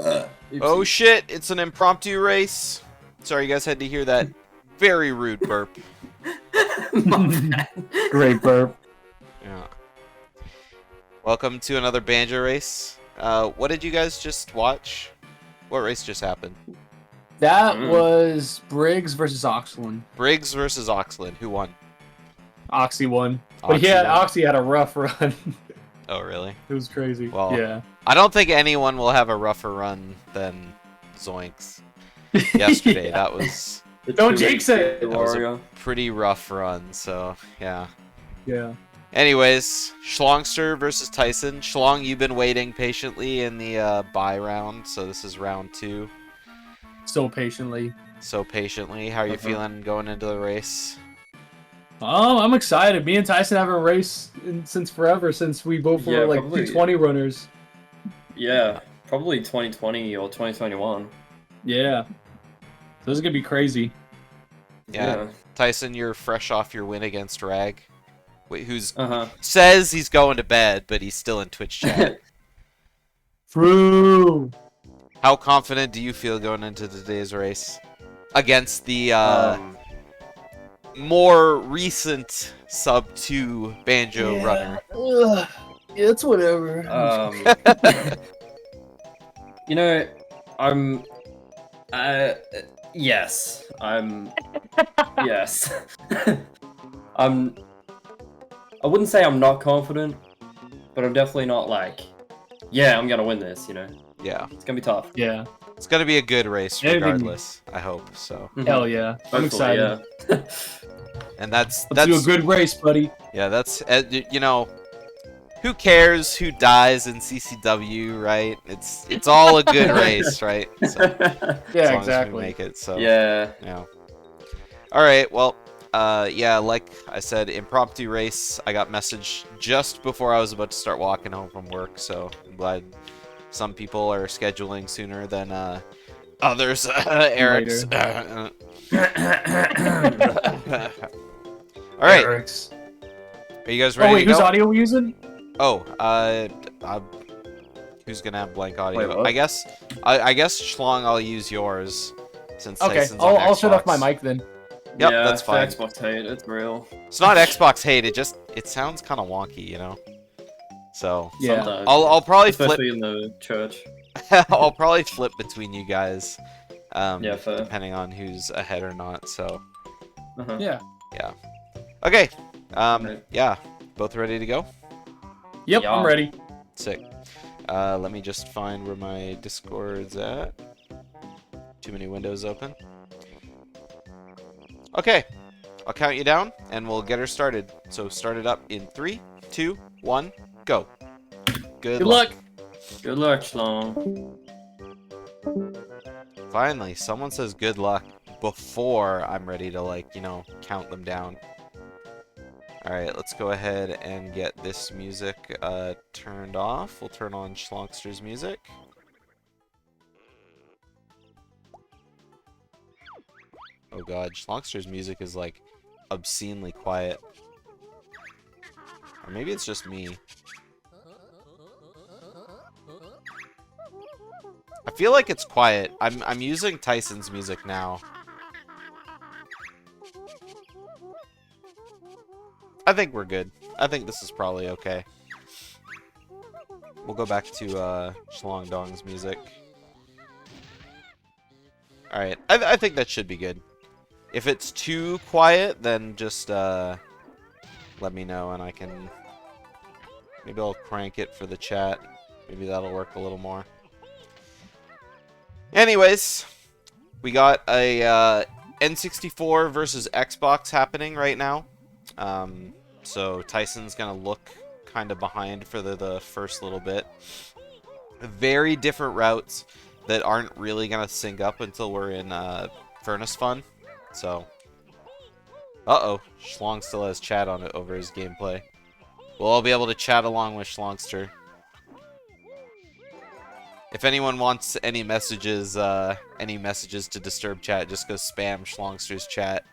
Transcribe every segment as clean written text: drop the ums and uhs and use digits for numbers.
Oh shit, it's an impromptu race. Sorry you guys had to hear that very rude burp. Great burp. Yeah. Welcome to another Banjo race. What did you guys just watch? What race just happened? That was Briggs versus Oxlin. Briggs versus Oxlin. Who won? Oxy won. But Oxy won? Oxy had a rough run. Oh, really? It was crazy. Well, yeah. I don't think anyone will have a rougher run than Zoinks yesterday. Yeah. That was... Don't jinx it! That was a pretty rough run, so, yeah. Yeah. Anyways, Shlongster versus Tyson. Shlong, you've been waiting patiently in the bye round, so this is round 2. So patiently. So patiently. How are you feeling going into the race? Oh, I'm excited. Me and Tyson haven't raced since forever, since we both were like probably. 220 runners. Yeah, probably 2020 or 2021. Yeah. So this is gonna be crazy. Yeah. Tyson, you're fresh off your win against Rag. Wait, who's says he's going to bed, but he's still in Twitch chat. True. How confident do you feel going into today's race against the more recent sub 2 Banjo runner? Yeah, it's whatever. You know, yes, yes. I wouldn't say I'm not confident, but I'm definitely not like, yeah, I'm gonna win this, you know? Yeah. It's gonna be tough. Yeah. It's gonna be a good race regardless, I hope, so. Hell yeah. I'm excited. Yeah. And that's Let's do a good race, buddy. Yeah, that's, you know, who cares who dies in CCW, right? It's all a good race, right? So, yeah, exactly. We make it, so. Yeah. Yeah. All right, well, yeah, like I said, impromptu race. I got messaged just before I was about to start walking home from work, so I'm glad some people are scheduling sooner than others. Eric's. All right. Eric's. Are you guys ready? Oh wait, to go? whose audio are we using? Oh, who's gonna have blank audio? Wait, I guess Shlong, I'll use yours since Okay, Tyson's on I'll Xbox. shut off my mic then. Yep, yeah, that's fine. Xbox hate, it's real. It's not Xbox hate. It sounds kind of wonky, you know. So yeah, sometimes, I'll probably especially in the church. I'll probably flip between you guys. Yeah, fair. Depending on who's ahead or not. So. Yeah. Yeah. Okay. Right. Yeah. Both ready to go? Yep, Yeah. I'm ready. Sick. Let me just find where my Discord's at. Too many windows open. Okay. I'll count you down, and we'll get her started. So start it up in 3, 2, 1, go. Good luck. Good luck, Shlong. Finally, someone says good luck before I'm ready to, like, you know, count them down. Alright, let's go ahead and get this music turned off. We'll turn on Shlongster's music. Oh god, Shlongster's music is, like, obscenely quiet. Or maybe it's just me. I feel like it's quiet. I'm using Tyson's music now. I think we're good. I think this is probably okay. We'll go back to Shlong Dong's music. Alright, I think that should be good. If it's too quiet, then just let me know and I can... Maybe I'll crank it for the chat. Maybe that'll work a little more. Anyways, we got a N64 versus Xbox happening right now. So Tyson's gonna look kind of behind for the first little bit. Very different routes that aren't really gonna sync up until we're in Furnace Fun. So, uh-oh, Shlong still has chat on it over his gameplay. We'll all be able to chat along with Shlongster. If anyone wants any messages to disturb chat, just go spam Shlongster's chat.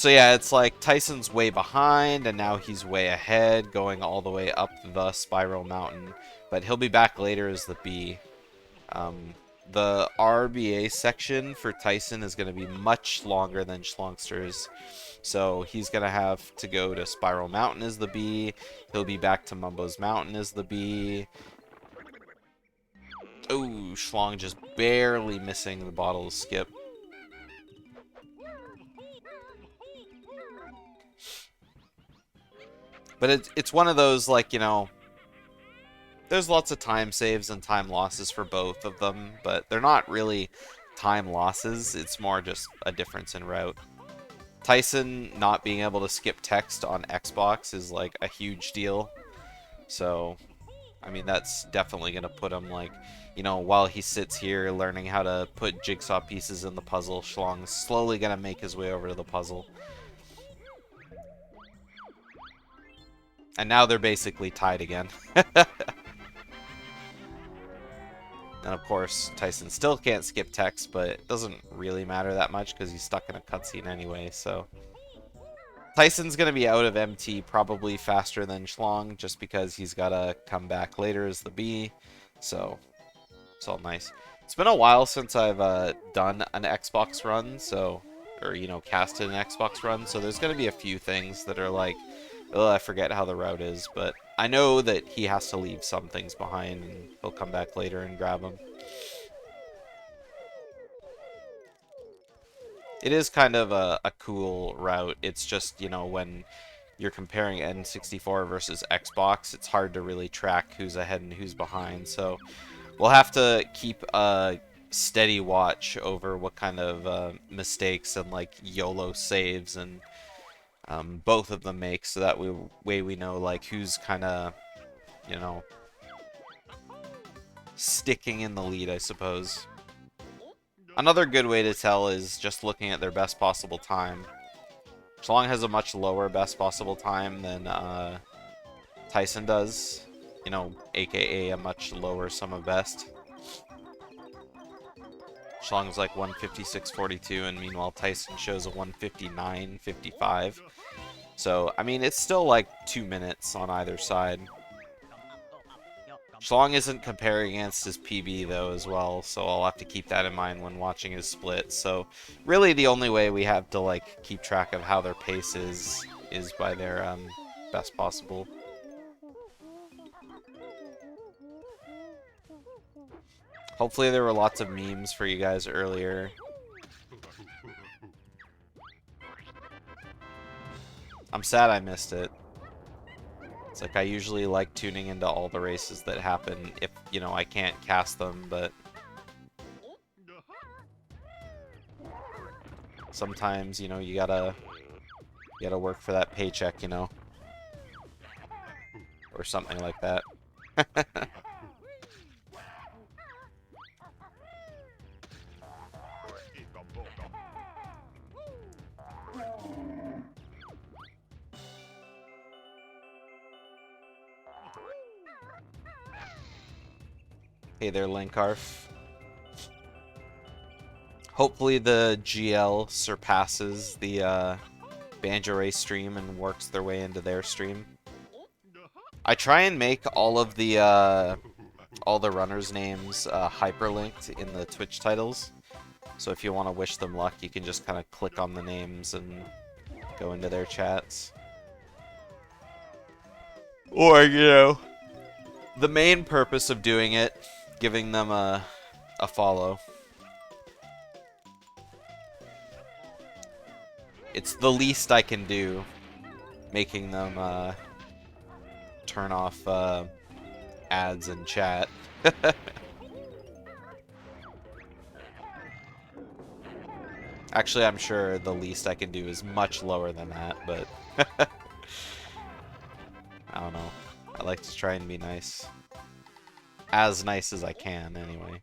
So yeah, it's like Tyson's way behind, and now he's way ahead, going all the way up the Spiral Mountain. But he'll be back later as the B. The RBA section for Tyson is going to be much longer than Shlongster's. So he's going to have to go to Spiral Mountain as the B. He'll be back to Mumbo's Mountain as the B. Oh, Shlong just barely missing the bottle skip. But it's one of those, like, you know, there's lots of time saves and time losses for both of them, but they're not really time losses. It's more just a difference in route. Tyson not being able to skip text on Xbox is, like, a huge deal. So, I mean, that's definitely going to put him, like, you know, while he sits here learning how to put jigsaw pieces in the puzzle, Shlong's slowly going to make his way over to the puzzle. And now they're basically tied again. And of course, Tyson still can't skip text, but it doesn't really matter that much because he's stuck in a cutscene anyway, so... Tyson's going to be out of MT probably faster than Shlong, just because he's got to come back later as the B, so it's all nice. It's been a while since I've done an Xbox run, so... Or, you know, casted an Xbox run, so there's going to be a few things that are like, oh, I forget how the route is, but I know that he has to leave some things behind, and he'll come back later and grab them. It is kind of a cool route. It's just, you know, when you're comparing N64 versus Xbox, it's hard to really track who's ahead and who's behind, so we'll have to keep a steady watch over what kind of mistakes and, like, YOLO saves and both of them make, so that way we know, like, who's kind of, you know, sticking in the lead, I suppose. Another good way to tell is just looking at their best possible time. Shlong has a much lower best possible time than Tyson does, you know, aka a much lower sum of best. Shlong's like 156.42, and meanwhile Tyson shows a 159.55. So, I mean, it's still like 2 minutes on either side. Shlong isn't comparing against his PB, though, as well, so I'll have to keep that in mind when watching his split. So, really, the only way we have to, like, keep track of how their pace is by their best possible. Hopefully there were lots of memes for you guys earlier. I'm sad I missed it. It's like I usually like tuning into all the races that happen if, you know, I can't cast them, but sometimes, you know, you gotta work for that paycheck, you know, or something like that. Hey there, Linkarf. Hopefully the GL surpasses the Banjo Race stream and works their way into their stream. I try and make all the runners' names hyperlinked in the Twitch titles. So if you want to wish them luck, you can just kind of click on the names and go into their chats. Or, you know, the main purpose of doing it, giving them a follow. It's the least I can do, making them turn off ads in chat. Actually, I'm sure the least I can do is much lower than that, but I don't know. I like to try and be nice. As nice as I can, anyway.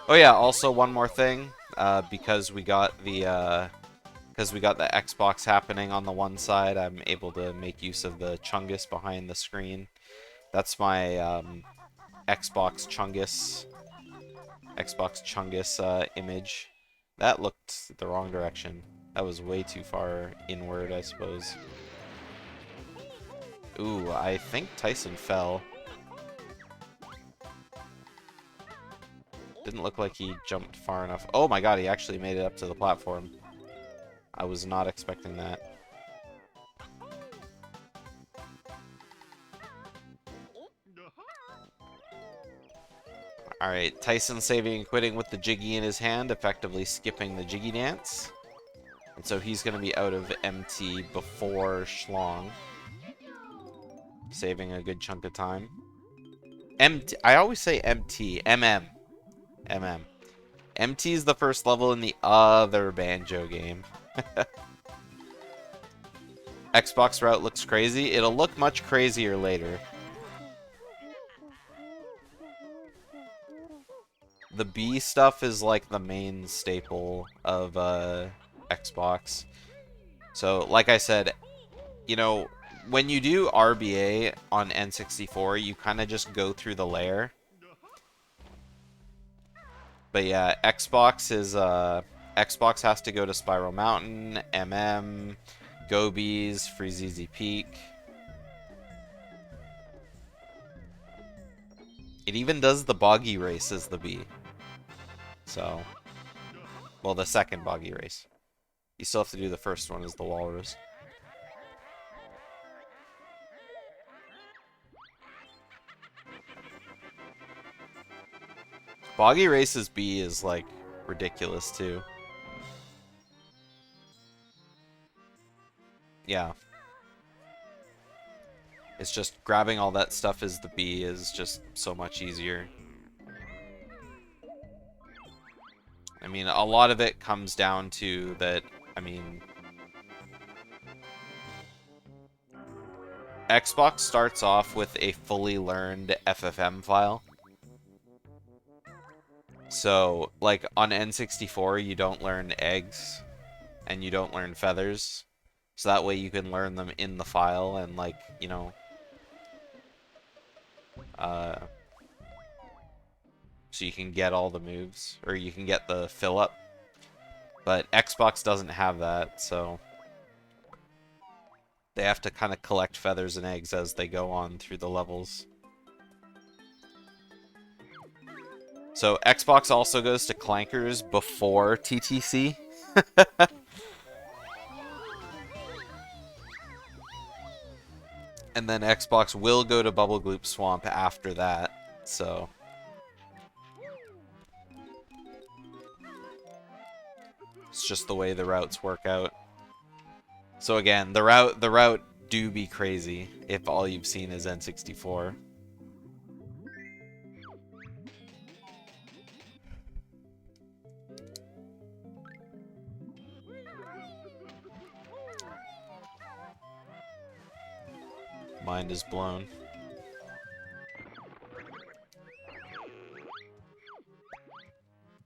Oh yeah, also one more thing, because we got the Xbox happening on the one side, I'm able to make use of the Chungus behind the screen. That's my Xbox Chungus image. That looked the wrong direction. That was way too far inward, I suppose. Ooh, I think Tyson fell. Didn't look like he jumped far enough. Oh my god, he actually made it up to the platform. I was not expecting that. Alright, Tyson saving and quitting with the Jiggy in his hand, effectively skipping the Jiggy dance. And so he's going to be out of MT before Shlong. Saving a good chunk of time. MT, I always say MT. MM. MT is the first level in the other Banjo game. Xbox route looks crazy. It'll look much crazier later. The B stuff is like the main staple of Xbox. So, like I said, you know, when you do RBA on N64, you kind of just go through the layer. But yeah, Xbox has to go to Spiral Mountain, MM, Gobies, Freezeezy Peak. It even does the boggy race as the B. So, well, the second boggy race. You still have to do the first one as the walrus. Boggy Races B is, like, ridiculous, too. Yeah. It's just grabbing all that stuff as the B is just so much easier. I mean, a lot of it comes down to that, I mean... Xbox starts off with a fully learned FFM file. So, like, on N64, you don't learn eggs, and you don't learn feathers. So that way you can learn them in the file, and, like, you know... so you can get all the moves, or you can get the fill-up. But Xbox doesn't have that, so... They have to kind of collect feathers and eggs as they go on through the levels. So Xbox also goes to Clankers before TTC. And then Xbox will go to Bubble Gloop Swamp after that. So it's just the way the routes work out. So again, the route do be crazy if all you've seen is N64. Mind is blown.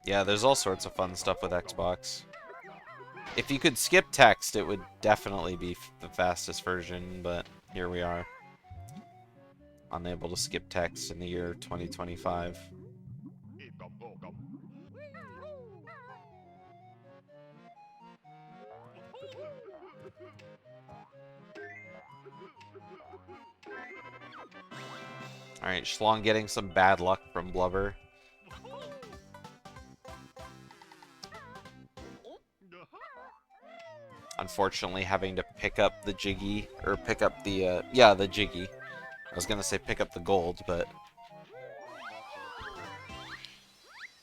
Yeah, there's all sorts of fun stuff with Xbox. If you could skip text, it would definitely be the fastest version, but here we are. Unable to skip text in the year 2025. Alright, Shlong getting some bad luck from Blubber. Unfortunately, having to pick up the Jiggy, or pick up the, yeah, the Jiggy. I was gonna say pick up the gold, but...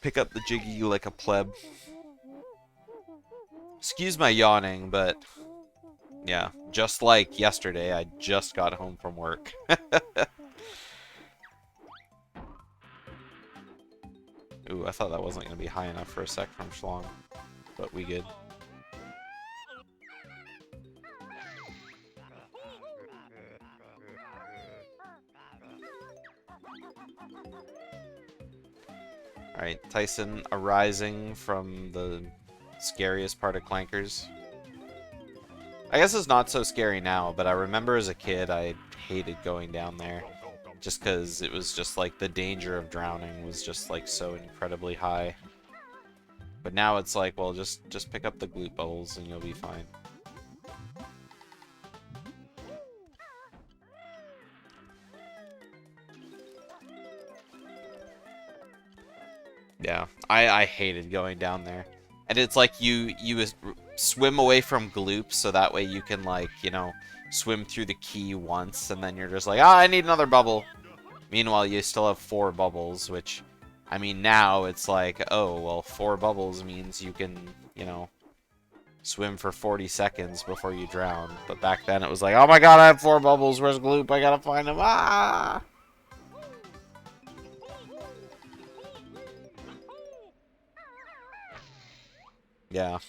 Pick up the Jiggy like a pleb. Excuse my yawning, but... Yeah, just like yesterday, I just got home from work. Ooh, I thought that wasn't going to be high enough for a sec from Shlong, but we good. Alright, Tyson arising from the scariest part of Clankers. I guess it's not so scary now, but I remember as a kid I hated going down there. Just because it was just like the danger of drowning was just like so incredibly high. But now it's like, well, just pick up the gloop bubbles and you'll be fine. Yeah, I hated going down there. And it's like you swim away from gloops so that way you can, like, you know, swim through the key once and then you're just like, ah, I need another bubble. Meanwhile, you still have 4 bubbles, which, I mean, now it's like, oh, well, 4 bubbles means you can, you know, swim for 40 seconds before you drown. But back then it was like, oh my god, I have 4 bubbles, where's Gloop? I gotta find him, ah! Yeah.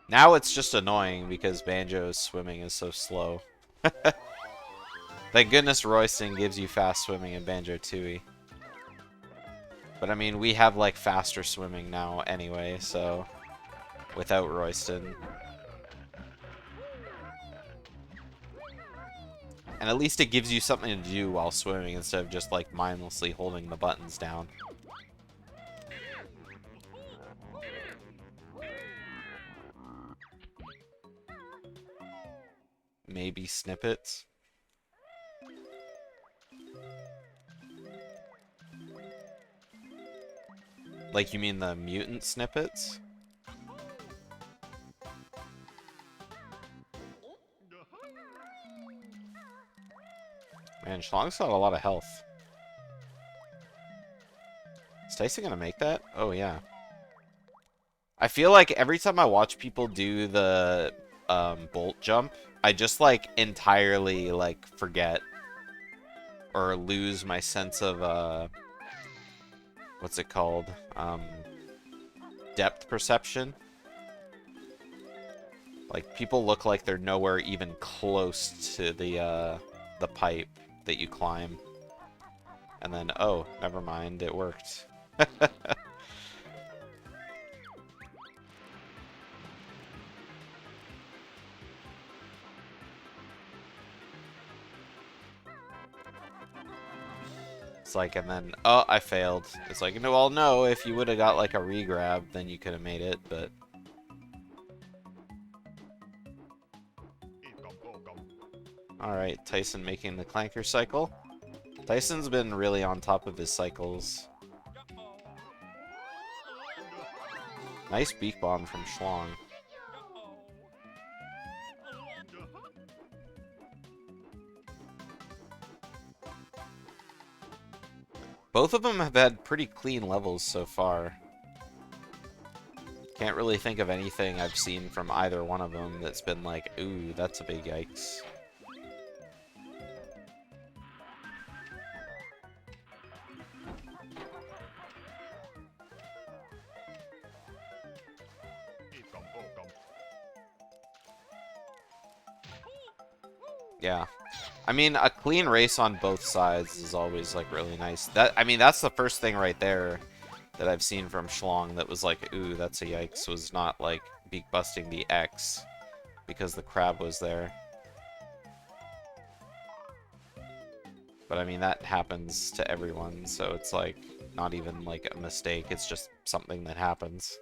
Now it's just annoying because Banjo's swimming is so slow. Thank goodness Royston gives you fast swimming in Banjo-Tooie. But I mean, we have like faster swimming now anyway, so without Royston. And at least it gives you something to do while swimming instead of just like mindlessly holding the buttons down. Maybe snippets. Like, you mean the mutant snippets? Man, Shlong's got a lot of health. Is Tyson gonna make that? Oh, yeah. I feel like every time I watch people do the bolt jump, I just, like, entirely, like, forget or lose my sense of, what's it called? Depth perception. Like, people look like they're nowhere even close to the pipe that you climb. And then, oh, never mind, it worked. It's like, and then, oh, I failed. It's like, no, well, no, if you would have got, like, a re-grab, then you could have made it, but... Alright, Tyson making the clanker cycle. Tyson's been really on top of his cycles. Nice beak bomb from Shlong. Both of them have had pretty clean levels so far. Can't really think of anything I've seen from either one of them that's been like, ooh, that's a big yikes. Yeah. I mean, a clean race on both sides is always, like, really nice. I mean, that's the first thing right there that I've seen from Shlong that was like, ooh, that's a yikes, was not, like, beak busting the X because the crab was there. But, I mean, that happens to everyone, so it's, like, not even, like, a mistake. It's just something that happens.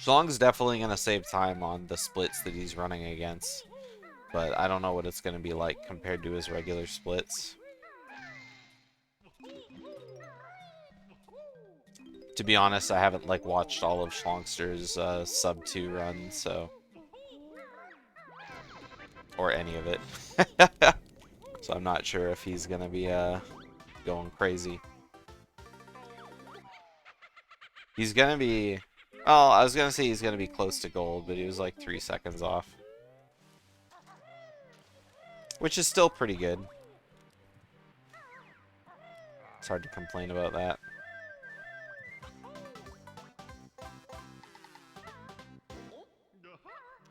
Shlong's definitely going to save time on the splits that he's running against. But I don't know what it's going to be like compared to his regular splits. To be honest, I haven't, like, watched all of Shlongster's sub 2 run, so... Or any of it. So I'm not sure if he's going to be going crazy. He's going to be... Oh, I was going to say he's going to be close to gold, but he was like 3 seconds off. Which is still pretty good. It's hard to complain about that.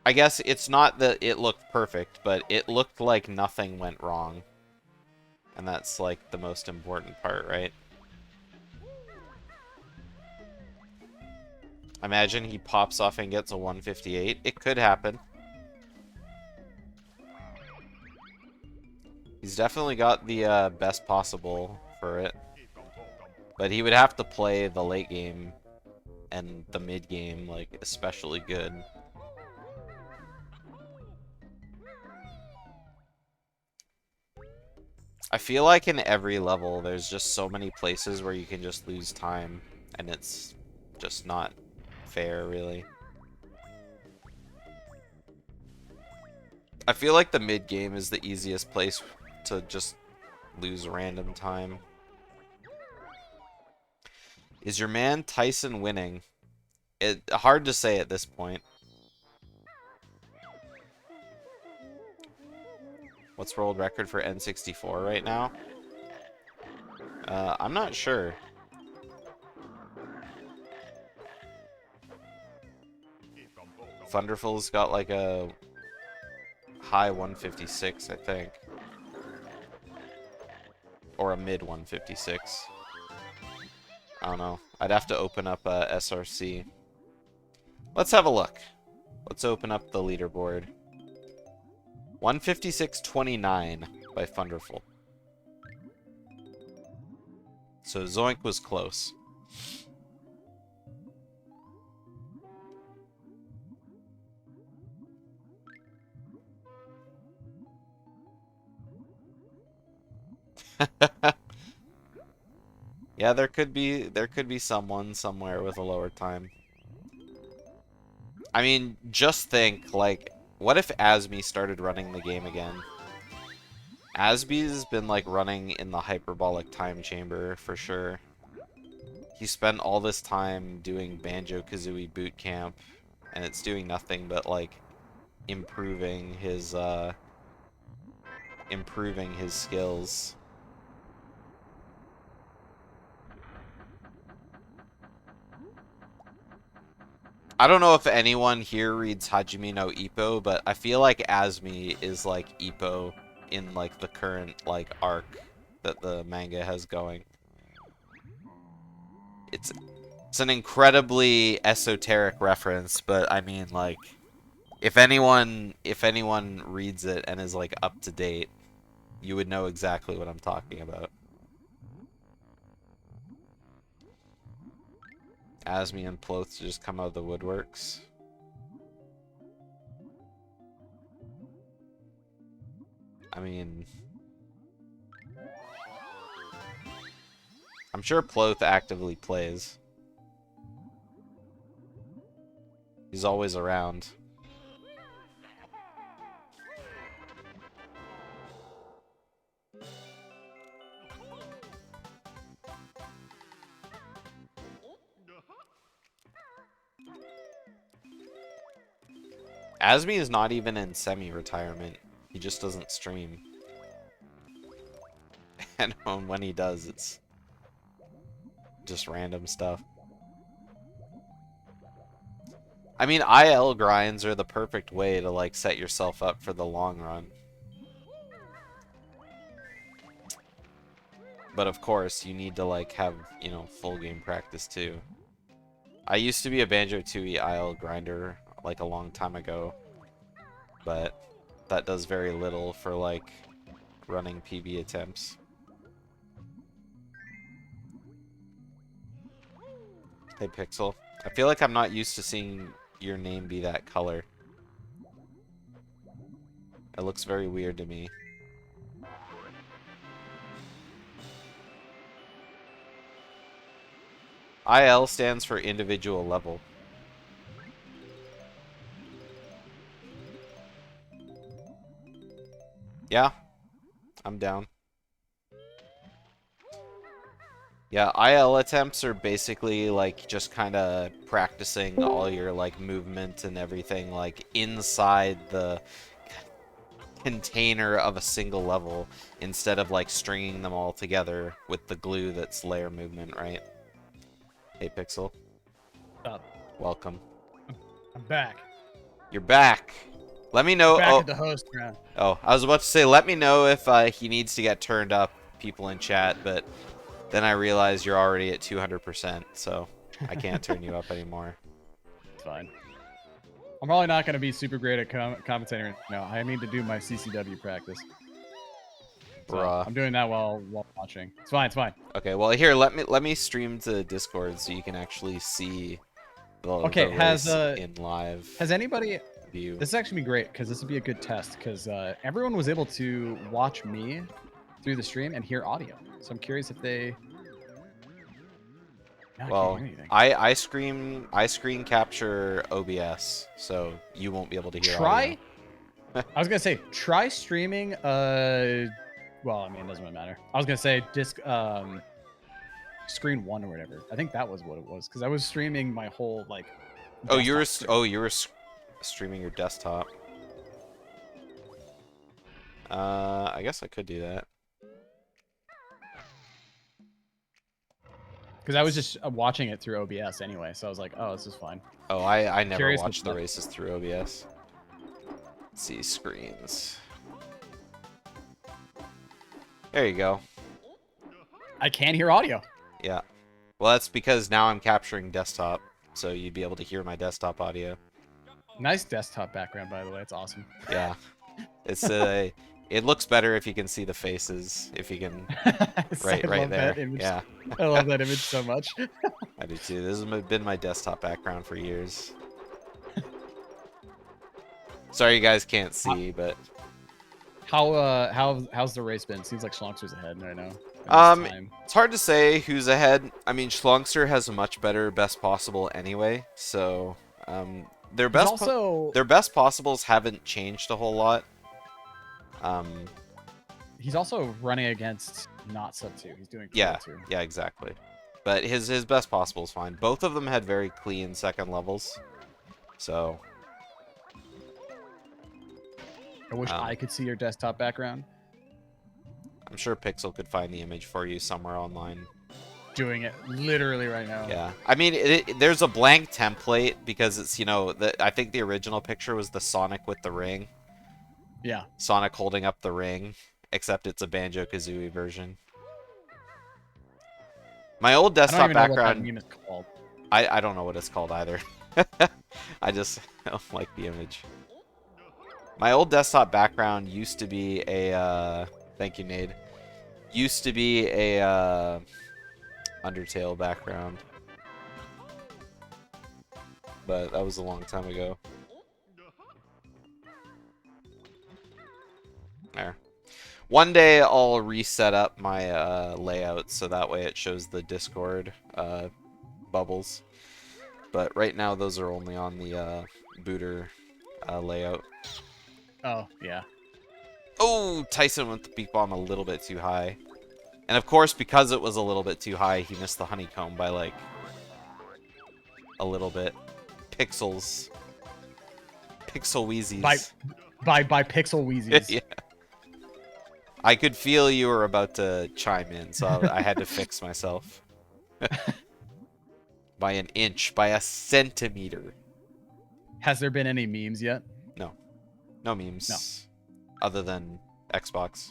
I guess it's not that it looked perfect, but it looked like nothing went wrong. And that's, like, the most important part, right? Imagine he pops off and gets a 158. It could happen. He's definitely got the best possible for it. But he would have to play the late game and the mid game, like, especially good. I feel like in every level, there's just so many places where you can just lose time, and it's just not fair, really. I feel like the mid game is the easiest place to just lose random time. Is your man Tyson winning? Hard to say at this point. What's world record for N64 right now? I'm not sure. Thunderful's got like a high 156, I think. Or a mid 156. I don't know. I'd have to open up SRC. Let's have a look. Let's open up the leaderboard. 156.29 by Thunderful. So Zoink was close. Yeah, there could be someone somewhere with a lower time. I mean, just think, like, what if Asmi started running the game again? Asbi's been, like, running in the hyperbolic time chamber, for sure. He spent all this time doing Banjo-Kazooie boot camp, and it's doing nothing but, like, improving his skills. I don't know if anyone here reads Hajime no Ippo, but I feel like Asmi is like Ippo in like the current like arc that the manga has going. It's an incredibly esoteric reference, but I mean like if anyone reads it and is like up to date, you would know exactly what I'm talking about. Asmi and Ploth just come out of the woodworks. I mean, I'm sure Ploth actively plays. He's always around. Asmi is not even in semi-retirement. He just doesn't stream. And when he does, it's just random stuff. I mean, IL grinds are the perfect way to, like, set yourself up for the long run. But of course, you need to, like, have, you know, full game practice too. I used to be a Banjo-Tooie IL grinder, like, a long time ago. But that does very little for, like, running PB attempts. Hey, Pixel. I feel like I'm not used to seeing your name be that color. It looks very weird to me. IL stands for individual level. Yeah, I'm down. Yeah, IL attempts are basically like just kind of practicing all your like movement and everything like inside the container of a single level instead of like stringing them all together with the glue that's layer movement, right? Hey, Pixel. Up. Welcome. I'm back. You're back. Let me know. Back Oh, at the host round. oh, I was about to say, let me know if he needs to get turned up, people in chat, but then I realized you're already at 200%, so I can't turn you up anymore. It's fine. I'm probably not going to be super great at commentating. No, I need to do my CCW practice. So Bruh. I'm doing that while watching. It's fine. It's fine. Okay, well here, let me stream to Discord so you can actually see the Okay, race in live Has anybody? view. This is actually be great because this would be a good test because everyone was able to watch me through the stream and hear audio. So I'm curious if they. No, I Well, can't hear anything. I screen capture OBS, so you won't be able to hear Try. audio. I was gonna say try streaming. Well, I mean, it doesn't really matter. I was gonna say screen one or whatever. I think that was what it was because I was streaming my whole like. Oh, you were desktop screen. you were streaming your desktop. I guess I could do that. Because I was just watching it through OBS anyway, so I was like, oh, this is fine. Oh, I never Curious watched the what- races through OBS. Let's see screens. There you go. I can hear audio. Yeah. Well, that's because now I'm capturing desktop, so you'd be able to hear my desktop audio. Nice desktop background, by the way. It's awesome. Yeah. It's it looks better if you can see the faces, if you can right love there. that image. Yeah. I love that image so much. I do too. This has been my desktop background for years. Sorry you guys can't see, but How's the race been? Seems like Shlongster's ahead right now. it's hard to say who's ahead. I mean, Shlongster has a much better best possible anyway, so their best possibles haven't changed a whole lot. He's also running against not sub 2. He's doing Yeah, 2. yeah, exactly. But his best possible is fine. Both of them had very clean second levels, so I wish I could see your desktop background. I'm sure Pixel could find the image for you somewhere online. Doing it literally right now. Yeah, I mean, there's a blank template because it's, you know, I think the original picture was the Sonic with the ring. Yeah. Sonic holding up the ring, except it's a Banjo-Kazooie version. My old desktop background. Name is called. I don't know what it's called either. I just don't like the image. My old desktop background used to be a thank you, Nade. Used to be a Undertale background. But that was a long time ago. There. One day I'll reset up my layout so that way it shows the Discord bubbles. But right now those are only on the booter layout. Oh, yeah. Oh, Tyson went the beak bomb a little bit too high. And of course, because it was a little bit too high, he missed the honeycomb by like a little bit. Pixels. Pixel Wheezies. By Pixel Wheezies. Yeah. I could feel you were about to chime in, so I had to fix myself. By an inch, by a centimeter. Has there been any memes yet? No. No memes. No. Other than Xbox.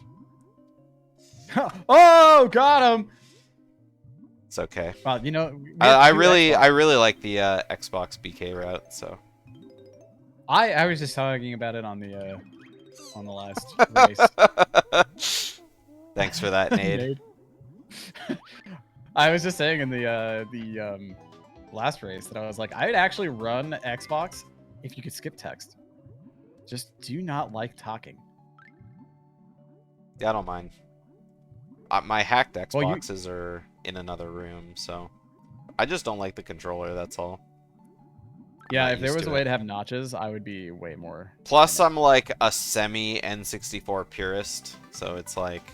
Oh, got him! It's okay. Well, you know, I really like the Xbox BK route, so. I was just talking about it on the last race. Thanks for that, Nade. I was just saying in the last race that I was like, I'd actually run Xbox if you could skip text. Just do not like talking. Yeah, I don't mind. My hacked Well, Xboxes are in another room, so I just don't like the controller. That's all. Yeah, not if there used was to a way it. to have notches, I would be way more. Plus, I'm like a semi N64 purist, so it's like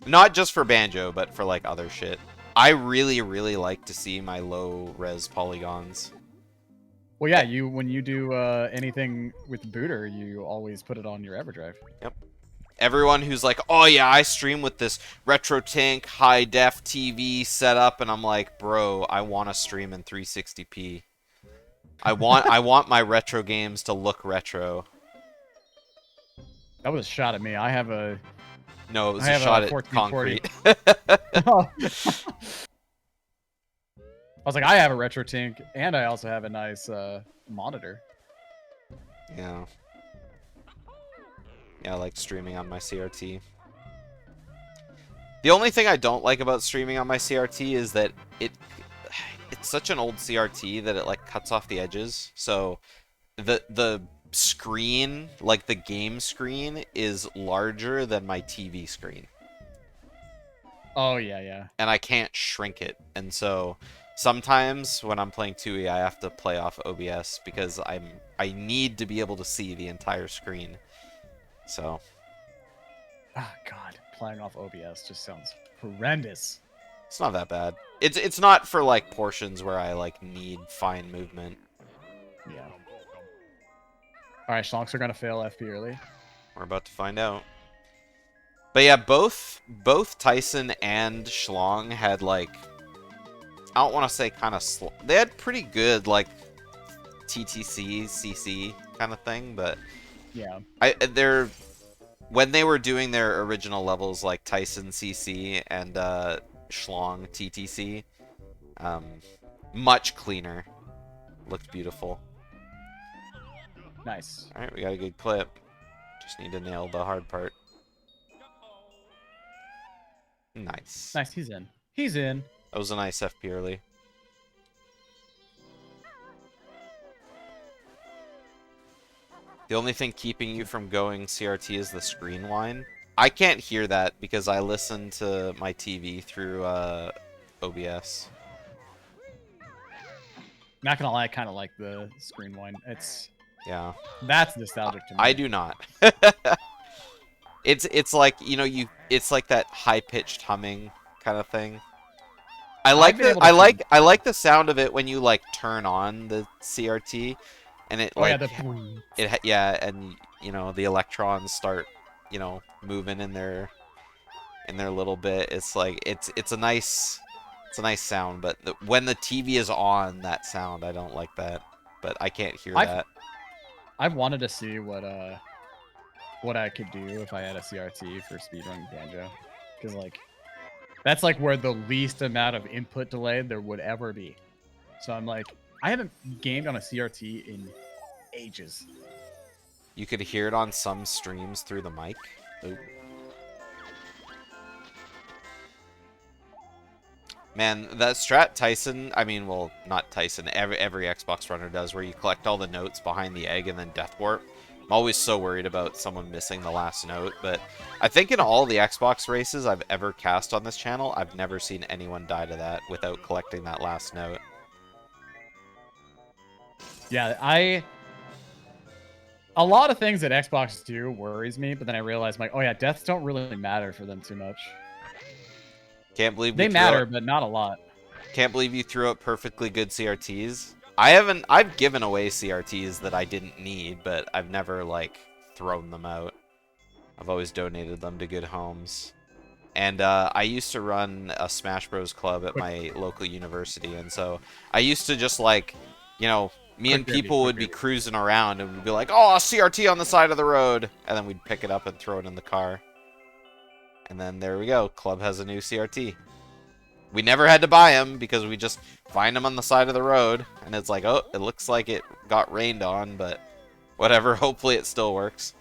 not just for Banjo, but for like other shit. I really like to see my low res polygons. Well, yeah, when you do anything with Booter, you always put it on your EverDrive. Yep. Everyone who's like, oh yeah, I stream with this RetroTink high def TV setup, and I'm like, bro, I want to stream in 360p. I want my retro games to look retro. That was a shot at me. I have a. No, it was I a have shot a at 1440. concrete. I was like, I have a retro tank, and I also have a nice monitor. Yeah. Yeah, I like streaming on my CRT. The only thing I don't like about streaming on my CRT is that it's such an old CRT that it like cuts off the edges. So the screen, like the game screen, is larger than my TV screen. Oh yeah, yeah. And I can't shrink it. And so sometimes when I'm playing 2E, I have to play off OBS because I need to be able to see the entire screen. So Oh god, playing off OBS just sounds horrendous. it's not that bad. It's not for like portions where I like need fine movement. Yeah. All right, Shlongster gonna fail FP early. We're about to find out. But yeah, both Tyson and Shlong had like, I don't want to say kind of they had pretty good like TTC CC kind of thing, but Yeah. they're when they were doing their original levels like Tyson CC and Shlong TTC, much cleaner, looked beautiful. Nice. All right, we got a good clip. Just need to nail the hard part. Nice. Nice, he's in. He's in. That was a nice FP early. The only thing keeping you from going CRT is the screen whine. I can't hear that because I listen to my TV through OBS. Not gonna lie, I kind of like the screen one. Yeah. That's nostalgic to me. I do not. It's like, you know, it's like that high-pitched humming kind of thing. I like the sound of it when you like turn on the CRT and it like and you know the electrons start, you know, moving in their little bit. It's like it's a nice sound, but when the TV is on, that sound I don't like that. But I can't hear that. I've wanted to see what I could do if I had a CRT for speedrunning Banjo, because like that's like where the least amount of input delay there would ever be. So I'm like, I haven't gamed on a CRT in ages. You could hear it on some streams through the mic. Ooh. Man, that strat Tyson, I mean, well, not Tyson, every Xbox runner does, where you collect all the notes behind the egg and then death warp. I'm always so worried about someone missing the last note, but I think in all the Xbox races I've ever cast on this channel, I've never seen anyone die to that without collecting that last note. Yeah, a lot of things that Xbox do worries me, but then I realize, like, oh yeah, deaths don't really matter for them too much. Can't believe they matter, but not a lot. Can't believe you threw up perfectly good CRTs. I've given away CRTs that I didn't need, but I've never like thrown them out. I've always donated them to good homes. And I used to run a Smash Bros club at my local university, and so I used to just like, you know, me and people would be cruising around and we'd be like, oh, a CRT on the side of the road, and then we'd pick it up and throw it in the car. And then there we go, club has a new CRT. We never had to buy them because we just find them on the side of the road, and it's like, oh, it looks like it got rained on, but whatever, hopefully it still works.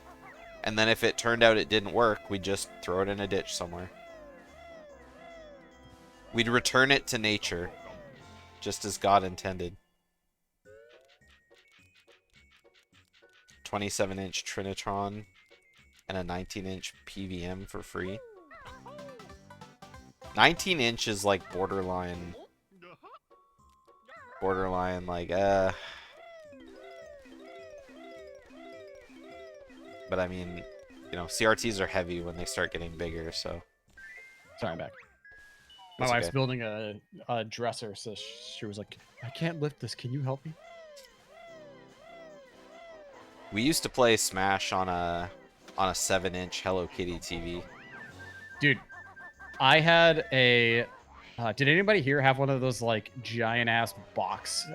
And then if it turned out it didn't work, we'd just throw it in a ditch somewhere. We'd return it to nature, just as God intended. 27-inch Trinitron and a 19-inch PVM for free. 19-inch is like borderline like but I mean, you know, CRTs are heavy when they start getting bigger, so. Sorry, I'm back. My wife's building a dresser, so she was like, I can't lift this, can you help me? We used to play Smash on a 7-inch Hello Kitty TV. Dude, I had a did anybody here have one of those like giant ass box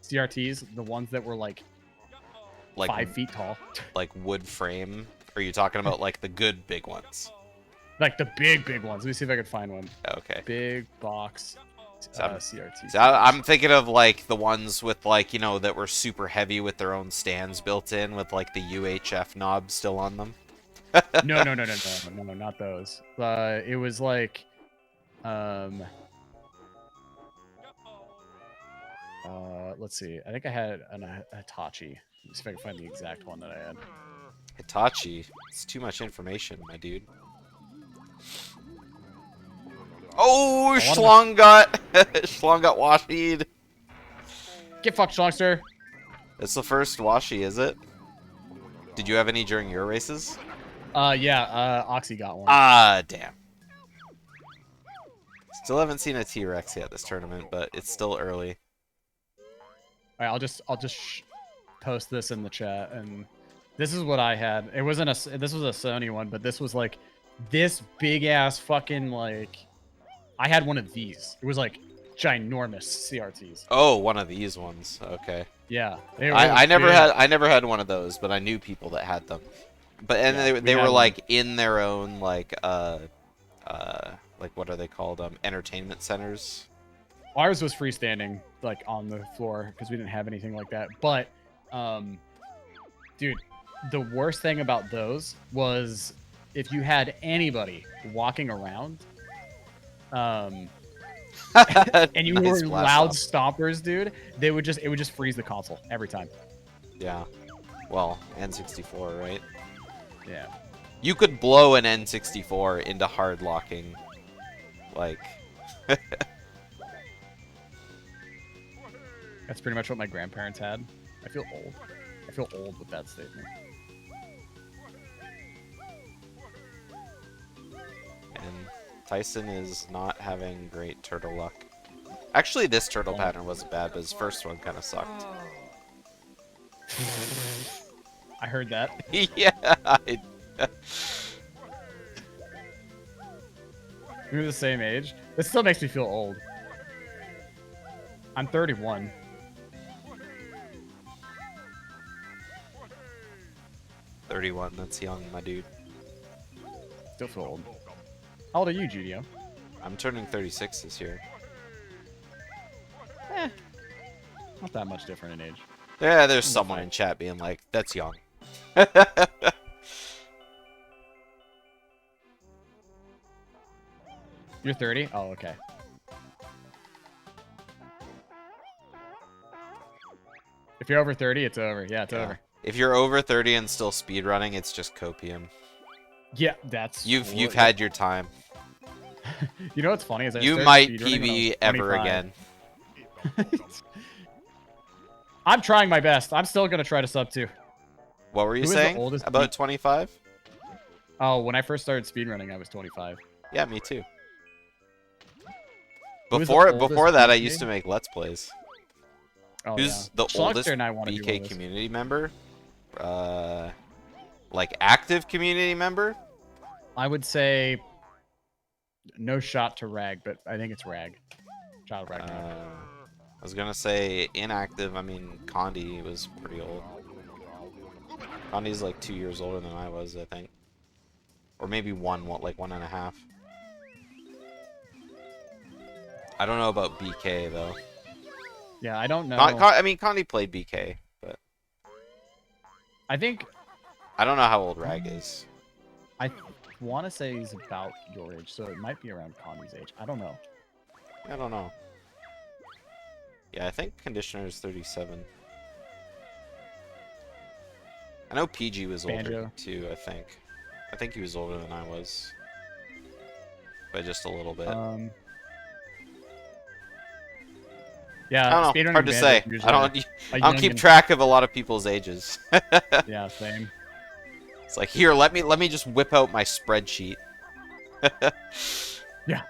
CRTs, the ones that were like 5 feet tall. Like wood frame? Or are you talking about like the good big ones? Like the big ones. Let me see if I can find one. Okay. Big box So CRT. So I'm thinking of like the ones with like, you know, that were super heavy with their own stands built in with like the UHF knob still on them. No, not those. It was like, let's see. I think I had an Hitachi. Let's see if I can find the exact one that I had. Hitachi. It's too much information, my dude. Oh, Shlong got washied. Get fucked, Shlongster. It's the first washi, is it? Did you have any during your races? Yeah, Oxy got one. Ah, damn. Still haven't seen a T-Rex yet this tournament, but it's still early. All right, I'll just post this in the chat, and this is what I had. It wasn't a. This was a Sony one, but this was like this big ass fucking like. I had one of these. It was like ginormous CRTs. Oh, one of these ones. Okay. Yeah. I never had one of those, but I knew people that had them. But they were like in their own like what are they called? Entertainment centers. Ours was freestanding, like on the floor, because we didn't have anything like that. But, dude, the worst thing about those was if you had anybody walking around, and you Nice were blast loud off. stompers, dude, it would just freeze the console every time. Yeah. Well, N64, right? Yeah. You could blow an N64 into hard locking, like. That's pretty much what my grandparents had. I feel old. I feel old with that statement. And Tyson is not having great turtle luck. Actually, this turtle pattern wasn't bad, but his first one kind of sucked. I heard that. Yeah. We're the same age. This still makes me feel old. I'm 31. That's young, my dude. Still feel old. How old are you, Judio? I'm turning 36 this year. Not that much different in age. Yeah, there's someone in chat being like, that's young. You're 30? Oh, okay. If you're over 30, it's over. Yeah, it's over. If you're over 30 and still speedrunning, it's just copium. Yeah, that's... You've had your time. You know what's funny is You might PB ever again. I'm trying my best. I'm still gonna try to sub 2. What were you saying? About 25? Oh, when I first started speedrunning, I was 25. Yeah, me too. Who's the Before oldest that, I BK? used to make Let's Plays. Oh, Who's yeah. the Shlongster oldest and I wanna do one BK of those. community member? Like active community member? I would say no shot to Rag, but I think it's Rag. Child Rag. I was gonna say inactive. I mean, Condi was pretty old. Condi's like 2 years older than I was, I think, or maybe like 1.5. I don't know about BK though. Yeah, I don't know. I mean, Condi played BK, but I think I don't know how old Rag is. I want to say he's about your age, so it might be around Connie's age. I don't know. I don't know. Yeah, I think Conditioner is 37. I know PG was older Banjo. too, I think. I think he was older than I was. By just a little bit. Yeah, I don't know. speedrunning Hard to Banjo say. is usually I don't keep youngin'. track of a lot of people's ages. Yeah, same. It's like, here, let me just whip out my spreadsheet. Yeah.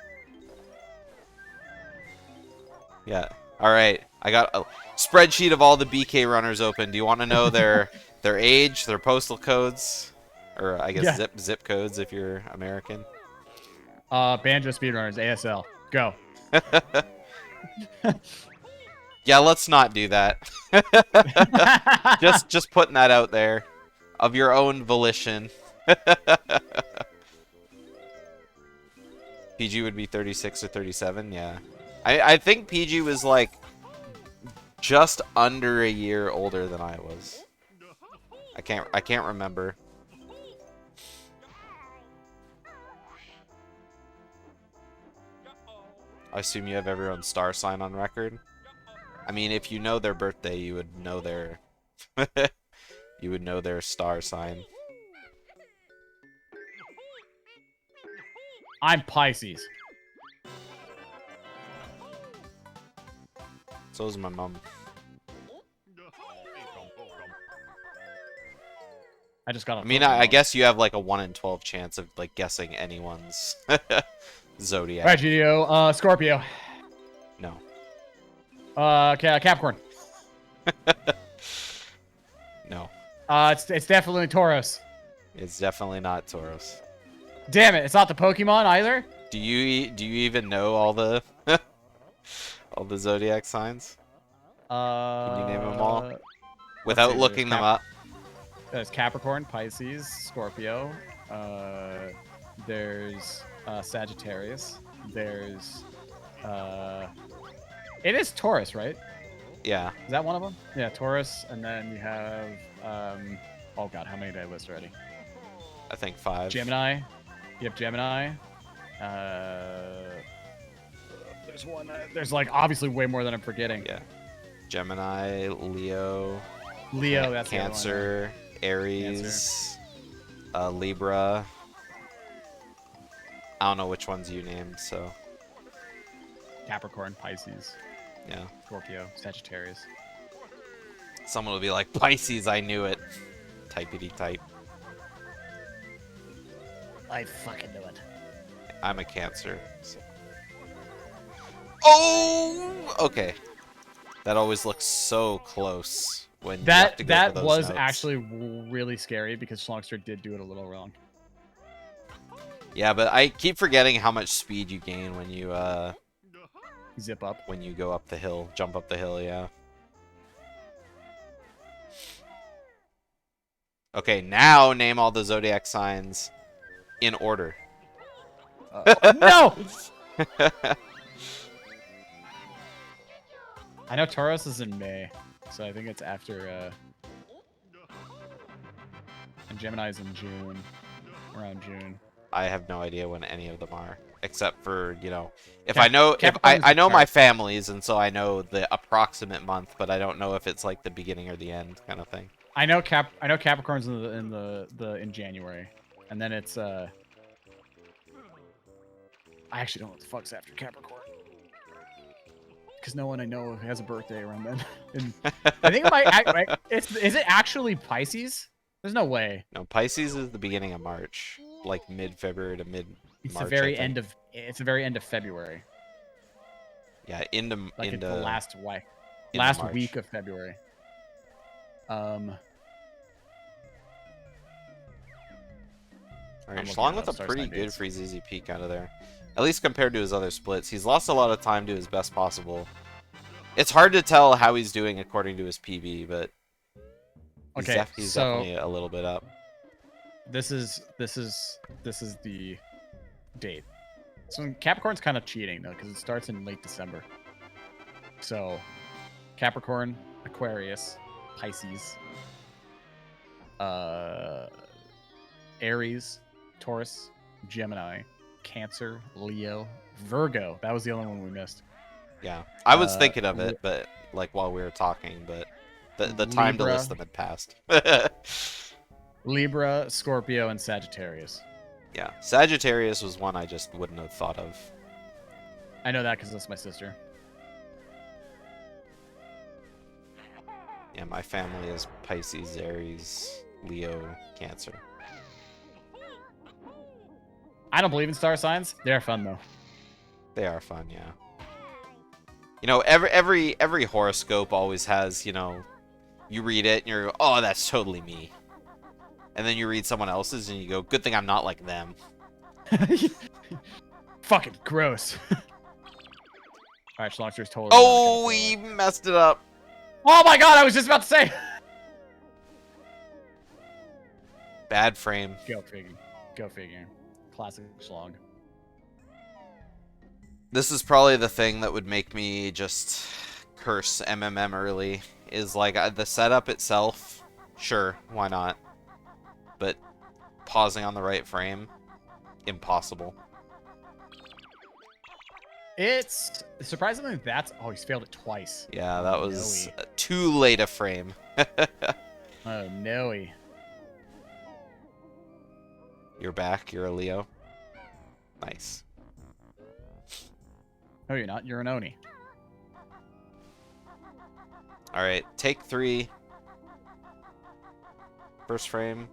Yeah. All right. I got a spreadsheet of all the BK runners open. Do you want to know their age, their postal codes, or I guess zip codes if you're American? Banjo speedrunners ASL. Go. Yeah, let's not do that. just putting that out there, of your own volition. PG would be 36 or 37. Yeah, I think PG was like just under a year older than I was. I can't remember. I assume you have everyone's star sign on record. I mean, if you know their birthday, you would know their you would know their star sign. I'm Pisces. So is my mom. I just got. I mean, I guess you have like a 1 in 12 chance of like guessing anyone's zodiac. Right, GDO. Scorpio. No. Capricorn. No. It's definitely Taurus. It's definitely not Taurus. Damn it! It's not the Pokemon either. Do you even know all the all the zodiac signs? Can you name them all without looking them up? There's Capricorn, Pisces, Scorpio. There's Sagittarius. There's it is Taurus, right? Yeah. Is that one of them? Yeah, Taurus, and then you have oh god, how many did I list already? I think 5. Gemini. You have Gemini. There's one. There's like obviously way more than I'm forgetting. Yeah. Gemini, Leo. Leo, that's Cancer, Aries, Libra. I don't know which ones you named, so. the one. Capricorn, Pisces, Yeah. Scorpio, Sagittarius. Someone will be like, Pisces, I knew it. Typity type. I fucking knew it. I'm a Cancer. So. Oh! Okay. That always looks so close when you have to go for those was notes. actually really scary because Shlongster did do it a little wrong. Yeah, but I keep forgetting how much speed you gain when you Zip up. when you go up the hill, jump up the hill, yeah. Okay, now name all the zodiac signs in order. No! I know Taurus is in May, so I think it's after, and Gemini's in June, around June. I have no idea when any of them are, except for, you know, if Cap- I know, if Capricorn's I know the my chart. families, and so I know the approximate month, but I don't know if it's like the beginning or the end kind of thing. I know Capricorn's in January, and then it's I actually don't know what the fuck's after Capricorn. Because no one I know has a birthday around then. And I think it might. Is it actually Pisces? There's no way. No, Pisces is the beginning of March, like mid-February to mid-March. It's the very end of. It's the very end of February. Yeah, into Like into it's the last March. week of February. All right, I'm looking Shlong it with up, a start pretty sign good dates. free ZZ peak out of there. At least compared to his other splits. He's lost a lot of time to his best possible. It's hard to tell how he's doing according to his PB, but he's, Okay, he's so definitely a little bit up. this is the date. So Capricorn's kind of cheating though, because it starts in late December. So Capricorn, Aquarius, Pisces, Aries, Taurus, Gemini, Cancer, Leo, Virgo. That was the only one we missed. Yeah, I was Uh, thinking of it, but like while we were talking, but the time to Libra. list them had passed. Libra, Scorpio, and Sagittarius. Yeah, Sagittarius was one I just wouldn't have thought of. I know that because that's my sister. Yeah, my family is Pisces, Aries, Leo, Cancer. I don't believe in star signs. They're fun though. They are fun, yeah. You know, every horoscope always has, you know, you read it and you're, oh, that's totally me. And then you read someone else's and you go, good thing I'm not like them. Fucking gross. All right, Shlongster's totally. Oh, we messed it up. Oh my god, I was just about to say. Bad frame. Go figure. Go figure. Classic Shlong. This is probably the thing that would make me just curse MMM early. Is like the setup itself. Sure, why not? But pausing on the right frame, impossible. It's surprisingly that's he's failed it twice. Yeah, that was too late a frame. Oh no. You're back. You're a Leo. Nice. No, you're not. You're an Oni. All right, take 3. First frame,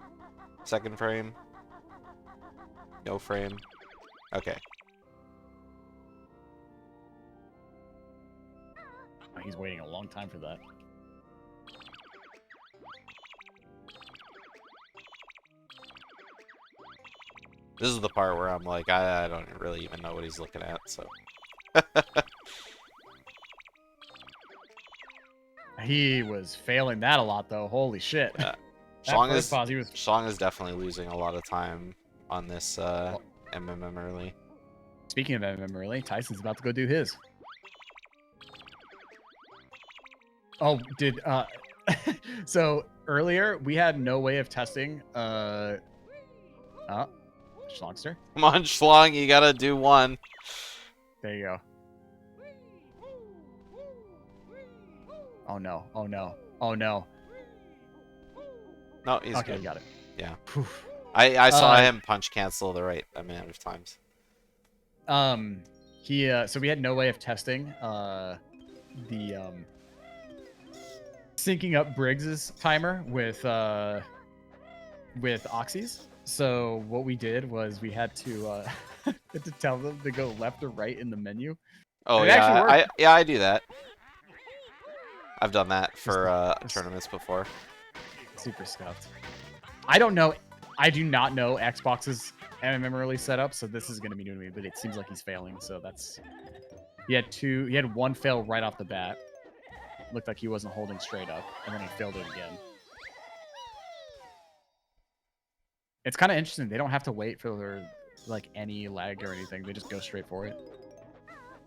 second frame, no frame. Okay. Oh, he's waiting a long time for that. This is the part where I'm like, I don't really even know what he's looking at, so. He was failing that a lot, though. Holy shit. Shlong is definitely losing a lot of time on this MMM early. Speaking of MMM early, Tyson's about to go do his. Oh, so earlier we had no way of testing Shlongster. Come on, Shlong, you gotta do one. There you go. Oh no, oh no, oh no. No, he's okay, good. Got it. Yeah. Phew. I saw him punch cancel the right amount of times. So we had no way of testing syncing up Briggs's timer with Oxy's. So what we did was we had to had to tell them to go left or right in the menu. Oh yeah, I do that. I've done that for tournaments before. Super scuffed. I don't know. I do not know Xbox's MMM early setup, so this is going to be new to me. But it seems like he's failing. So that's he had one fail right off the bat. Looked like he wasn't holding straight up, and then he failed it again. It's kind of interesting. They don't have to wait for their like any lag or anything. They just go straight for it.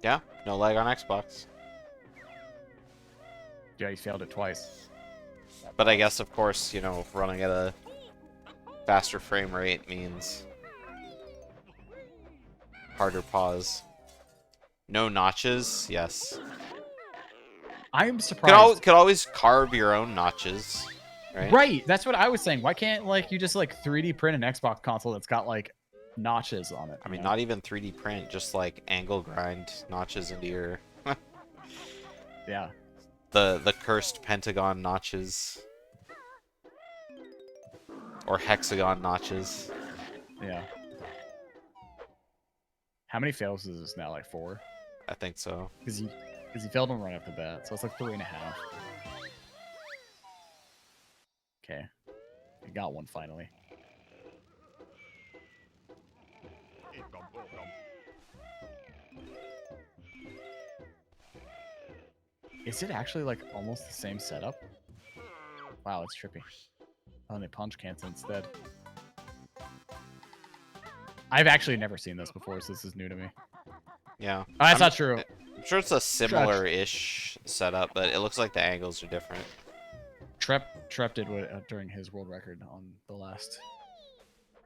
Yeah, no lag on Xbox. Yeah, he failed it twice. But I guess, of course, you know, running at a faster frame rate means harder pause. No notches, yes. I'm surprised. Could always carve your own notches, right? Right, that's what I was saying. Why can't you just 3D print an Xbox console that's got notches on it? I mean, not even 3D print, just angle grind notches into your yeah. The cursed pentagon notches. Or hexagon notches. Yeah. How many fails is this now? 4? I think so. Because he failed one right off the bat, so it's 3.5. Okay. I got one finally. Is it actually almost the same setup? Wow, it's trippy. Oh, and they punch cancel instead. I've actually never seen this before, so this is new to me. Yeah. Oh, that's not true. I'm sure it's a similar-ish setup, but it looks like the angles are different. Trep did during his world record on the last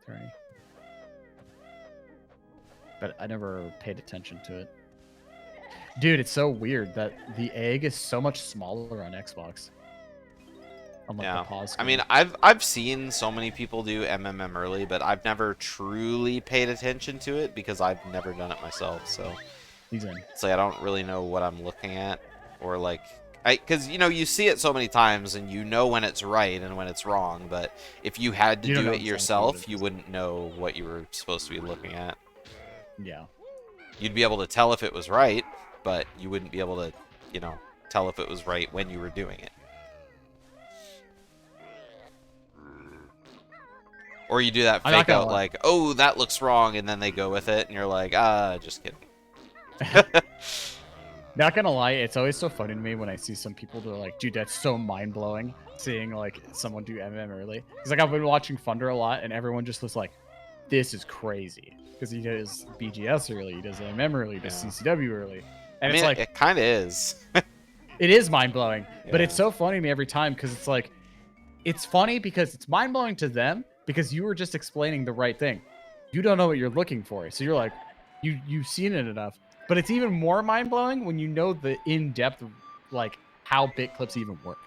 tourney. But I never paid attention to it. Dude, it's so weird that the egg is so much smaller on Xbox. On, yeah. The pause I screen. mean, I've seen so many people do MMM early, but I've never truly paid attention to it because I've never done it myself. So he's in. It's I don't really know what I'm looking at, or because you see it so many times and you know when it's right and when it's wrong. But if you had to do it yourself, you wouldn't know what you were supposed to be looking at. Yeah. You'd be able to tell if it was right, but you wouldn't be able to, tell if it was right when you were doing it. Or you do that fake out oh, that looks wrong, and then they go with it, and you're like, just kidding. Not gonna lie, it's always so funny to me when I see some people that are like, dude, that's so mind blowing seeing like someone do MM early. Because like I've been watching Thunder a lot, and everyone just was like, this is crazy. Because he does BGS early, he does MM early, he does Yeah. CCW early, and I it's mean, like it kind of is. it is mind blowing. But it's Yeah. so funny to me every time because it's like, it's funny because it's mind blowing to them because you were just explaining the right thing. You don't know what you're looking for, so you're like, you've seen it enough. But it's even more mind blowing when you know the in depth, like how bit clips even work.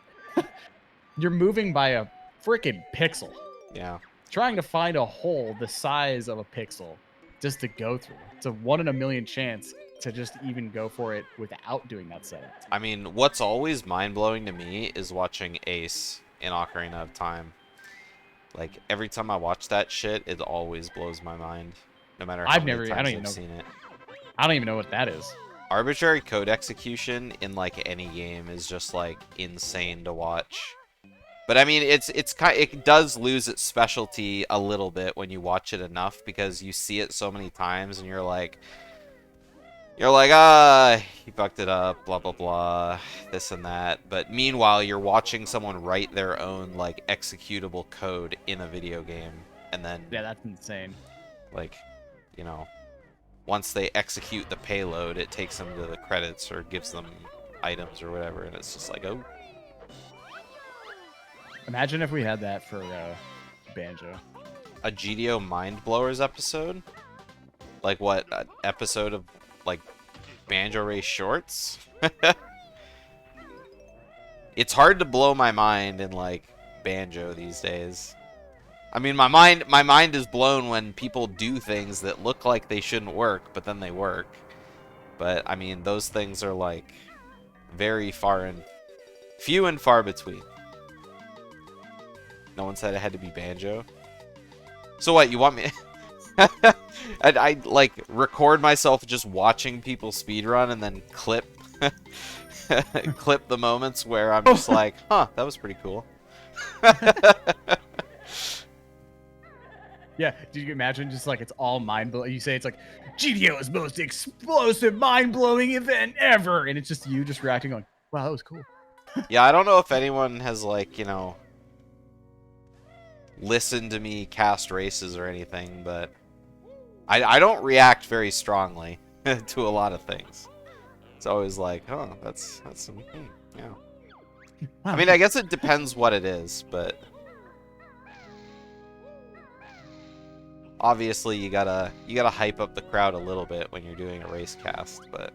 You're moving by a freaking pixel, Yeah. trying to find a hole the size of a pixel just to go through. It's a 1 in a million chance to just even go for it without doing that setup. I mean, what's always mind-blowing to me is watching Ace in Ocarina of Time. Like, every time I watch that shit, it always blows my mind. No matter how many times I've seen it. I don't even know what that is. Arbitrary code execution in, like, any game is just, like, insane to watch. But, I mean, it does lose its specialty a little bit when you watch it enough, because you see it so many times, and you're like, he fucked it up, blah, blah, blah, this and that. But meanwhile, you're watching someone write their own, like, executable code in a video game. And then, Yeah, that's insane. like, you know, once they execute the payload, it takes them to the credits or gives them items or whatever. And it's just like, oh. Imagine if we had that for Banjo. A GDO Mind Blowers episode? Like what? An episode of, like, Banjo Race shorts? It's hard to blow my mind in, like, Banjo these days. I mean, my mind is blown when people do things that look like they shouldn't work, but then they work. But, I mean, those things are, like, very few and far between. No one said it had to be Banjo. So what, you want me... I like record myself just watching people speedrun and then clip clip the moments where I'm just like, huh, that was pretty cool. Yeah, did you imagine just like it's all mind blowing? You say it's like GDO's most explosive, mind blowing event ever, and it's just you just reacting going, wow, that was cool. Yeah, I don't know if anyone has, like, you know, listened to me cast races or anything, but I don't react very strongly to a lot of things. It's always like, oh, that's some, yeah. I mean, I guess it depends what it is, but obviously you gotta hype up the crowd a little bit when you're doing a race cast. But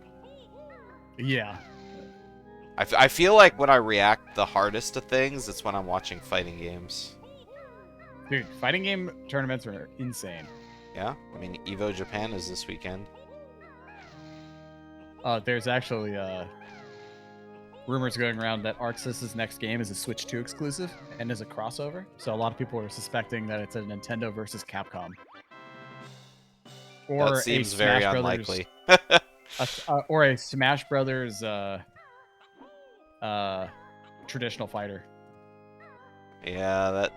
Yeah. I feel like when I react the hardest to things, it's when I'm watching fighting games. Dude, fighting game tournaments are insane. Yeah, I mean, Evo Japan is this weekend. There's actually rumors going around that ArcSys's next game is a Switch 2 exclusive and is a crossover. So a lot of people are suspecting that it's a Nintendo versus Capcom. Or That seems a very Smash unlikely. or a Smash Brothers traditional fighter. Yeah,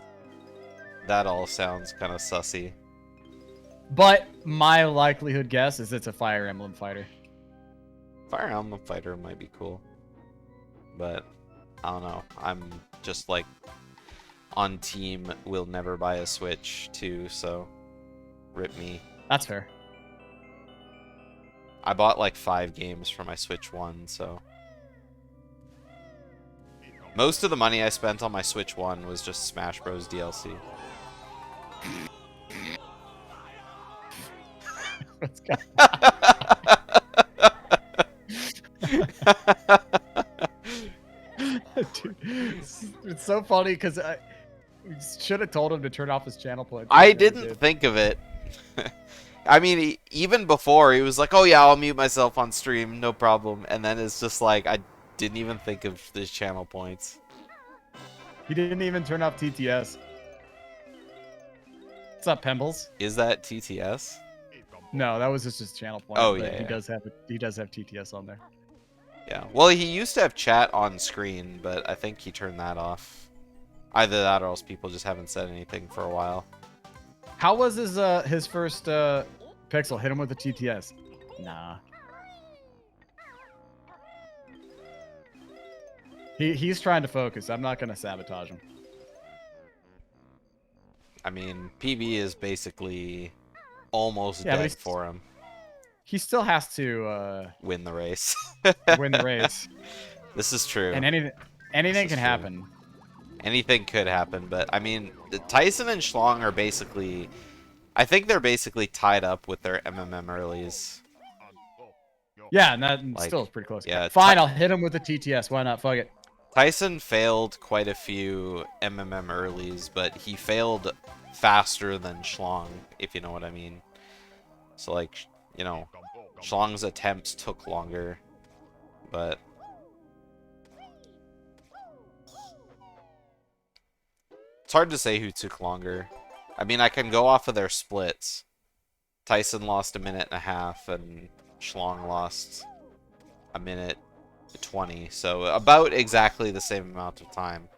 that all sounds kind of sussy. But my likelihood guess is it's a Fire Emblem fighter. Fire Emblem Fighter might be cool, but I don't know. I'm just like on team will never buy a Switch 2, so rip me. That's fair. I bought like 5 games for my Switch 1, so most of the money I spent on my Switch 1 was just Smash Bros. DLC. Let's go. Dude, it's so funny because I should have told him to turn off his channel play. I didn't think of it. I mean, even before, he was like, oh yeah, I'll mute myself on stream, no problem. And then it's just like, I didn't even think of the channel points. He didn't even turn off TTS. What's up, Pembles? Is that TTS? No, that was just his channel point. Oh, but yeah, he yeah. does have TTS on there. Yeah. Well, he used to have chat on screen, but I think he turned that off. Either that or else people just haven't said anything for a while. How was his first pixel? Hit him with the TTS. Nah. He's trying to focus. I'm not gonna sabotage him. I mean, PB is basically almost Yeah, but dead for him. He still has to Win the race. win the race. This is true. And anything This can is true. happen. Anything could happen, but I mean, Tyson and Shlong are basically... I think they're basically tied up with their MMM earlies. Yeah, and that Like, still is pretty close. yeah, Fine, I'll hit him with the TTS. Why not? Fuck it. Tyson failed quite a few MMM earlies, but he failed faster than Shlong, if you know what I mean. So, like, you know, Shlong's attempts took longer, but... It's hard to say who took longer. I mean, I can go off of their splits. Tyson lost 1.5 minutes, and Shlong lost 1:20, so about exactly the same amount of time.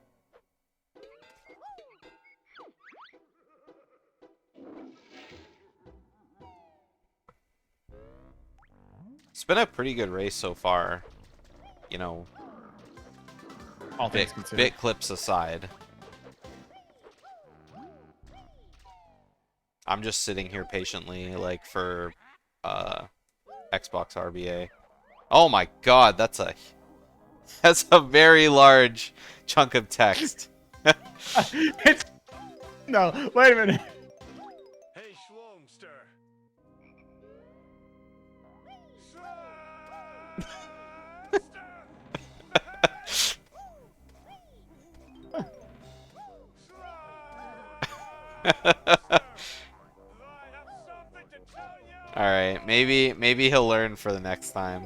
It's been a pretty good race so far, you know, All things considered. bit clips aside. I'm just sitting here patiently, like, for Xbox RBA. Oh my god, that's a very large chunk of text. It's... No, wait a minute. Hey, Shlongster. Alright, maybe he'll learn for the next time.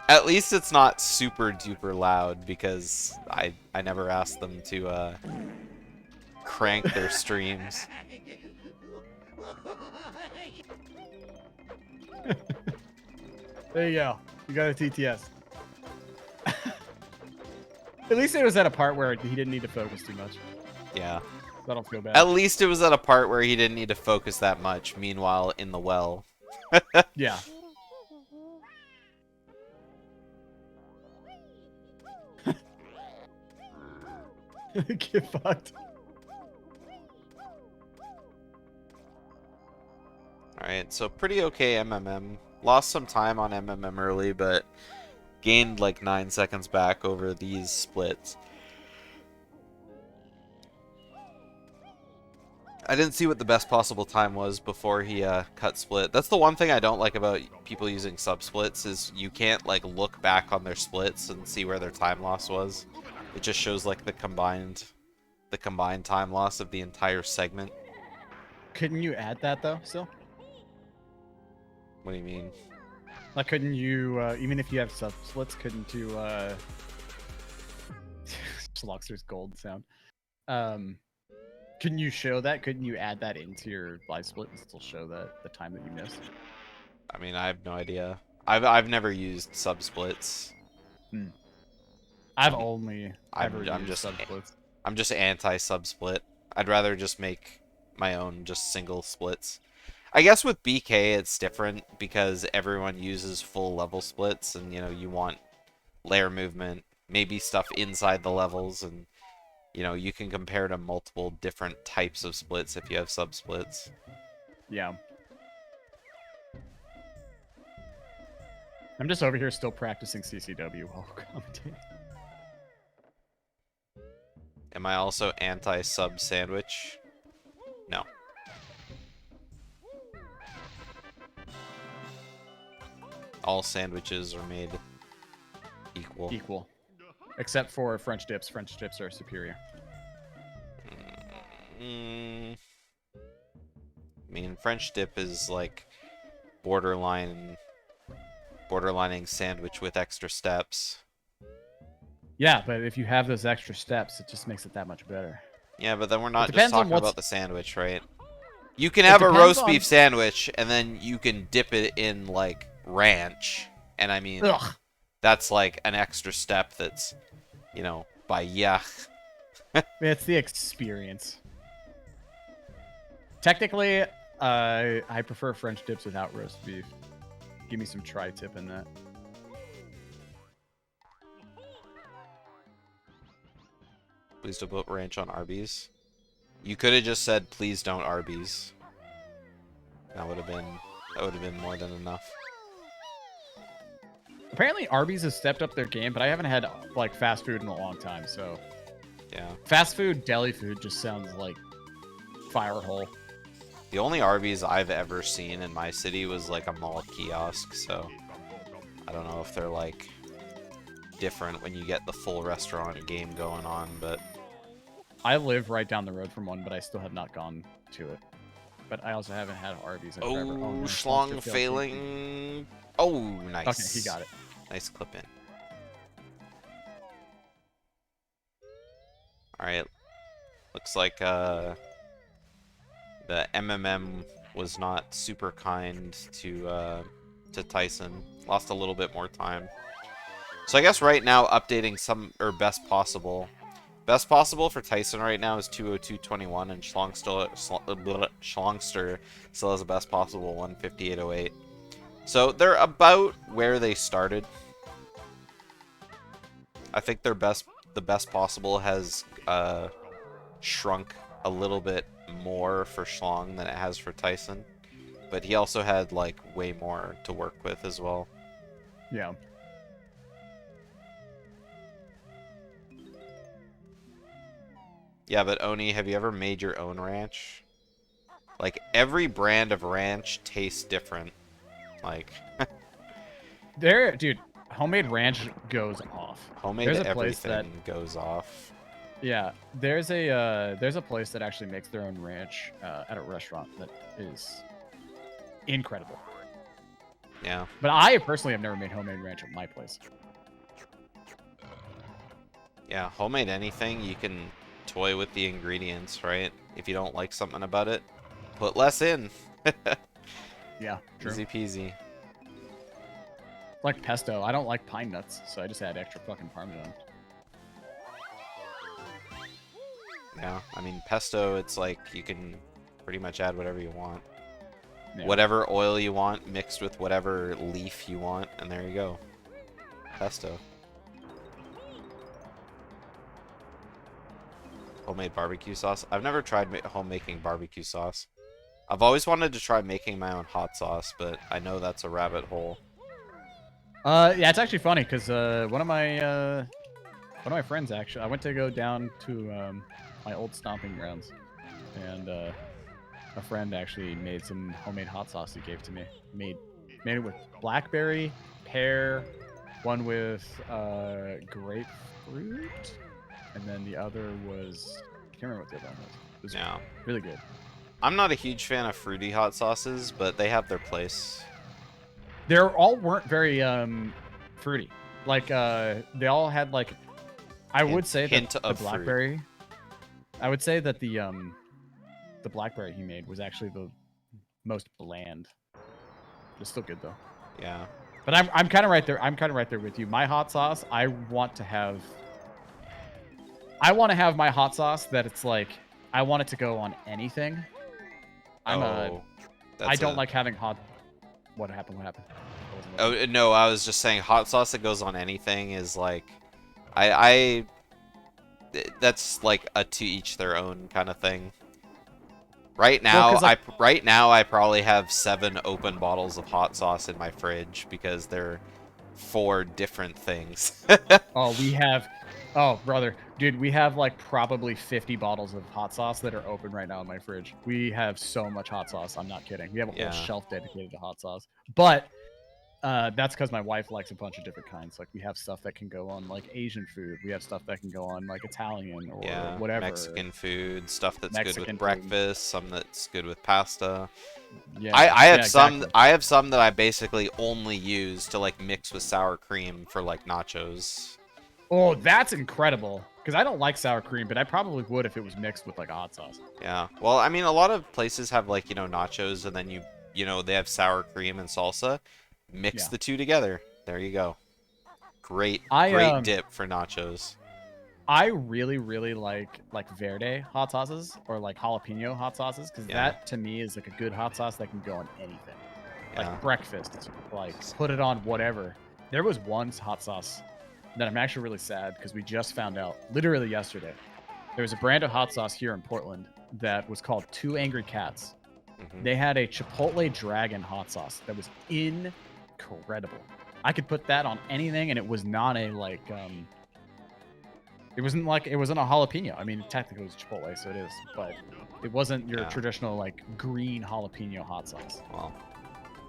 At least it's not super duper loud, because I never asked them to crank their streams. There you go. You got a TTS. At least it was at a part where he didn't need to focus too much. Yeah. So I don't feel bad. At least it was at a part where he didn't need to focus that much, meanwhile in the well. Yeah. Get fucked. Alright, so pretty okay MMM. Lost some time on MMM early, but gained like 9 seconds back over these splits. I didn't see what the best possible time was before he cut split. That's the one thing I don't like about people using sub splits, is you can't like look back on their splits and see where their time loss was. It just shows like the combined time loss of the entire segment. Couldn't you add that though? Still, What do you mean? like, couldn't you even if you have sub splits, couldn't you? Shlongster's gold sound. Couldn't you show that? Couldn't you add that into your live split and still show that the time that you missed? I mean, I have no idea. I've never used sub splits. I've only I'm ever used just- sub splits. I'm just anti sub split. I'd rather just make my own just single splits. I guess with BK it's different because everyone uses full level splits, and you know, you want layer movement, maybe stuff inside the levels, and you know, you can compare to multiple different types of splits if you have sub splits. Yeah. I'm just over here still practicing CCW while commentating. Am I also anti sub sandwich? No. All sandwiches are made equal. Equal. Except for French dips. French dips are superior. I mean, French dip is like borderlining sandwich with extra steps. Yeah, but if you have those extra steps, it just makes it that much better. Yeah, but then we're not just depends on talking what's- about the sandwich, right? You can have a depends roast on- beef sandwich, and then you can dip it in, like, ranch. And I mean, Ugh. that's like an extra step that's, you know, by yuck. It's the experience. Technically, I prefer French dips without roast beef. Give me some tri-tip in that. Please don't put ranch on Arby's. You could have just said, please don't Arby's. That would have been more than enough. Apparently, Arby's has stepped up their game, but I haven't had like fast food in a long time. So, Yeah. fast food, deli food just sounds like fire hole. The only Arby's I've ever seen in my city was like a mall kiosk, so I don't know if they're like different when you get the full restaurant game going on, but I live right down the road from one, but I still have not gone to it. But I also haven't had Arby's in forever. oh, no, Shlong Shlongster failed. failing. Oh, nice. Okay, he got it. Nice clip in. All right. Looks like the MMM was not super kind to Tyson. Lost a little bit more time. So I guess right now updating some or best possible. Best possible for Tyson right now is 202.21, and Shlongster still has a best possible 158.08. So they're about where they started. I think the best possible has shrunk a little bit more for Shlong than it has for Tyson, but he also had like way more to work with as well. Yeah. Yeah, but Oni, have you ever made your own ranch? Like, every brand of ranch tastes different. Like, Dude, homemade ranch goes off. homemade There's a place everything goes off. Yeah, there's a place that actually makes their own ranch at a restaurant that is incredible. Yeah. But I personally have never made homemade ranch at my place. Yeah, homemade anything, you can toy with the ingredients, right? If you don't like something about it, put less in. Yeah, true. Easy peasy. Like pesto, I don't like pine nuts, so I just add extra fucking parmesan. Yeah, I mean, pesto, it's like you can pretty much add whatever you want. Yeah. Whatever oil you want mixed with whatever leaf you want, and there you go. Pesto. Homemade barbecue sauce. I've never tried home-making barbecue sauce. I've always wanted to try making my own hot sauce, but I know that's a rabbit hole. Yeah, it's actually funny because one of my friends actually, I went to go down to my old stomping grounds, and a friend actually made some homemade hot sauce he gave to me. Made it with blackberry, pear, one with grapefruit, and then the other was, I can't remember what the other one was. It was Yeah. really good. I'm not a huge fan of fruity hot sauces, but they have their place. They all weren't very fruity. Like they all had like, I would say that the blackberry. I would say that the blackberry he made was actually the most bland. It's still good though. Yeah. But I'm kind of right there. I'm kind of right there with you. My hot sauce, I want to have my hot sauce that it's like I want it to go on anything. I don't like having hot. What happened? What happened? Oh no, I was just saying hot sauce that goes on anything is like, that's like a to each their own kind of thing. Right now, I probably have 7 open bottles of hot sauce in my fridge because they're 4 different things. Oh, brother. Dude, we have like probably 50 bottles of hot sauce that are open right now in my fridge. We have so much hot sauce. I'm not kidding. We have a whole shelf dedicated to hot sauce. But that's because my wife likes a bunch of different kinds. Like we have stuff that can go on like Asian food. We have stuff that can go on like Italian or whatever. Mexican food, stuff that's Mexican good with food. breakfast, some that's good with pasta. Yeah, I have exactly. I have some that I basically only use to like mix with sour cream for like nachos. Oh, that's incredible. Because I don't like sour cream, but I probably would if it was mixed with like a hot sauce. Yeah. Well, I mean, a lot of places have like, nachos and then you know, they have sour cream and salsa. Mix the two together. There you go. Great dip for nachos. I really, really like verde hot sauces or like jalapeno hot sauces because that to me is like a good hot sauce that can go on anything. Like breakfast, like put it on whatever. There was one hot sauce that I'm actually really sad because we just found out literally yesterday There was a brand of hot sauce here in Portland that was called Two Angry Cats. Mhm. They had a Chipotle Dragon hot sauce that was incredible. I could put that on anything, and it was not a like. It wasn't a jalapeno. I mean, technically it was Chipotle, so it is, but it wasn't your Yeah. traditional like green jalapeno hot sauce. Well,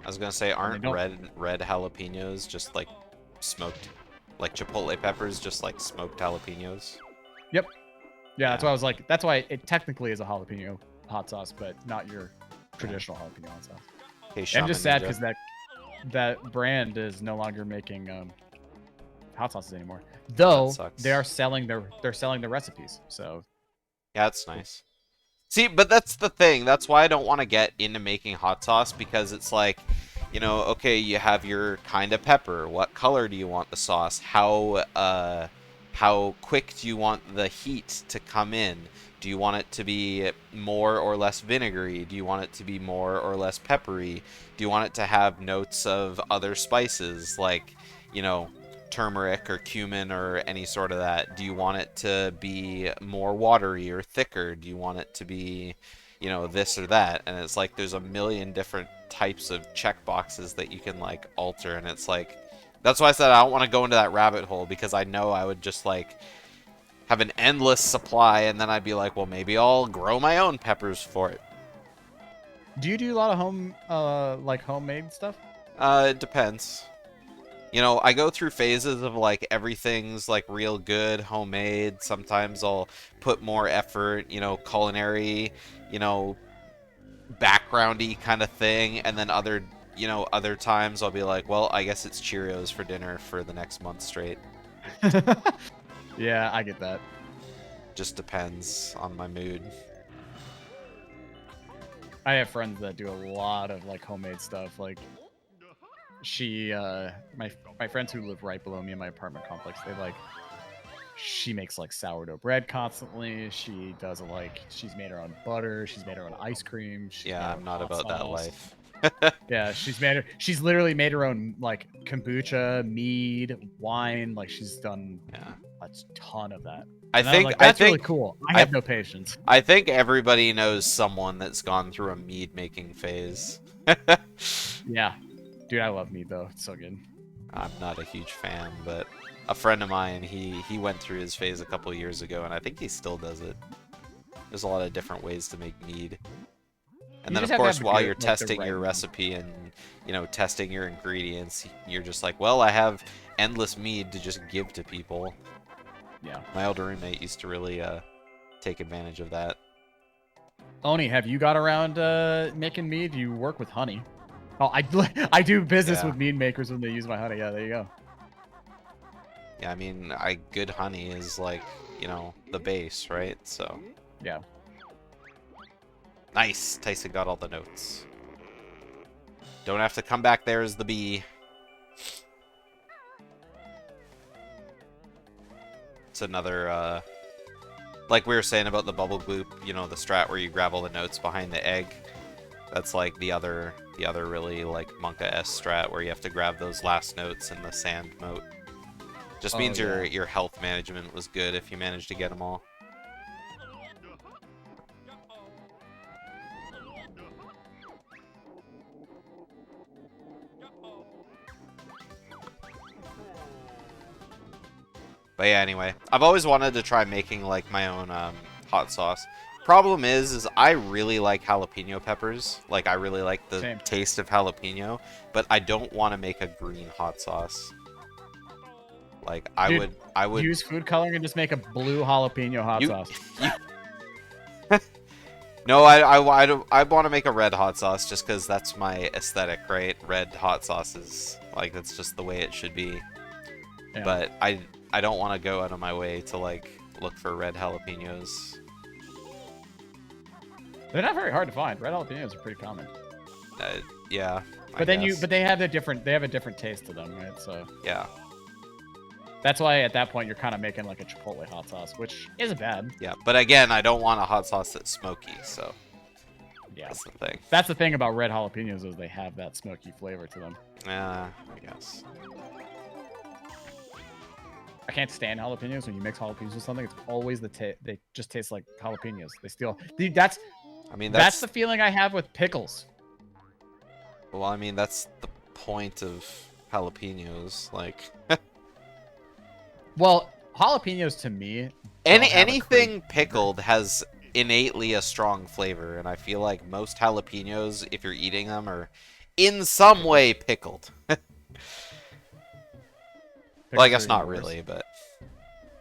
I was gonna say, aren't don't- red jalapenos just like smoked, like chipotle peppers, just like smoked jalapenos? Yeah, that's Yeah. why I was like, that's why it technically is a jalapeno hot sauce, but not your traditional jalapeno hot sauce. Hey, I'm just sad Shaman because that brand is no longer making hot sauces anymore. Though sucks. they are selling the recipes. So Yeah, that's nice. See, but that's the thing. That's why I don't want to get into making hot sauce, because it's like, you know, okay, you have your kind of pepper. What color do you want the sauce? How quick do you want the heat to come in? Do you want it to be more or less vinegary? Do you want it to be more or less peppery? Do you want it to have notes of other spices like, you know, turmeric or cumin or any sort of that? Do you want it to be more watery or thicker? Do you want it to be, you know, this or that? And it's like there's a million different types of check boxes that you can like alter, and it's like, that's why I said I don't want to go into that rabbit hole, because I know I would just like have an endless supply, and then I'd be like, well, maybe I'll grow my own peppers for it. do you do a lot of homemade stuff? It depends. You know, I go through phases of like everything's like real good, homemade. Sometimes I'll put more effort, you know, culinary, you know, backgroundy kind of thing, and then other times I'll be like, well, I guess it's Cheerios for dinner for the next month straight. Yeah, I get that. Just depends on my mood. I have friends that do a lot of like homemade stuff. Like my friends who live right below me in my apartment complex, she makes like sourdough bread constantly. She does she's made her own butter. She's made her own ice cream. She's made her Yeah, I'm own not hot about that sauce. life. Yeah, she's literally made her own like kombucha, mead, wine. Like she's done Yeah. a ton of that. I And I'm think like, I that's really think cool. I have no patience. I think everybody knows someone that's gone through a mead making phase. Yeah, dude, I love mead though. It's so good. I'm not a huge fan, but a friend of mine, he went through his phase a couple years ago, and I think he still does it. There's a lot of different ways to make mead. And You then, just of have to course, have while good, you're like, the testing right your one. recipe and, you know, testing your ingredients, you're just like, well, I have endless mead to just give to people. Yeah. My old roommate used to really take advantage of that. Oni, have you got around making mead? You work with honey. Oh, I do business Yeah. with mead makers when they use my honey. Yeah, there you go. Yeah, I mean, good honey is like, you know, the base, right? So, Yeah. nice. Tyson got all the notes. Don't have to come back there as the bee. It's another, like we were saying about the bubble gloop, you know, the strat where you grab all the notes behind the egg. That's like the other really like Monka-S strat where you have to grab those last notes in the sand moat. Just means yeah. your health management was good if you managed to get them all. But yeah, anyway, I've always wanted to try making like my own hot sauce. Problem is I really like jalapeno peppers. Like, I really like the Same. taste of jalapeno, but I don't want to make a green hot sauce. Like, Dude, I would use food coloring and just make a blue jalapeno hot You- sauce. No, I want to make a red hot sauce just because that's my aesthetic, right? Red hot sauce is like, that's just the way it should be. Yeah. But I don't want to go out of my way to like look for red jalapenos. They're not very hard to find. Red jalapenos are pretty common. Yeah. But they have a different taste to them, right? So Yeah. that's why at that point you're kind of making like a chipotle hot sauce, which isn't bad. Yeah, but again, I don't want a hot sauce that's smoky, so Yeah. that's the thing. That's the thing about red jalapenos is they have that smoky flavor to them. I guess. I can't stand jalapenos. When you mix jalapenos with something, it's always they just taste like jalapenos. They still, dude, that's I mean, that's the feeling I have with pickles. well, I mean, that's the point of jalapenos. Like, Well, jalapenos to me, don't have a anything crazy pickled has innately a strong flavor, and I feel like most jalapenos, if you're eating them, are in some way pickled. Well, I guess Pickles are not yours. really, but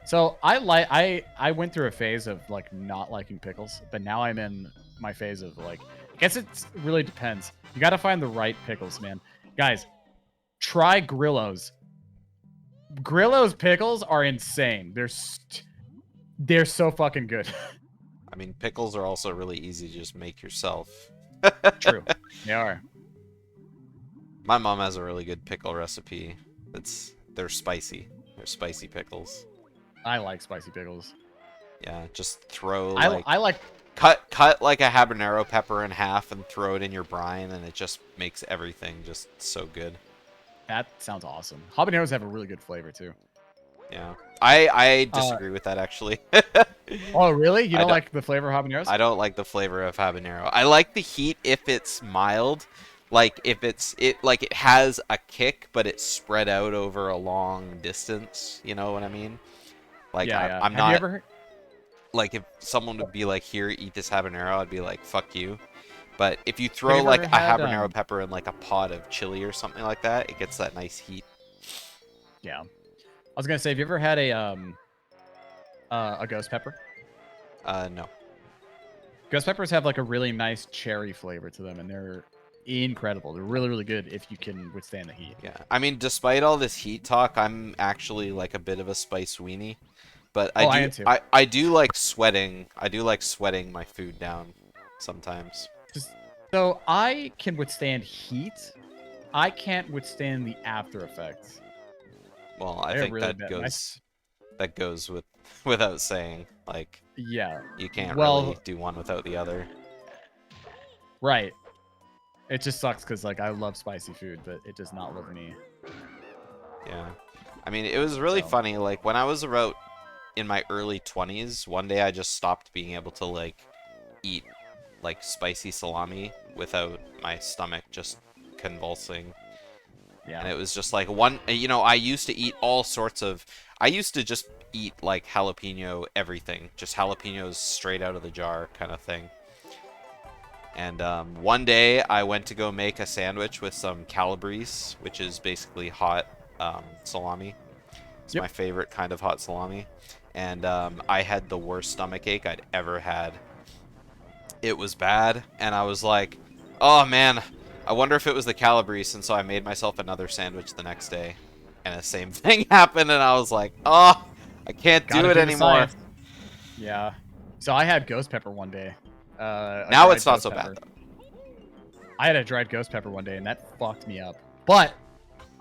So I went through a phase of like not liking pickles, but now I'm in my phase of like, I guess it really depends. You got to find the right pickles, man. Guys, try Grillo's. Grillo's pickles are insane. They're so fucking good. I mean, pickles are also really easy to just make yourself. True, they are. My mom has a really good pickle recipe. They're spicy. They're spicy pickles. I like spicy pickles. Yeah, just throw I like. cut like a habanero pepper in half and throw it in your brine, and it just makes everything just so good. That sounds awesome. Habaneros have a really good flavor too. Yeah, I disagree with that actually. Oh, really? You I don't don't- like the flavor of habaneros? I don't like the flavor of habanero. I like the heat if it's mild, like if it has a kick, but it's spread out over a long distance. You know what I mean? Like yeah. I'm Have not you ever heard? like if someone would be like, "Here, eat this habanero," I'd be like, "Fuck you." But if you Have throw you ever like a had, habanero pepper in like a pot of chili or something like that, it gets that nice heat. Yeah. I was gonna say, have you ever had a ghost pepper? No. Ghost peppers have like a really nice cherry flavor to them, and they're incredible. They're really, really good if you can withstand the heat. Yeah. I mean, despite all this heat talk, I'm actually like a bit of a spice weenie. But I am too. I do like sweating. I do like sweating my food down sometimes. So I can withstand heat. I can't withstand the after effects. Well, I They're think really that bad. goes without saying. Like, Yeah. you can't Well- really do one without the other. Right. It just sucks because like I love spicy food, but it does not love me. Yeah. I mean, it was really So- funny. Like, when I was about in my early 20s, one day I just stopped being able to, like, eat, like, spicy salami without my stomach just convulsing. Yeah. And it was just like I used to eat all sorts of, I used to just eat, like, jalapeno everything. Just jalapenos straight out of the jar kind of thing. And one day I went to go make a sandwich with some calabrese, which is basically hot salami. It's Yep. my favorite kind of hot salami. And I had the worst stomach ache I'd ever had. It was bad, and I was like, oh man, I wonder if it was the calabrese, and so I made myself another sandwich the next day. And the same thing happened, and I was like, oh, I can't do Gotta it the anymore. science. Yeah. So I had ghost pepper one day. A Now dried it's not ghost so pepper. bad, though. I had a dried ghost pepper one day, and that fucked me up. But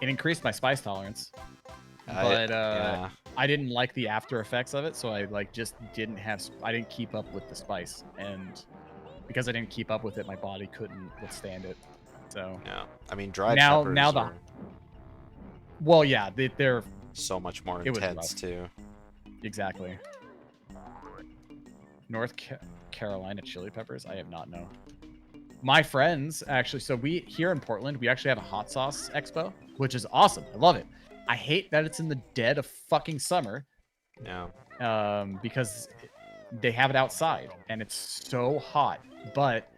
it increased my spice tolerance. But yeah. I didn't like the after effects of it, so I like just didn't have. I didn't keep up with the spice, and because I didn't keep up with it, my body couldn't withstand it. So Yeah, I mean, dried Now- peppers now the- are well, yeah, they're so much more It was intense, rough. too. exactly. North Carolina chili peppers? I have not known. My friends actually, so we here in Portland, we actually have a hot sauce expo, which is awesome. I love it. I hate that it's in the dead of fucking summer, Yeah. because they have it outside and it's so hot. But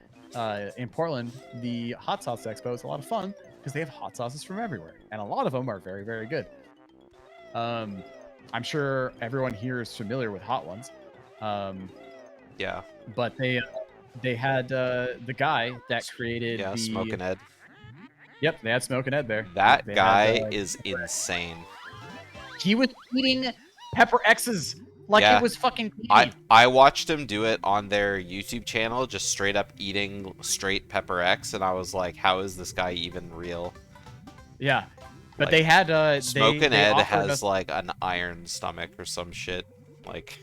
in Portland, the hot sauce expo is a lot of fun because they have hot sauces from everywhere, and a lot of them are very, very good. I'm sure everyone here is familiar with Hot Ones. Yeah. But they had the guy that created Yeah, the Smokin' Ed. Yep, they had Smokin' Ed there. That They guy had, is insane. he was eating Pepper X's like Yeah. it was fucking candy. I watched him do it on their YouTube channel, just straight up eating straight Pepper X, and I was like, how is this guy even real? Yeah, but Like, they had Smokin' they Ed offered has us, like an iron stomach or some shit. Like,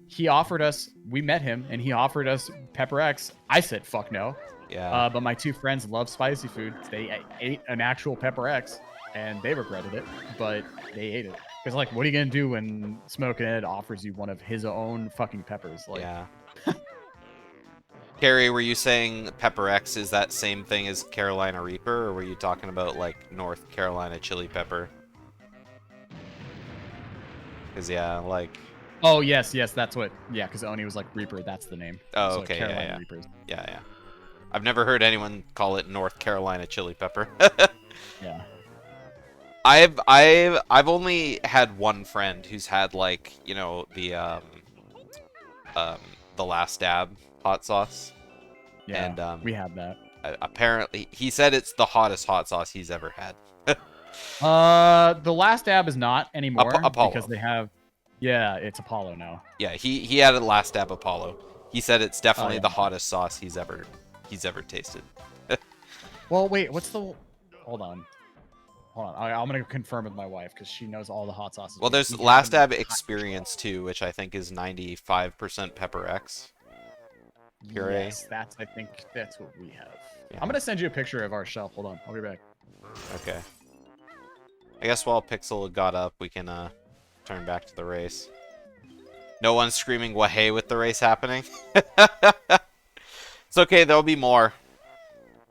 he offered us. We met him and he offered us Pepper X. I said fuck no. yeah. But my two friends love spicy food. They ate an actual Pepper X and they regretted it, but they ate it. Because like, what are you gonna do when Smoking Ed offers you one of his own fucking peppers? Like, Yeah. Carrie, were you saying Pepper X is that same thing as Carolina Reaper, or were you talking about like North Carolina chili pepper? Because yeah, like. oh yes, that's what. Yeah, because Oni was like Reaper. That's the name. Oh, So, okay, Carolina yeah. Reapers. Yeah. I've never heard anyone call it North Carolina chili pepper. Yeah. I've only had one friend who's had like, you know, the last dab hot sauce. Yeah. And we had that. apparently he said it's the hottest hot sauce he's ever had. The last dab is not anymore Apollo. because they have. Yeah, it's Apollo now. Yeah, he had a last dab Apollo. He said it's definitely yeah. the hottest sauce he's ever tasted. Well, wait, what's the? Hold on. I'm gonna confirm with my wife because she knows all the hot sauces. Well, there's We Last have them Dab in Experience too, which I think is 95% Pepper X. Puree. Yes, I think that's what we have. Yeah. I'm gonna send you a picture of our shelf. Hold on, I'll be back. Okay. I guess while Pixel got up, we can turn back to the race. No one's screaming "Wahey" with the race happening. It's okay, there'll be more.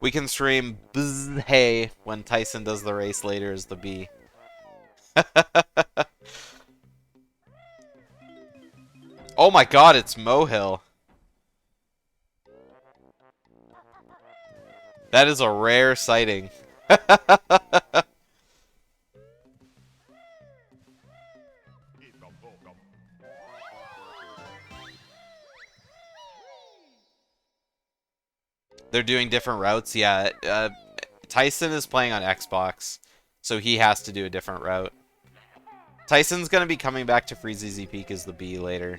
We can stream "Bzz hey" when Tyson does the race later as the B. Oh my god, it's Mohill. That is a rare sighting. They're doing different routes. Yeah, Tyson is playing on Xbox, so he has to do a different route. Tyson's going to be coming back to Freezy Peak as the B later.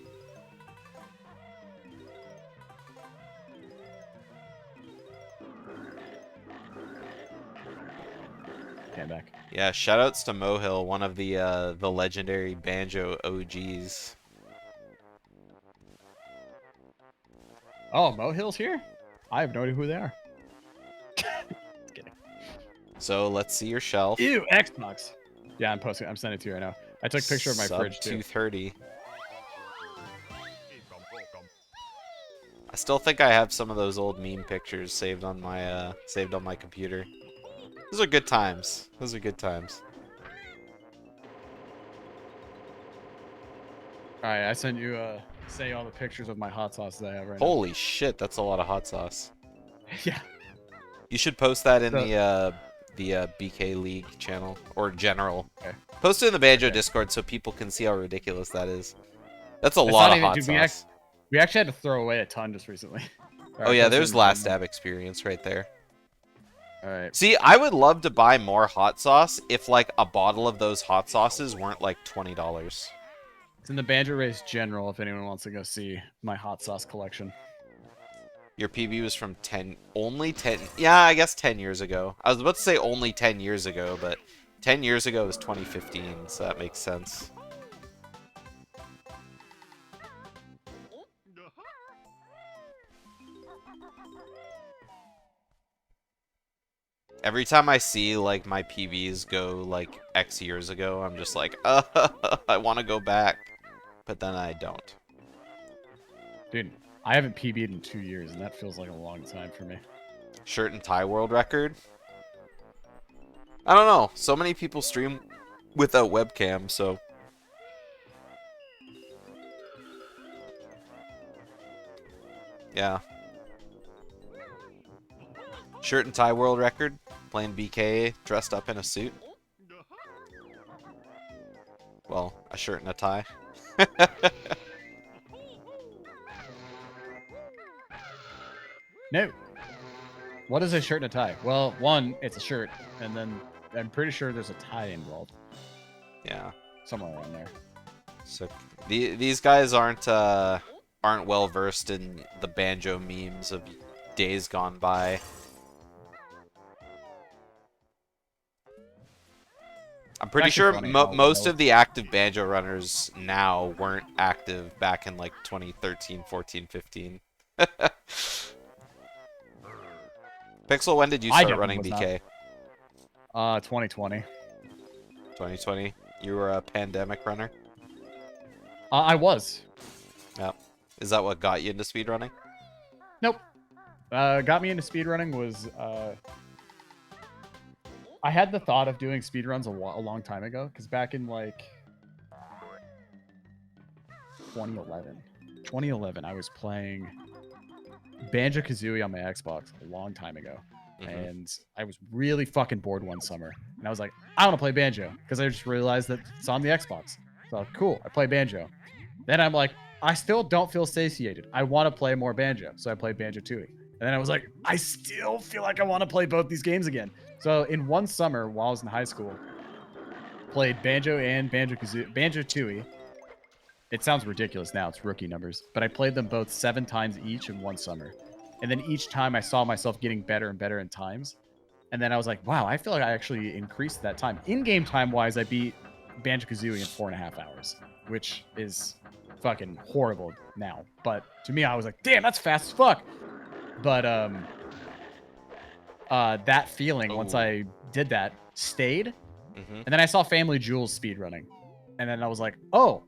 Okay, back. Yeah, shoutouts to Mohill, one of the legendary Banjo OGs. Oh, Mohill's here? I have no idea who they are. Just kidding. So let's see your shelf. Ew, Xbox. Yeah, I'm posting. I'm sending it to you right now. I took a picture of my Sub fridge too. 230. I still think I have some of those old meme pictures saved on my computer. Those are good times. Those are good times. All right, I sent you all the pictures of my hot sauce that I have right Holy shit, that's a lot of hot sauce. now. Yeah. You should post that in So- the BK League channel or general. Okay. Post it in the Banjo Okay. Discord so people can see how ridiculous that is. That's a It's lot not of even- hot dude, sauce. We actually had to throw away a ton just recently. Oh yeah, there's Last Dab Experience right there. All right. See, I would love to buy more hot sauce if like a bottle of those hot sauces weren't like $20. It's in the Banjo Race General if anyone wants to go see my hot sauce collection. Your PB was from only 10, yeah, I guess 10 years ago. I was about to say only 10 years ago, but 10 years ago was 2015, so that makes sense. Every time I see, like, my PBs go, like, X years ago, I'm just like, I want to go back. But then I don't. Dude, I haven't PB'd in 2 years, and that feels like a long time for me. Shirt and tie world record? I don't know. So many people stream without webcam, so... Yeah. Shirt and tie world record? Playing BK dressed up in a suit? Well, a shirt and a tie. No. What is a shirt and a tie? Well, one, it's a shirt, and then I'm pretty sure there's a tie involved. Yeah. Somewhere around there. So these guys aren't well versed in the banjo memes of days gone by. I'm pretty Actually sure funny how most well- of the active banjo runners now weren't active back in like 2013, 14, 15. Pixel, when did you I start definitely running was not. BK? 2020. 2020. You were a pandemic runner? I was. Yeah. Is that what got you into speedrunning? Nope. Got me into speedrunning was I had the thought of doing speedruns a long time ago, because back in like 2011, I was playing Banjo-Kazooie on my Xbox a long time ago. And I was really fucking bored one summer. And I was like, I want to play Banjo, because I just realized that it's on the Xbox. So cool, I play Banjo. Then I'm like, I still don't feel satiated. I want to play more Banjo. So I played Banjo-Tooie. And then I was like, I still feel like I want to play both these games again. So in one summer while I was in high school, played Banjo and Banjo-Kazooie, Banjo-Tooie. It sounds ridiculous now, it's rookie numbers, but I played them both 7 times each in one summer. And then each time I saw myself getting better and better in times. And then I was like, wow, I feel like I actually increased that time. In-game time-wise, I beat Banjo-Kazooie in 4.5 hours, which is fucking horrible now. But to me, I was like, damn, that's fast as fuck. But that feeling, once I did that, stayed. And then I saw Family Jewels speedrunning. And then I was like, oh,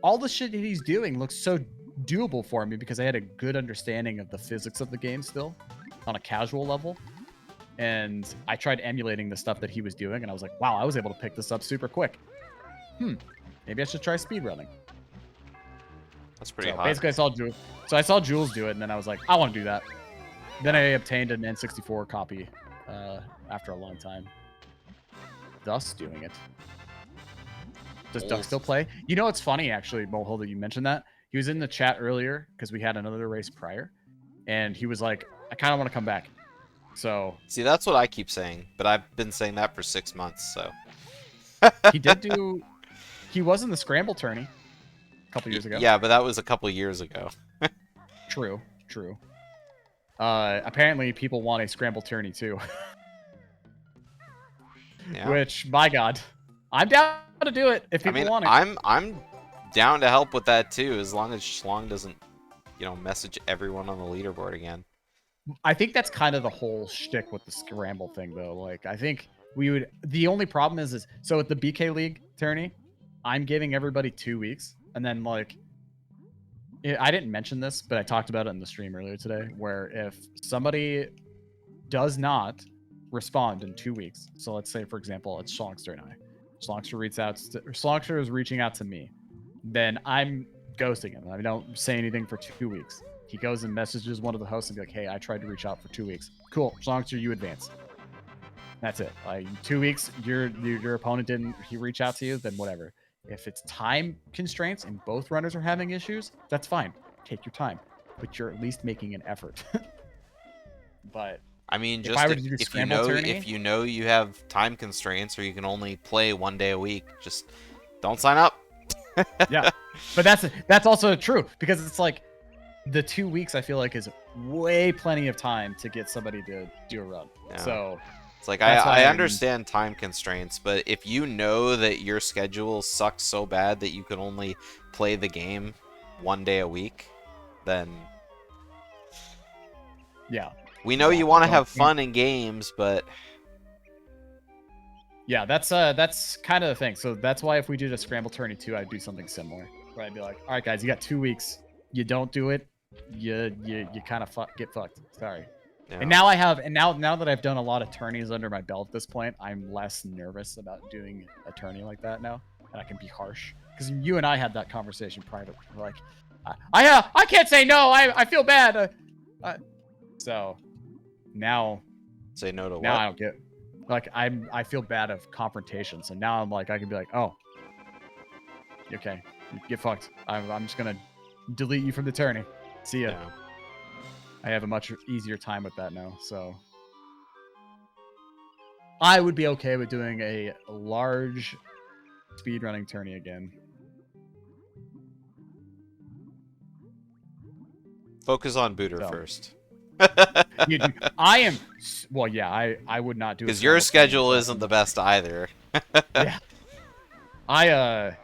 all the shit that he's doing looks so doable for me, because I had a good understanding of the physics of the game still on a casual level. And I tried emulating the stuff that he was doing, and I was like, wow, I was able to pick this up super quick. Maybe I should try speedrunning. That's pretty So hot. basically, I saw Jules do it, and then I was like, I want to do that. Then I obtained an N64 copy after a long time, thus doing it. Does Duck still play? You know, it's funny, actually, Mohol, that you mentioned that. He was in the chat earlier, because we had another race prior, and he was like, I kind of want to come back. So See, that's what I keep saying, but I've been saying that for 6 months, so. he was in the Scramble Tourney a couple years ago. Yeah, but that was a couple years ago. True. Apparently, people want a Scramble Tourney, too. Yeah. Which, my God, I'm down to do it if people want it. I'm down to help with that too, as long as Shlong doesn't, message everyone on the leaderboard again. I think that's kind of the whole shtick with the Scramble thing, though. Like, I think we would. The only problem is so with the BK League tourney, I'm giving everybody 2 weeks, and then like, I didn't mention this, but I talked about it in the stream earlier today, where if somebody does not respond in 2 weeks, so let's say, for example, it's Shlongster and I. Shlongster is reaching out to me, then I'm ghosting him. I don't say anything for 2 weeks. He goes and messages one of the hosts and be like, hey, I tried to reach out for 2 weeks. Cool, Shlongster, you advance. That's it. Like, 2 weeks, your opponent didn't reach out to you, then whatever. If it's time constraints and both runners are having issues, that's fine. Take your time, but you're at least making an effort. But I mean, if I were to do Scramble Tourney, if you know you have time constraints or you can only play 1 day a week, just don't sign up. yeah, but that's also true, because it's like the 2 weeks I feel like is way plenty of time to get somebody to do a run. Yeah. So it's like that's why I understand time constraints, but if you know that your schedule sucks so bad that you can only play the game 1 day a week, then yeah. We know you want to have fun in games, but yeah, that's kind of the thing. So that's why if we did a Scramble Tourney 2, I'd do something similar. Where I'd be like, all right, guys, you got 2 weeks. You don't do it, you kind of get fucked. Sorry. yeah. And now that I've done a lot of tourneys under my belt at this point, I'm less nervous about doing a tourney like that now, and I can be harsh. Because you and I had that conversation prior to, like, I can't say no. I feel bad. So now say no to what? Now I don't get, like, I feel bad of confrontation. So now I'm like, I can be like, oh, okay, get fucked. I'm just gonna delete you from the tourney. See ya. Yeah. I have a much easier time with that now. So I would be okay with doing a large speedrunning tourney again. Focus on Booter So. first. I am, well, yeah, I would not do it. Because your schedule isn't the best either. Yeah. I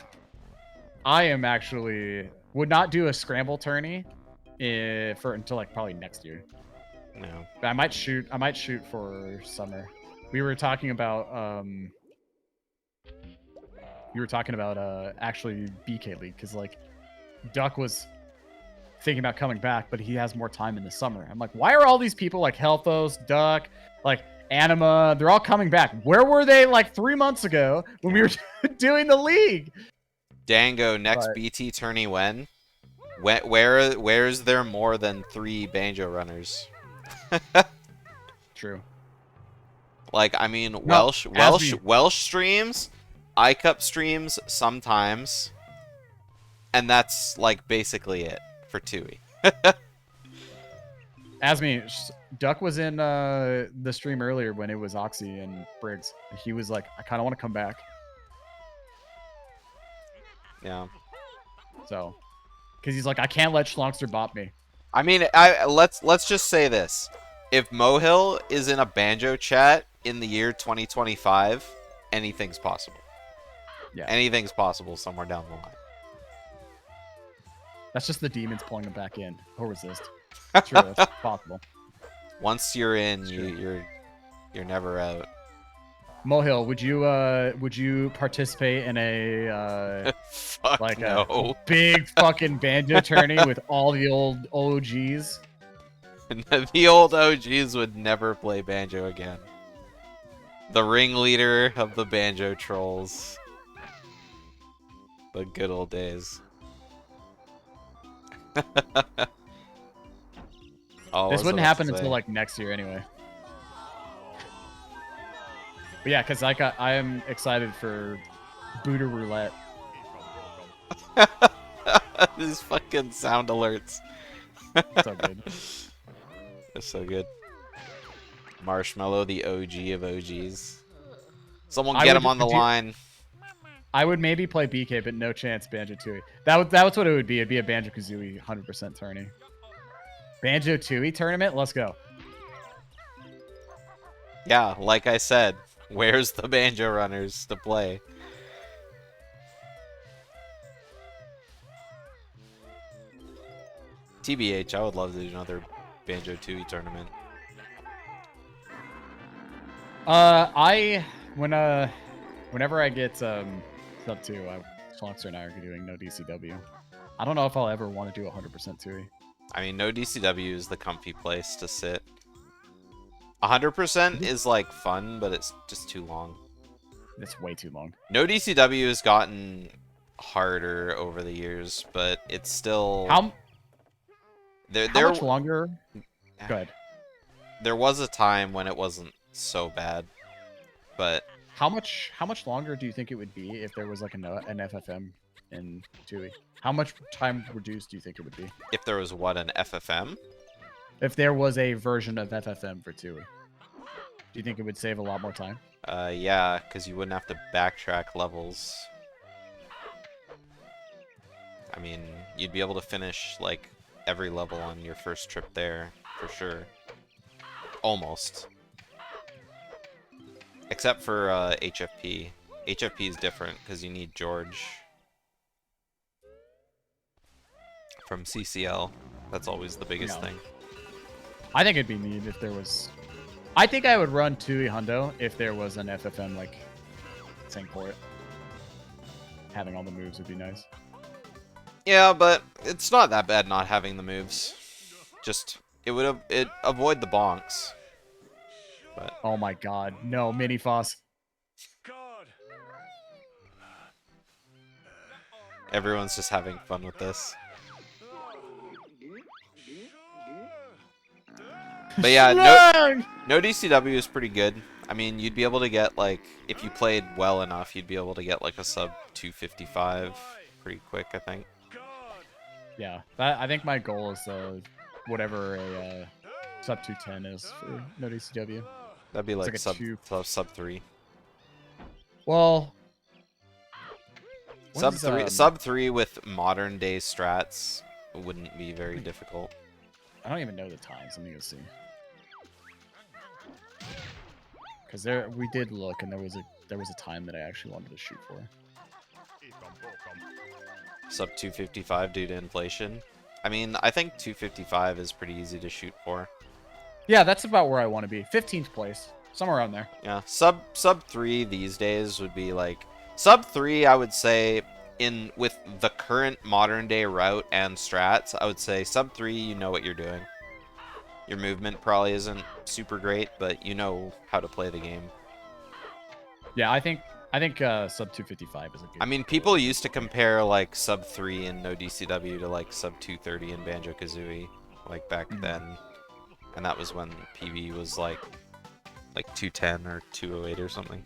am actually would not do a Scramble tourney until like probably next year. No. But I might shoot for summer. We were talking about you were talking about actually BK League, because like Duck was thinking about coming back, but he has more time in the summer. I'm like, why are all these people like Healthos, Duck, like Anima, they're all coming back? Where were they like 3 months ago when we were doing the league? Dango, next But- BT tourney when? Where's there more than 3 Banjo runners? True. Like, I mean, No, Welsh streams, iCup streams sometimes, and that's like basically it for Tui. Asmi, Duck was in the stream earlier when it was Oxy and Briggs. He was like, I kind of want to come back. Yeah. So, because he's like, I can't let Shlongster bop me. I mean, let's just say this: if Mohill is in a Banjo chat in the year 2025, anything's possible. Yeah. Anything's possible somewhere down the line. That's just the demons pulling him back in. Or resist. Sure, that's possible. Once you're in, Sure. you're never out. Mohill, would you participate in a Fuck like no. a big fucking Banjo tourney with all the old OGs? The old OGs would never play Banjo again. The ringleader of the Banjo trolls. The good old days. Oh, This what was wouldn't I about happen to until say? like next year anyway. But yeah, because I am excited for Buddha Roulette. These fucking sound alerts. So good. They're so good. Marshmallow, the OG of OGs. Someone I get would- him on the do you- line. I would maybe play BK, but no chance Banjo-Tooie. That's what it would be. It'd be a Banjo-Kazooie 100% tourney. Banjo-Tooie tournament? Let's go. Yeah, like I said, where's the Banjo runners to play? TBH, I would love to do another Banjo-Tooie tournament. Whenever I get sub 2, Shlongster and I are doing no DCW. I don't know if I'll ever want to do 100% Tooie. I mean, no DCW is the comfy place to sit. 100% is like fun, but it's just too long. It's way too long. No DCW has gotten harder over the years, but it's still How there. much longer? Go ahead. There was a time when it wasn't so bad, but How much longer do you think it would be if there was like an FFM in Tooie? How much time reduced do you think it would be? if there was an FFM, If there was a version of FFM for Tooie, do you think it would save a lot more time? yeah, because you wouldn't have to backtrack levels. I mean, you'd be able to finish like every level on your first trip there for sure. Almost. Except for HFP. HFP is different because you need George from CCL. That's always the biggest Yeah. thing. I think it'd be neat if there was. I think I would run Tooie Hundo if there was an FFM like thing for it. Having all the moves would be nice. Yeah, but it's not that bad not having the moves. Just it avoid the bonks. But Oh my god, no mini Foss. God. everyone's just having fun with this. But yeah, no DCW is pretty good. I mean, you'd be able to get like if you played well enough, you'd be able to get like a sub 255 pretty quick, I think. Yeah, I think my goal is whatever a sub 210 is for no DCW. That'd be It's like, like a sub 3. Well, what Sub is, 3 sub 3 with modern day strats wouldn't be very difficult. I don't even know the times. Let me go see. Because we did look, and there was a time that I actually wanted to shoot for. Sub 255 due to inflation. I mean, I think 255 is pretty easy to shoot for. Yeah, that's about where I want to be. 15th place, somewhere around there. Yeah, sub 3 these days would be like Sub 3, I would say, with the current modern day route and strats, I would say sub 3, you know what you're doing. Your movement probably isn't super great, but you know how to play the game. Yeah, I think sub 255 is a good. I mean, people used to compare like sub 3 in no DCW to like sub 230 in Banjo-Kazooie, like back then, and that was when PB was like 210 or 208 or something.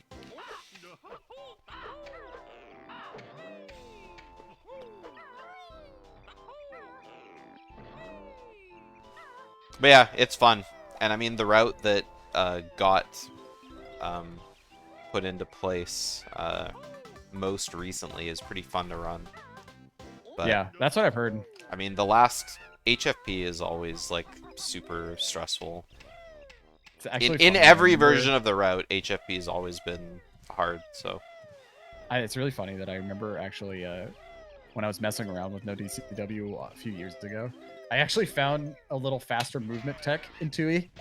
But yeah, it's fun, and I mean the route that got put into place most recently is pretty fun to run. But, yeah, that's what I've heard. I mean, the last HFP is always like super stressful. It's actually In funny. every version of the route, HFP has always been hard. So it's really funny that I remember actually when I was messing around with no DCW a few years ago, I actually found a little faster movement tech in Tourney,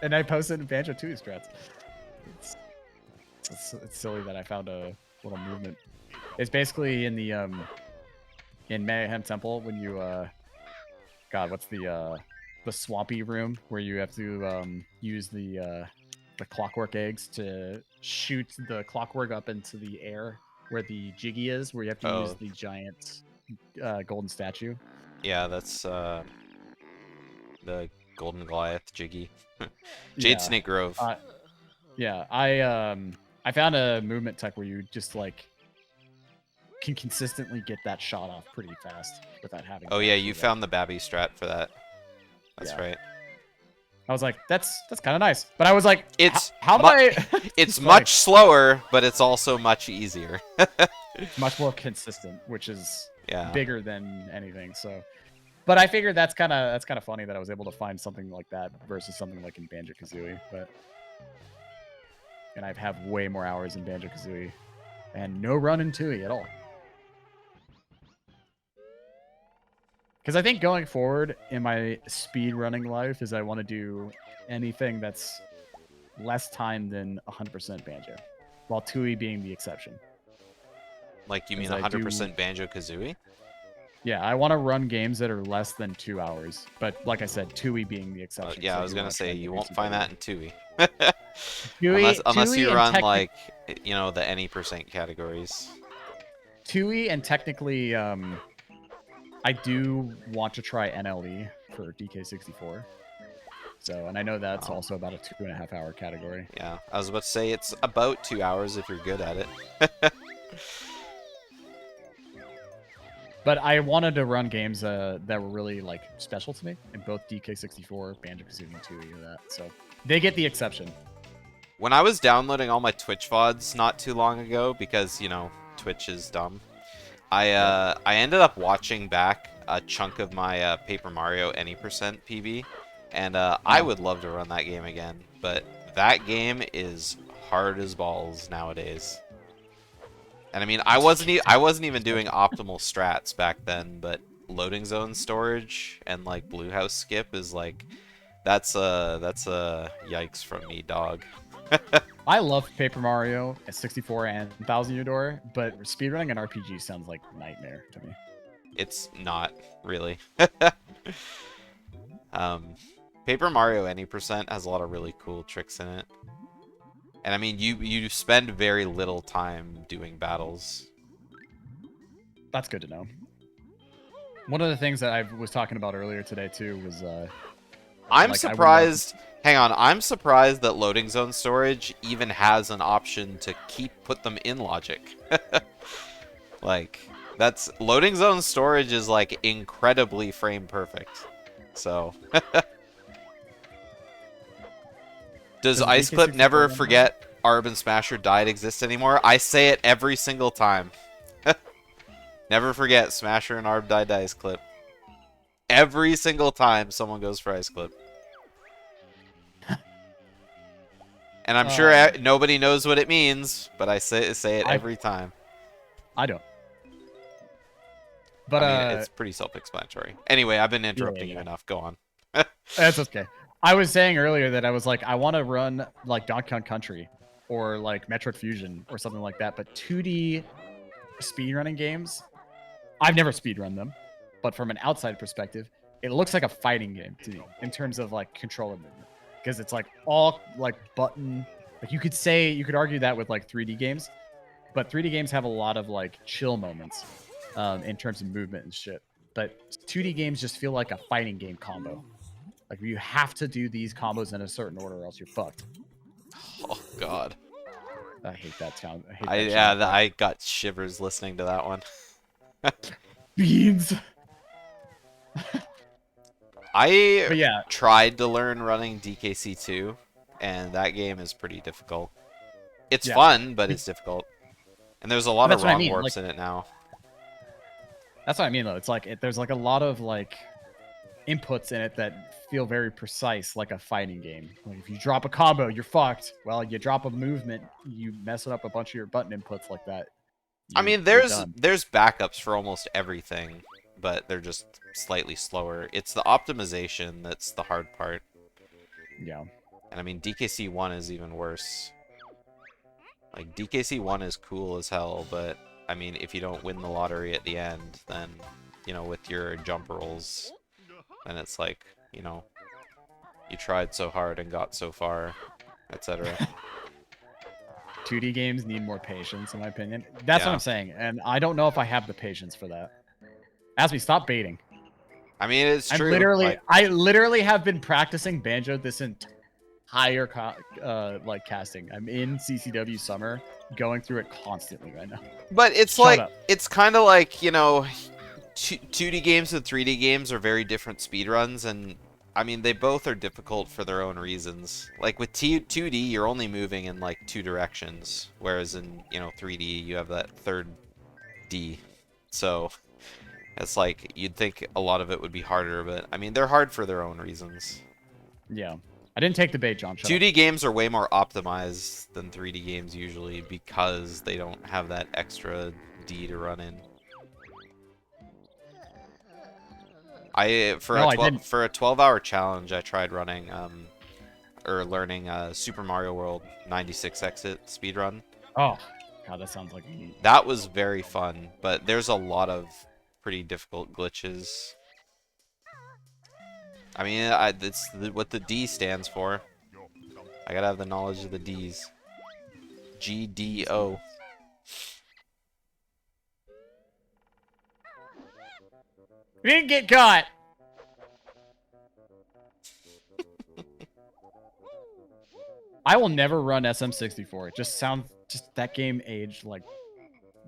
and I posted in Banjo-Tooie strats. It's silly that I found a little movement. It's basically in the in Mayhem Temple when you God, what's the swampy room where you have to use the clockwork eggs to shoot the clockwork up into the air where the jiggy is, where you have to use the giant golden statue. yeah, that's the Golden Goliath Jiggy. Jade Snake Grove. Yeah, I found a movement tech where you just like can consistently get that shot off pretty fast without having. Oh yeah, you found the Babby strat for that. That's right. I was like, that's kind of nice, but I was like, it's how do I? It's much slower, but it's also much easier. Much more consistent, which is yeah bigger than anything. So, but I figured that's kind of funny that I was able to find something like that versus something like in Banjo-Kazooie, but. And I have way more hours in Banjo-Kazooie, and no run in Tourney at all. Because I think going forward in my speed running life is I want to do anything that's less time than 100% Banjo, while Tourney being the exception. Like you mean 100% Banjo-Kazooie? Yeah, I want to run games that are less than 2 hours, but like I said, Tourney being the exception. Yeah, I was gonna say you won't find that in Tourney. Unless you run like, you know, the any percent categories. Tourney and technically, I do want to try NLE for DK64. So, and I know that's also about a 2.5 hour category. Yeah, I was about to say it's about 2 hours if you're good at it. But I wanted to run games that were really like special to me in both DK64, Banjo-Kazooie, and Tourney, or that. So they get the exception. When I was downloading all my Twitch VODs not too long ago, because, you know, Twitch is dumb, I ended up watching back a chunk of my Paper Mario any percent PB, and I would love to run that game again, but that game is hard as balls nowadays. And I mean, I wasn't even doing optimal strats back then, but loading zone storage and like Blue House skip is like that's a yikes from me, dog. I love Paper Mario at 64 and 1000 Year Door, but speedrunning an RPG sounds like nightmare to me. It's not really. Paper Mario any percent has a lot of really cool tricks in it. And I mean, you spend very little time doing battles. That's good to know. One of the things that I was talking about earlier today too was I'm like, surprised. Hang on, I'm surprised that loading zone storage even has an option to put them in logic. Like, that's loading zone storage is like incredibly frame perfect. So does IceClip never forget Arb and Smasher died exist anymore? I say it every single time. Never forget Smasher and Arb died to IceClip. Every single time someone goes for IceClip. And I'm sure nobody knows what it means, but I say it every time. I don't. But I mean, it's pretty self-explanatory. Anyway, I've been interrupting you enough. Go on. That's okay. I was saying earlier that I was like, I want to run like Donkey Kong Country, or like Metroid Fusion or something like that. But 2D speedrunning games, I've never speedrun them, but from an outside perspective, it looks like a fighting game to me in terms of like controller movement, because it's like all like button. Like you could argue that with like 3D games, but 3D games have a lot of like chill moments in terms of movement and shit. But 2D games just feel like a fighting game combo. Like you have to do these combos in a certain order, or else you're fucked. Oh God. I hate that sound. I hate that I got shivers listening to that one. beans. I But yeah, tried to learn running DKC2, and that game is pretty difficult. It's Yeah. fun, but it's difficult. And there's a lot of That's what I wrong mean, warps like- in it now. that's what I mean though. It's like there's like a lot of like inputs in it that feel very precise, like a fighting game. Like if you drop a combo, you're fucked. Well, you drop a movement, you mess up a bunch of your button inputs like that. I mean, you're done. there's backups for almost everything, but they're just slightly slower. It's the optimization that's the hard part. Yeah. And I mean, DKC 1 is even worse. Like, DKC 1 is cool as hell, but I mean, if you don't win the lottery at the end, then, you know, with your jump rolls, then it's like, you know, you tried so hard and got so far, etc. 2D games need more patience, in my opinion. That's what Yeah. I'm saying, and I don't know if I have the patience for that. Asmi, stop baiting. I mean, it's true. like, I literally have been practicing banjo this entire like casting. I'm in CCW summer, going through it constantly right now. but it's Shut like, up. it's kind of like, you know, 2D games and 3D games are very different speedruns, and I mean, they both are difficult for their own reasons. Like with 2D, you're only moving in like 2 directions, whereas in, you know, 3D, you have that third D. So it's like you'd think a lot of it would be harder, but I mean, they're hard for their own reasons. Yeah, I didn't take the bait, John. Shut 2D games are way more optimized than 3D games usually because they don't have that extra D to run in. For No, a I didn't. 12-hour challenge, I tried running or learning Super Mario World 96 exit speedrun. up. Oh, God, that sounds like me. That was very fun, but there's a lot of pretty difficult glitches. I mean, it's what the D stands for. I gotta have the knowledge of the D's. GDO. We didn't get caught. I will never run SM64. It just sounds that game aged like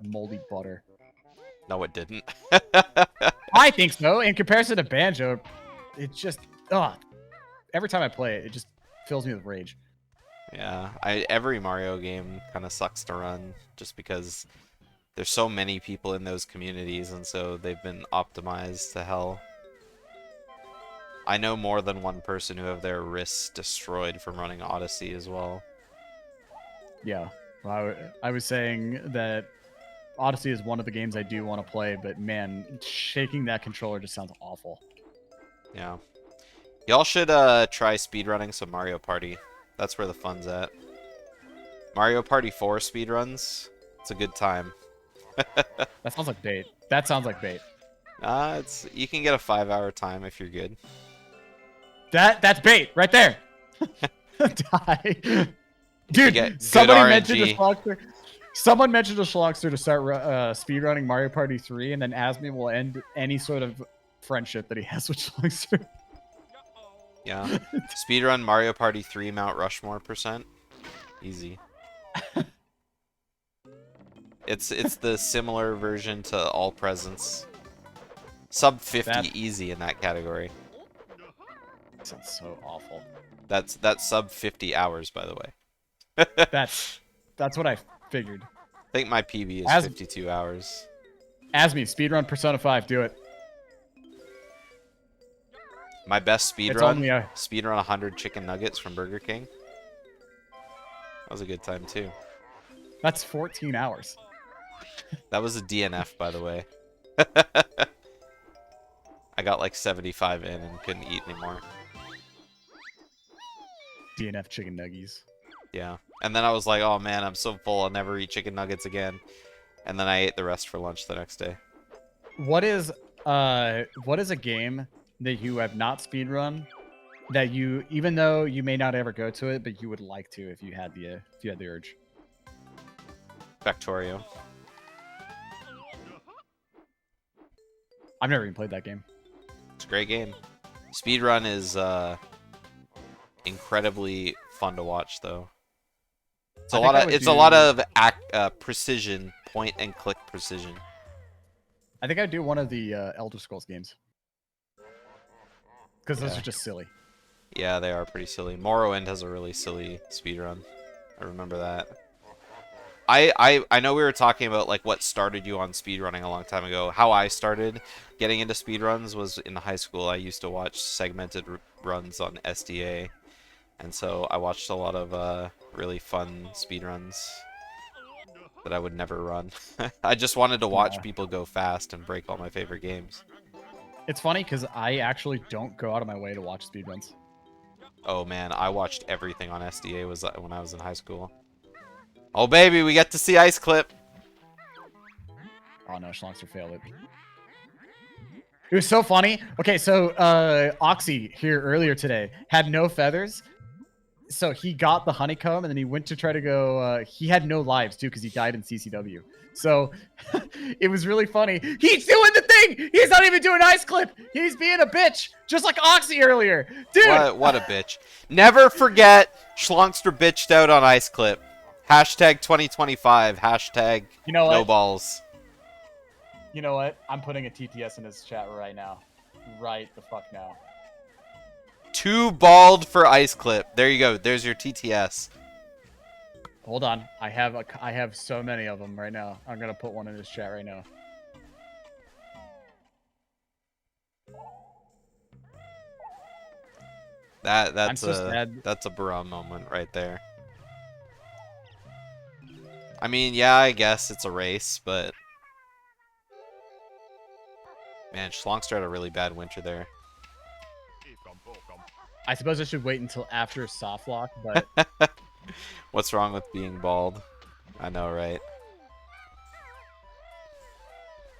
moldy butter. No, it didn't. I think so. In comparison to Banjo, it just every time I play it, it just fills me with rage. Yeah, every Mario game kind of sucks to run just because there's so many people in those communities, and so they've been optimized to hell. I know more than one person who have their wrists destroyed from running Odyssey as well. Yeah. Well, I was saying that Odyssey is one of the games I do want to play, but man, shaking that controller just sounds awful. Yeah. Y'all should try speedrunning some Mario Party. That's where the fun's at. Mario Party 4 speedruns, it's a good time. That sounds like bait. That sounds like bait. You can get a 5-hour time if you're good. That's bait right there. Die. get Dude, good somebody mentioned a RNG. Shlongster. Someone mentioned a Shlongster to start speedrunning Mario Party 3, and then Asmi will end any sort of friendship that he has with Shlongster. Yeah. Speedrun Mario Party 3 Mount Rushmore %. Easy. It's the similar version to All Presents. Sub 50 easy in that category. That sounds so awful. That's sub 50 hours, by the way. That's what I figured. I think my PB is As- 52 hours. Asmi, speedrun Persona 5, do it. My best It's only speedrun, a- speedrun 100 chicken nuggets from Burger King. That was a good time, too. That's 14 hours. That was a DNF, by the way. I got like 75 in and couldn't eat anymore. DNF chicken nuggies. Yeah. And then I was like, oh man, I'm so full, I'll never eat chicken nuggets again. And then I ate the rest for lunch the next day. What is a game that you have not speedrun that you, even though you may not ever go to it, but you would like to if you had the urge? Factorio. I've never even played that game. It's a great game. Speedrun is incredibly fun to watch, though. It's a lot of precision, point and click precision. I think I'd do one of the Elder Scrolls games. Because those Yeah. are just silly. Yeah, they are pretty silly. Morrowind has a really silly speedrun. I remember that. I know we were talking about like what started you on speedrunning a long time ago. How I started getting into speedruns was in high school. I used to watch segmented runs on SDA. And so I watched a lot of really fun speedruns that I would never run. I just wanted to watch people go fast and break all my favorite games. It's funny because I actually don't go out of my way to watch speedruns. Oh man, I watched everything on SDA when I was in high school. Oh baby, we get to see Ice Clip. Oh no, Shlongster failed it. It was so funny. Okay, so Oxy here earlier today had no feathers. So he got the honeycomb and then he went to try to go. He had no lives too because he died in CCW. So it was really funny. He's doing the thing. He's not even doing Ice Clip. He's being a bitch, just like Oxy earlier, dude. What a bitch. Never forget Shlongster bitched out on Ice Clip. Hashtag 2025. Hashtag You know what? no balls. You know what? I'm putting a TTS in his chat right now. Right the fuck now. Too bald for Ice Clip. There you go. There's your TTS. Hold on. I have so many of them right now. I'm gonna put one in his chat right now. That's so sad. that's a bra moment right there. I mean, yeah, I guess it's a race, but man, Shlongster had a really bad winter there. I suppose I should wait until after softlock, but What's wrong with being bald? I know, right?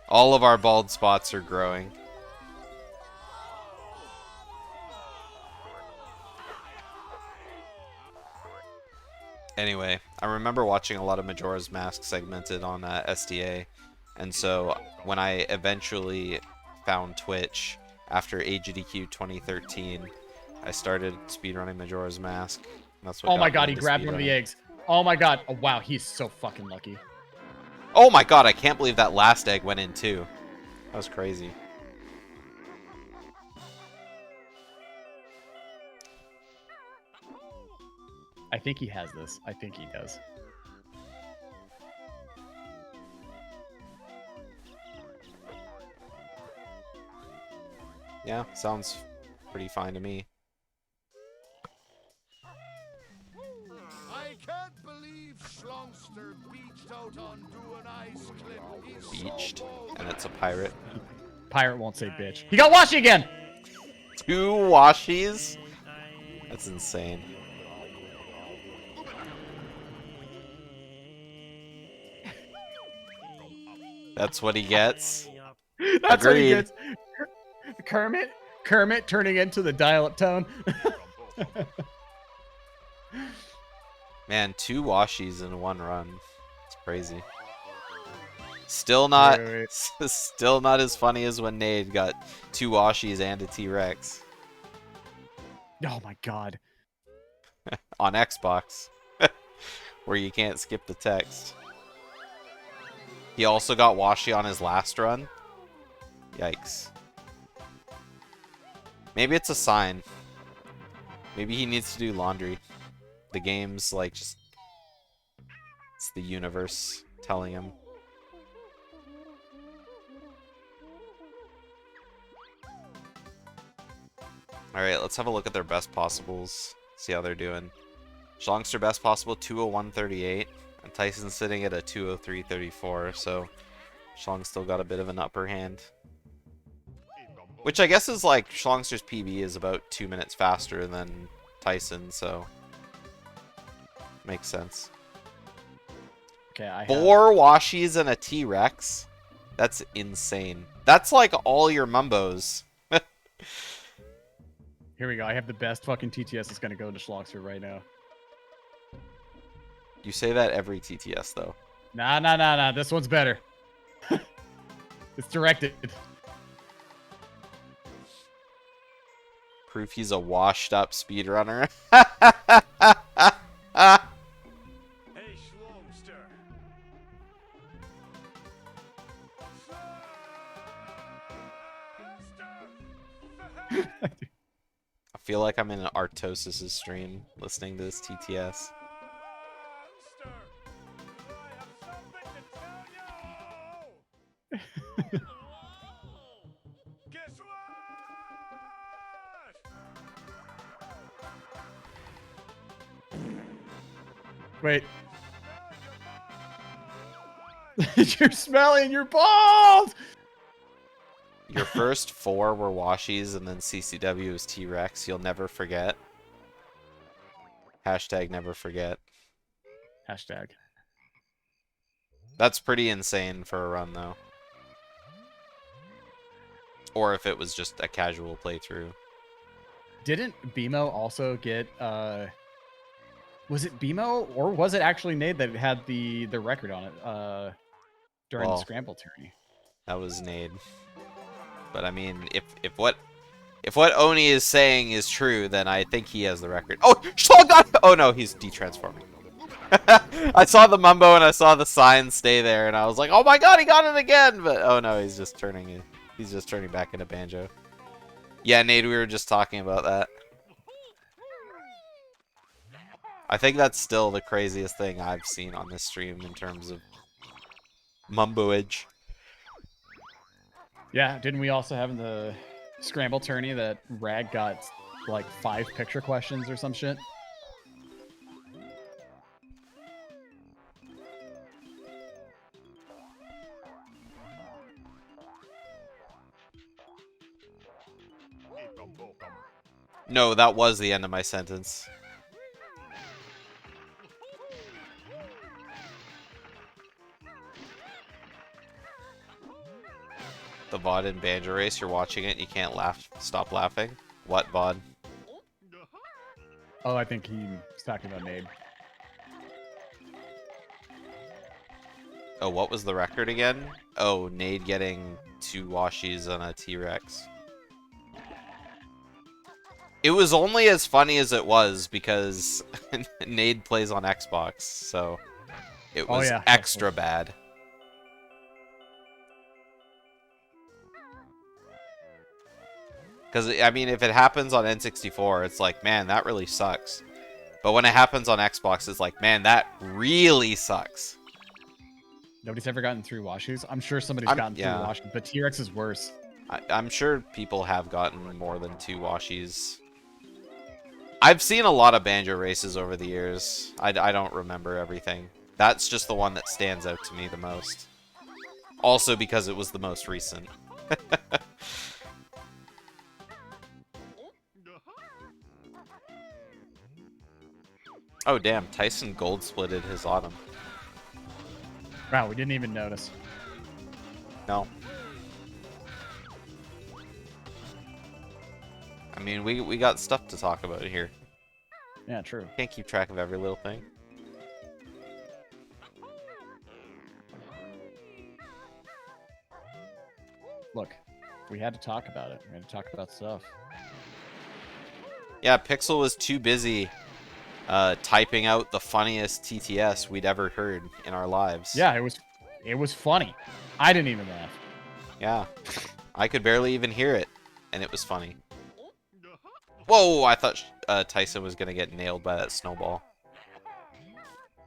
All of our bald spots are growing. Anyway, I remember watching a lot of Majora's Mask segmented on SDA, and so when I eventually found Twitch after AGDQ 2013, I started speedrunning Majora's Mask. That's what oh my got god, me he into grabbed one of the speedrunning. eggs. Oh my god. Oh wow, he's so fucking lucky. Oh my god, I can't believe that last egg went in too. That was crazy. I think he has this. I think he does. Yeah, sounds pretty fine to me. I can't believe Shlongster beached out on doing Ice Clip. He's Beached, so bold. and it's a pirate. Pirate won't say bitch. He got washy again! 2 washies? That's insane. That's what he gets. That's what he Agreed. gets. Kermit turning into the dial-up tone. Man, 2 washies in one run. It's crazy. Still not, Wait. still not as funny as when Nade got 2 washies and a T-Rex Oh my god. on Xbox, where you can't skip the text. He also got washi on his last run. Yikes. Maybe it's a sign. Maybe he needs to do laundry. The game's like just... It's the universe telling him. Alright, let's have a look at their best possibles. See how they're doing. Shlongster best possible 201.38. And Tyson's sitting at a 203.34, so Shlong's still got a bit of an upper hand. Which I guess is like, Shlongster's PB is about 2 minutes faster than Tyson, so Makes sense. Okay, I have... 4 Washies and a T-Rex. That's insane. That's like all your Mumbos. Here we go. I have the best fucking TTS that's gonna go to Shlongster right now. You say that every TTS, though. Nah. This one's better. It's directed. Proof he's a washed-up speedrunner. Hey, Shlongster. I feel like I'm in an Artosis' stream listening to this TTS. Shlongster, I have something to tell you. Guess what? Wait. You're smelling your balls! Your first 4 were Washies, and then CCW is T-Rex. You'll never forget. Hashtag never forget. Hashtag. That's pretty insane for a run, though. Or if it was just a casual playthrough. Didn't BMO also get was it BMO or was it actually Nade that had the record on it during the Well, scramble tourney? That was Nade. But I mean, if what Oni is saying is true, then I think he has the record. Oh, oh no, he's detransforming. I saw the Mumbo and I saw the sign stay there, and I was like, oh my god, he got it again! But oh no, he's just turning back into Banjo. Yeah, Nade, we were just talking about that. I think that's still the craziest thing I've seen on this stream in terms of Mumboage. Yeah, didn't we also have in the scramble tourney that Rag got like 5 picture questions or some shit? No, that was the end of my sentence. The VOD in Banjo Race, you're watching it and you can't stop laughing? What VOD? Oh, I think he's talking about Nade. Oh, what was the record again? Oh, Nade getting 2 Washies on a T-Rex. It was only as funny as it was because Nade plays on Xbox, so it was extra bad. Because, I mean, if it happens on N64, it's like, man, that really sucks. But when it happens on Xbox, it's like, man, that really sucks. Nobody's ever gotten 3 Washies. I'm sure somebody's gotten 3 Washies, but T-Rex is worse. I'm sure people have gotten more than 2 Washies. I've seen a lot of Banjo races over the years. I don't remember everything. That's just the one that stands out to me the most. Also because it was the most recent. Oh damn, Tyson gold splitted his autumn. Wow, we didn't even notice. No. I mean, we got stuff to talk about here. Yeah, true. Can't keep track of every little thing. Look, we had to talk about it. We had to talk about stuff. Yeah, Pixel was too busy typing out the funniest TTS we'd ever heard in our lives. Yeah, it was funny. I didn't even laugh. Yeah. I could barely even hear it, and it was funny. Whoa, I thought Tyson was going to get nailed by that snowball.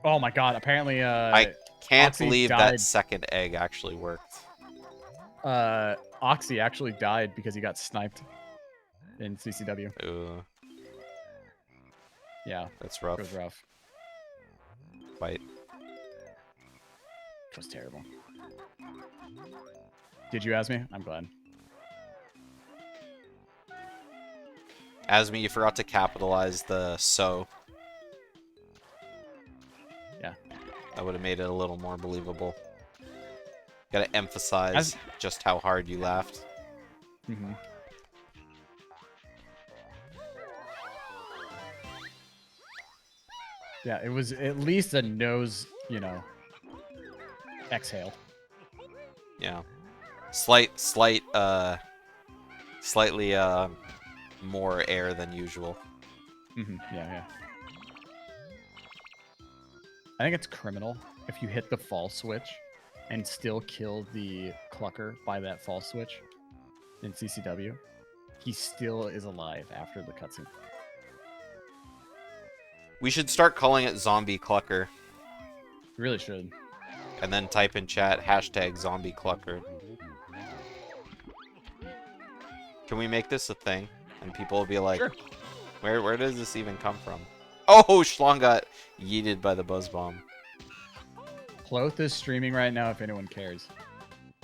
Oh my god, apparently I can't Oxy believe died. that second egg actually worked. Oxy actually died because he got sniped in CCW. Ooh, Yeah, that's rough. it was rough. Fight. It was terrible. Did you ask me? I'm glad. Asmi, you forgot to capitalize the so. That would have made it a little more believable. Gotta emphasize just how hard you laughed. Mm-hmm. Yeah, it was at least a nose, you know, exhale. Yeah. Slightly more air than usual. Mm-hmm. Yeah. I think it's criminal if you hit the fall switch and still kill the clucker by that fall switch in CCW. He still is alive after the cutscene. We should start calling it Zombie Clucker. You really should. And then type in chat hashtag Zombie Clucker. Can we make this a thing? And people will be like, Sure. where does this even come from? Oh, Shlong got yeeted by the buzz bomb. Ploth is streaming right now if anyone cares.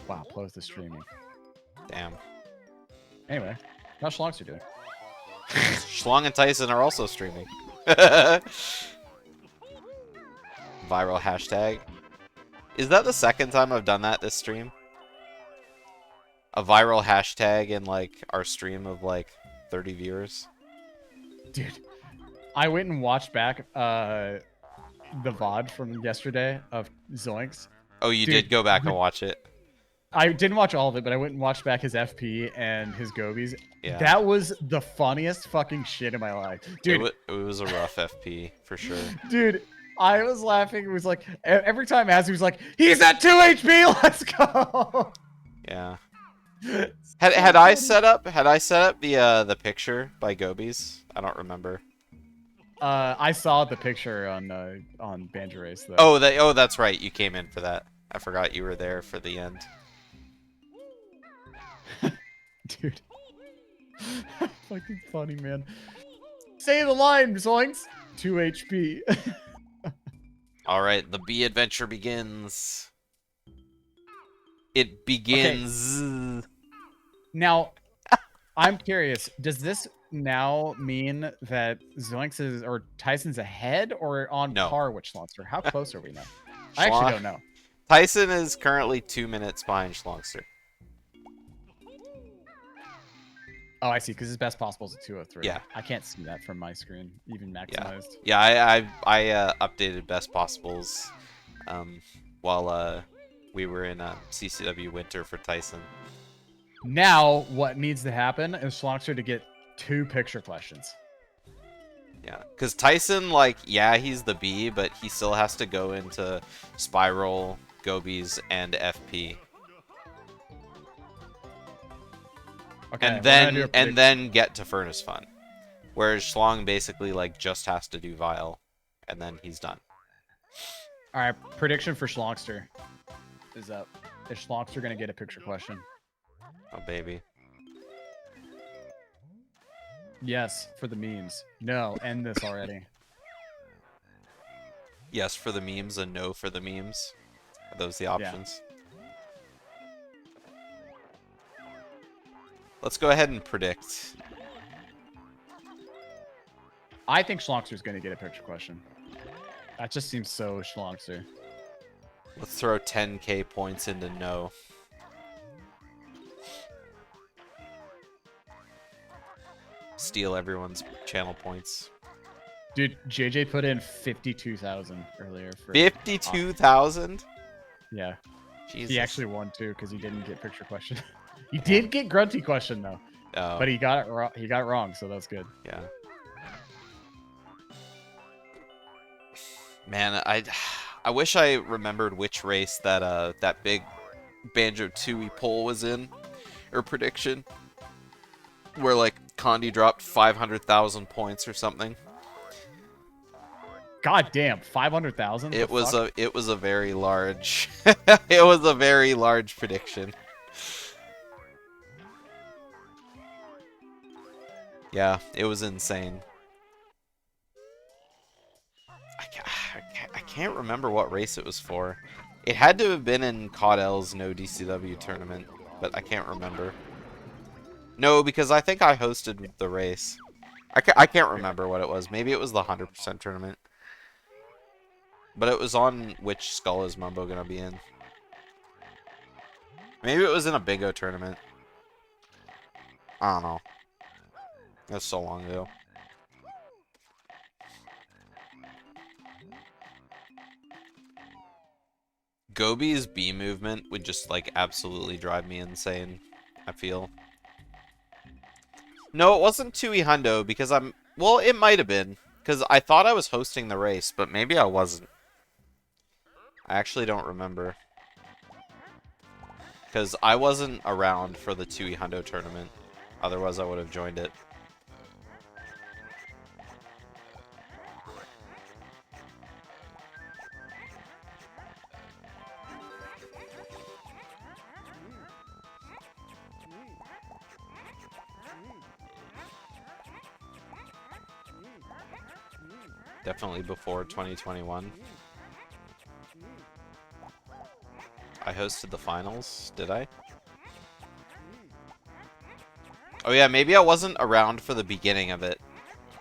Wow, Ploth is streaming. Damn. Anyway, how's Shlongster doing? Shlong and Tyson are also streaming. Viral hashtag. Is that the second time I've done that this stream? A viral hashtag in like our stream of like 30 viewers. Dude, I went and watched back the VOD from yesterday of Zoinks. Oh, you Dude, did go back and watch it. I didn't watch all of it, but I went and watched back his FP and his Gobies. Yeah. That was the funniest fucking shit in my life. Dude, It was a rough FP for sure. dude, I was laughing. It was like, every time Azzy was like, he's at 2 HP, let's go! Yeah. Had I set up the picture by Gobies? I don't remember. I saw the picture on Banjo Race, though. Oh, that's right. You came in for that. I forgot you were there for the end. Dude. Fucking funny, man. Say the line, Zoinks! 2 HP. All right, the bee adventure begins. It begins. Now, I'm curious. Does this now mean that Zoinks is or Tyson's ahead or on No. par with Shlongster? How close are we now? I actually don't know. Tyson is currently 2 minutes behind Shlongster. Oh, I see. Because his best possible is a 203. Yeah. I can't see that from my screen, even maximized. Yeah, I updated best possibles while we were in CCW winter for Tyson. Now, what needs to happen is Shlongster to get 2 picture questions. Yeah, because Tyson, like, yeah, he's the B, but he still has to go into Spiral, Gobies, and FP. Okay, And then get to Furnace Fun. Whereas Shlong basically, like, just has to do Vile, and then he's done. All right, prediction for Shlongster is up. Is Shlongster going to get a picture question? Oh, baby. Yes, for the memes. No, end this already. Yes for the memes and no for the memes. Are those the options? Let's go ahead and predict. I think Shlongster's going to get a picture question. That just seems so Shlongster. Let's throw 10k points into no. Steal everyone's channel points. Dude, JJ put in 52,000 earlier for 52,000? Yeah. Jesus. He actually won too because he didn't get picture question. He did get grunty question though, Oh, but he got it wrong. He got it wrong, so that's good. yeah. Man, I wish I remembered which race that that big Banjo-Tooie poll was in, or prediction, where like Condi dropped 500,000 points or something. God damn, 500,000. It was a very large it was a very large prediction. Yeah, it was insane. I can't remember what race it was for. It had to have been in Caudell's No DCW tournament, but I can't remember. No, because I think I hosted the race. I can't remember what it was. Maybe it was the 100% tournament. But it was on which skull is Mumbo gonna be in. Maybe it was in a bingo tournament. I don't know. That's so long ago. Gobi's B movement would just, like, absolutely drive me insane, I feel. No, it wasn't Tui Hundo, because I'm... Well, it might have been, because I thought I was hosting the race, but maybe I wasn't. I actually don't remember. Because I wasn't around for the Tui Hundo tournament. Otherwise, I would have joined it. Definitely before 2021. I hosted the finals, did I? Oh yeah, maybe I wasn't around for the beginning of it.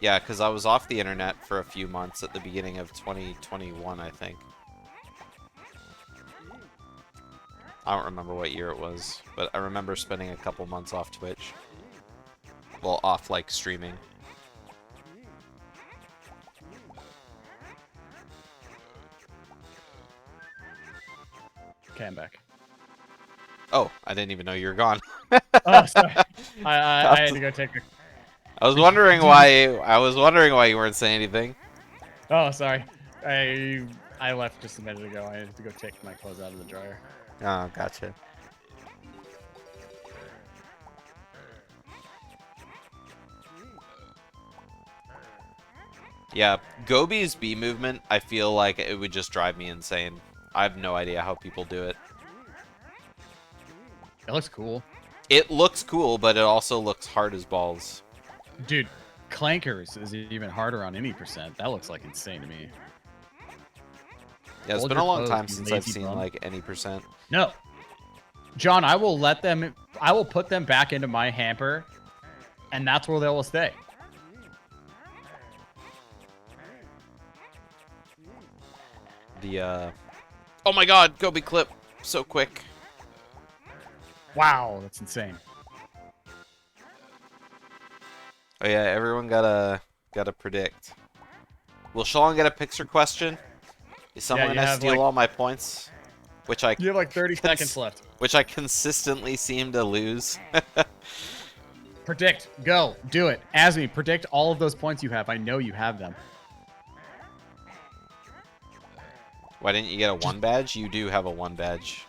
Yeah, because I was off the internet for a few months at the beginning of 2021, I think. I don't remember what year it was, but I remember spending a couple months off Twitch. Well, off, like, streaming. Okay, I'm back. Oh, I didn't even know you were gone. Oh, sorry. I had to go take a... I was wondering why you weren't saying anything. Oh, sorry. I left just a minute ago. I had to go take my clothes out of the dryer. Oh, gotcha. Yeah, Gobi's B movement, I feel like it would just drive me insane. I have no idea how people do it. It looks cool. It looks cool, but it also looks hard as balls. Dude, Clankers is even harder on any percent. That looks like insane to me. Yeah, it's Hold been a your long clothes, time you since I've lazy seen, bum. like, any percent. No. John, I will put them back into my hamper, and that's where they will stay. Oh my god, Gobi clip. So quick. Wow, that's insane. Oh yeah, everyone gotta predict. Will Shlong get a Pixar question? Is someone you gonna have, steal like- all my points? Which I You have like 30 seconds left. which I consistently seem to lose. Predict. Go. Do it. Asmi, predict all of those points you have. I know you have them. Why didn't you get a 1 badge? You do have a 1 badge.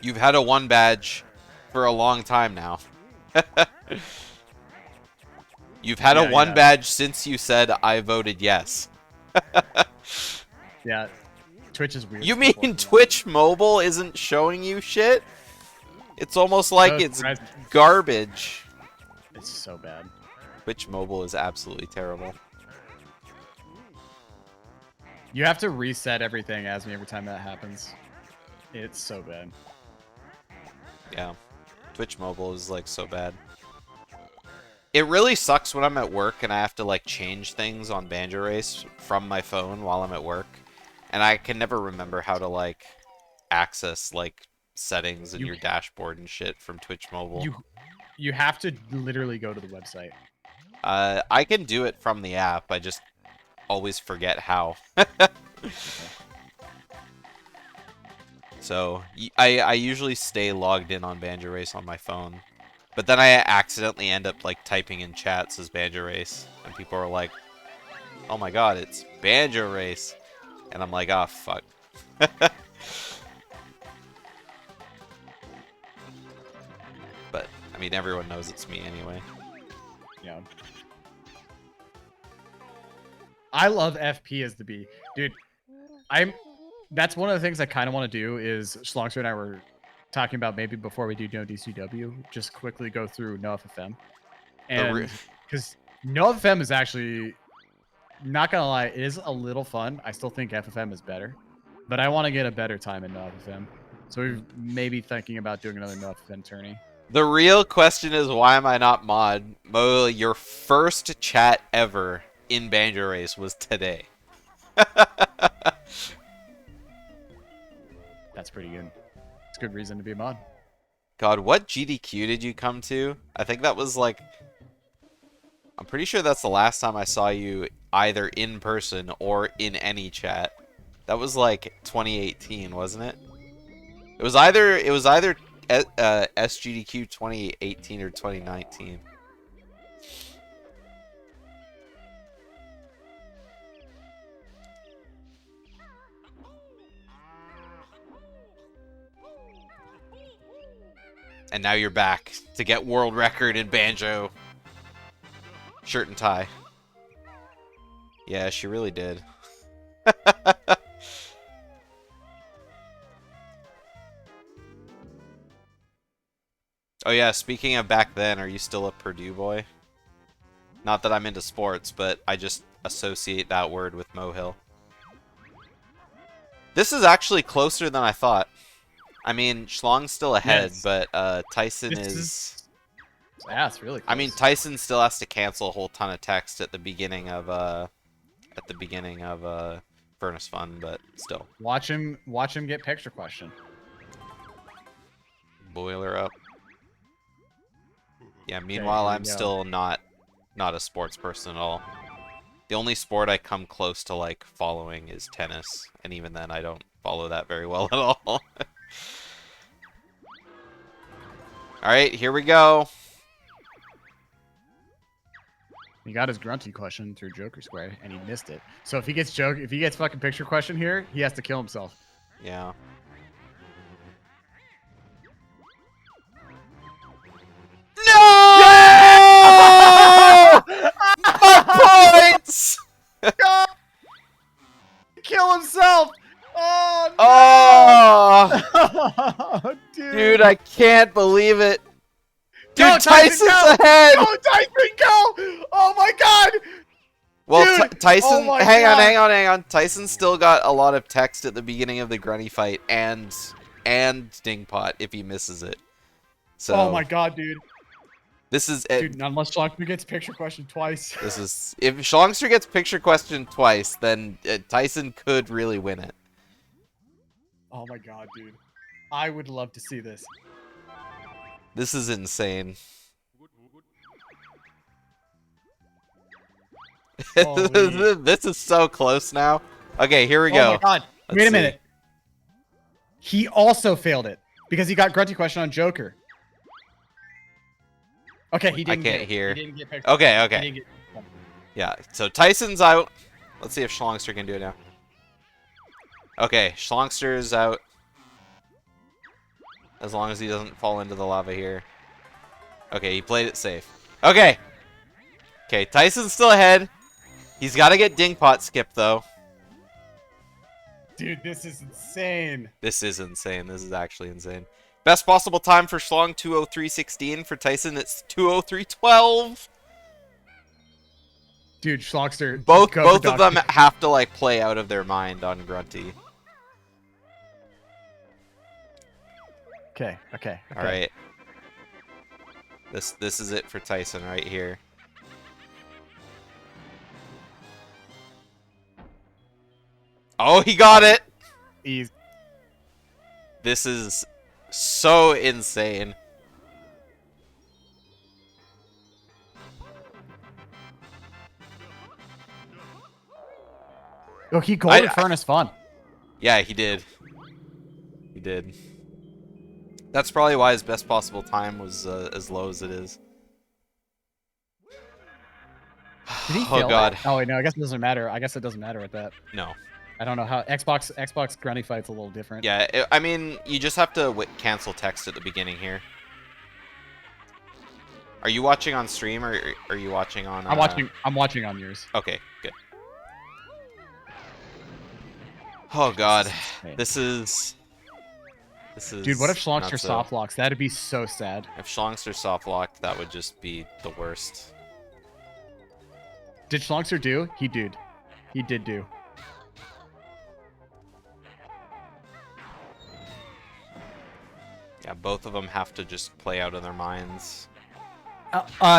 You've had a 1 badge for a long time now. You've had a 1 badge since you said I voted yes. Yeah. Twitch is weird. You mean Twitch Mobile isn't showing you shit? It's almost like it's garbage. It's so bad. Twitch Mobile is absolutely terrible. You have to reset everything, Asmi, every time that happens. It's so bad. Yeah. Twitch Mobile is, like, so bad. It really sucks when I'm at work and I have to, like, change things on Banjo Race from my phone while I'm at work. And I can never remember how to, like, access, like, settings in your dashboard and shit from Twitch Mobile. You have to literally go to the website. I can do it from the app. I just always forget how. So, I usually stay logged in on Banjo Race on my phone. But then I accidentally end up, like, typing in chats as Banjo Race. And people are like, oh my god, it's Banjo Race. And I'm like, ah, fuck. But, I mean, everyone knows it's me anyway. Yeah. I love FP as the B. Dude, that's one of the things I kind of want to do is Shlongster and I were talking about maybe before we do No DCW, just quickly go through No FFM. And because No FFM is actually, not gonna lie, it is a little fun. I still think FFM is better, but I want to get a better time in No FFM. So we're maybe thinking about doing another No FFM tourney. The real question is, why am I not mod? Mo, your first chat ever in Banjo Race was today. That's pretty good. It's a good reason to be a mod. God, what GDQ did you come to? I think that was like... I'm pretty sure that's the last time I saw you either in person or in any chat. That was like 2018, wasn't it? It was either SGDQ 2018 or 2019. And now you're back to get world record in Banjo. Shirt and tie. Yeah, she really did. Oh yeah, speaking of back then, are you still a Purdue boy? Not that I'm into sports, but I just associate that word with Mohill. This is actually closer than I thought. I mean, Shlong's still ahead, Yes. but Tyson This is... Yeah, it's really close. I mean, Tyson still has to cancel a whole ton of text at the beginning of Furnace Fun, but still. Watch him get picture question. Boiler up. Yeah, meanwhile, here we I'm go. still not a sports person at all. The only sport I come close to, like, following is tennis, and even then I don't follow that very well at all. Alright, here we go. He got his grunty question through Joker Square, and he missed it. So if he gets fucking picture question here, he has to kill himself. Yeah. No! My points! Kill himself! Oh no! Oh! Dude, Dude, I can't believe it. Dude, Go, Tyson, Tyson's go! ahead! Go, Tyson, go! Oh my god! Well, Dude! Tyson, Oh my hang God. on. Tyson still got a lot of text at the beginning of the Grunny fight and Dingpot if he misses it. So Oh my god, dude. this is Dude, not unless Shlongster gets picture question twice. this is if Shlongster gets picture question twice, then Tyson could really win it. Oh my god, dude. I would love to see this. This is insane. Holy. This is so close now. Okay, here we Oh go. my god. Let's Wait a see. minute. He also failed it because he got grunty question on Joker. Okay, he didn't can't get, hear. He didn't get picture. Okay, He okay. didn't get- Yeah, so Tyson's out. Let's see if Shlongster can do it now. Okay, Shlongster is out. As long as he doesn't fall into the lava here. Okay, he played it safe. Okay! Okay, Tyson's still ahead. He's got to get Dingpot skipped, though. Dude, this is insane. This is insane. This is actually insane. Best possible time for Shlong, 2:03:16. For Tyson, it's 2:03:12. Dude, Shlongster. Both go for of them Doc. have to, like, play out of their mind on Grunty. Okay. All right. This is it for Tyson right here. Oh, he got it. Easy. This is so insane. Oh, he golden furnace fun. Yeah, he did. He did. That's probably why his best possible time was as low as it is. Did he Oh fail god. it? Oh wait, no. I guess it doesn't matter. I guess it doesn't matter with that. No. I don't know how Xbox grunty fight's a little different. Yeah, I mean, you just have to cancel text at the beginning here. Are you watching on stream or are you watching on? I'm watching on yours. Okay, good. Oh god, insane. this is. Dude, what if Shlongster nuts, though. soft locks? That'd be so sad. If Shlongster soft locked, that would just be the worst. Did Shlongster do? He did. He did do. Yeah, both of them have to just play out of their minds.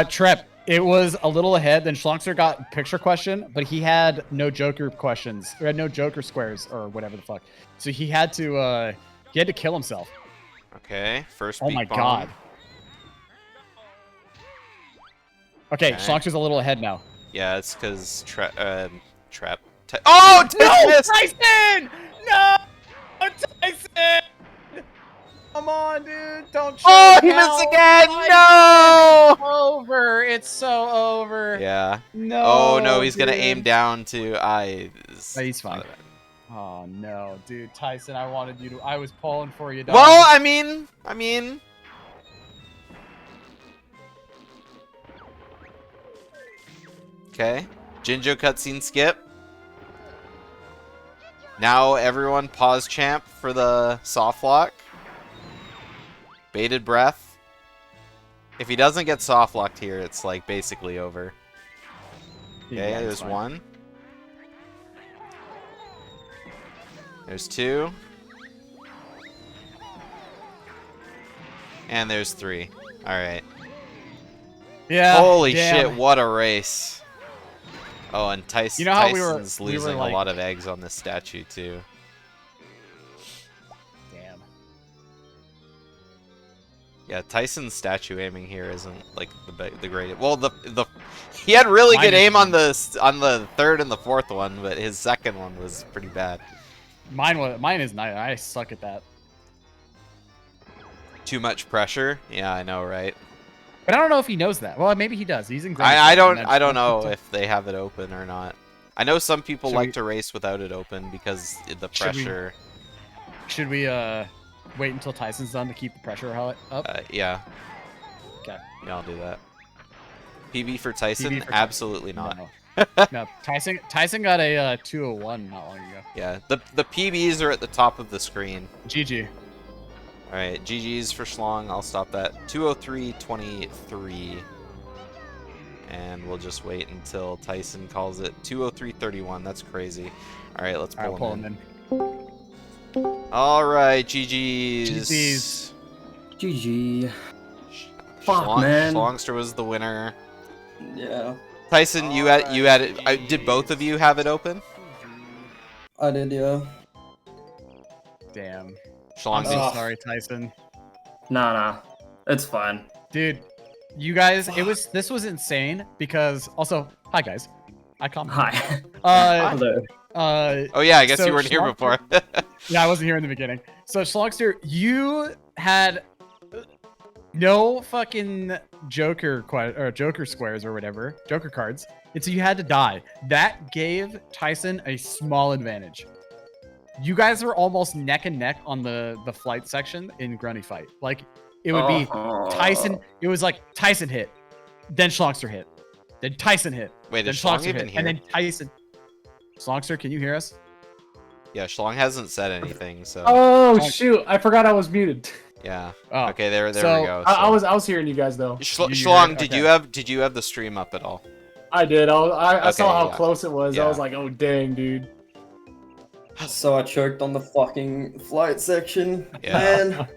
Trep. It was a little ahead. Then Shlongster got picture question, but he had no Joker questions. Or had no Joker squares or whatever the fuck. So he had to kill himself. Okay, first Oh beak my bomb. god. Okay, Okay. Shlongster's a little ahead now. Yeah, it's because trap. Oh, No, missed! Tyson! No, Tyson! Come on, dude! Don't. Oh, choke he out. missed again! Tyson! No! It's over. It's so over. Yeah. No. Oh no, he's gonna dude. aim down to eyes. No, he's fine. Oh no, dude, Tyson! I wanted you to. I was pulling for you, dog. Well, I mean. Okay. Jinjo cutscene skip. Now everyone pause champ for the soft lock. Bated breath. If he doesn't get soft locked here, it's like basically over. Okay, Yeah, it's there's fine. one. There's two. And there's three. Alright. Yeah. Holy damn. shit, what a race. Oh, and Tyson's You know how we were losing like- a lot of eggs on this statue, too. Damn. Yeah, Tyson's statue aiming here isn't like the greatest. Well, he had really Mine good is- aim on the third and the fourth one, but his second one was pretty bad. Mine is nice. I suck at that. Too much pressure. Yeah, I know, right? But I don't know if he knows that. Well, maybe he does. He's in. Grand I Slam, and don't that's- know if they have it open or not. I know some people Should like we- to race without it open because the Should we- pressure. Should we wait until Tyson's done to keep the pressure up? Yeah. Okay. Yeah, I'll do that. PB for Tyson? PB for Absolutely not. No. No. Tyson got a 201 not long ago. Yeah, the PBs are at the top of the screen. GG. All right, GG's for Shlong. I'll stop that. 203.23. And we'll just wait until Tyson calls it 203.31. That's crazy. All right, let's All right, pull pull him him in. in. All right, GG's. GG's. GG. Fuck, man. Shlongster was the winner. Yeah, Tyson, you had it. Did both of you have it open? I did, yeah. Damn. Shlong, I'm so did- Ugh. sorry, Tyson. Nah. It's fine. Dude, you guys, this was insane because also, hi guys. I commented. Hi. Uh, Oh yeah, I guess So you weren't here before. yeah, I wasn't here in the beginning. So Shlongster, you had no fucking Joker squares or whatever, Joker cards, and so you had to die. That gave Tyson a small advantage. You guys were almost neck and neck on the flight section in Grunny fight. Like it would be Tyson. It was like Tyson hit, then Shlongster hit, then Tyson hit, Wait, then is Shlong Shlongster even hit, here? and then Tyson. Shlongster, can you hear us? Yeah, Shlong hasn't said anything, so Oh shoot! I forgot I was muted. yeah. Oh, Okay, there so we go. I was hearing you guys though. Shlong, heard- did okay. you have the stream up at all? I did. I saw Okay, how yeah. close it was. Yeah. I was like, oh dang, dude. So I choked on the fucking flight section. Yeah. Man.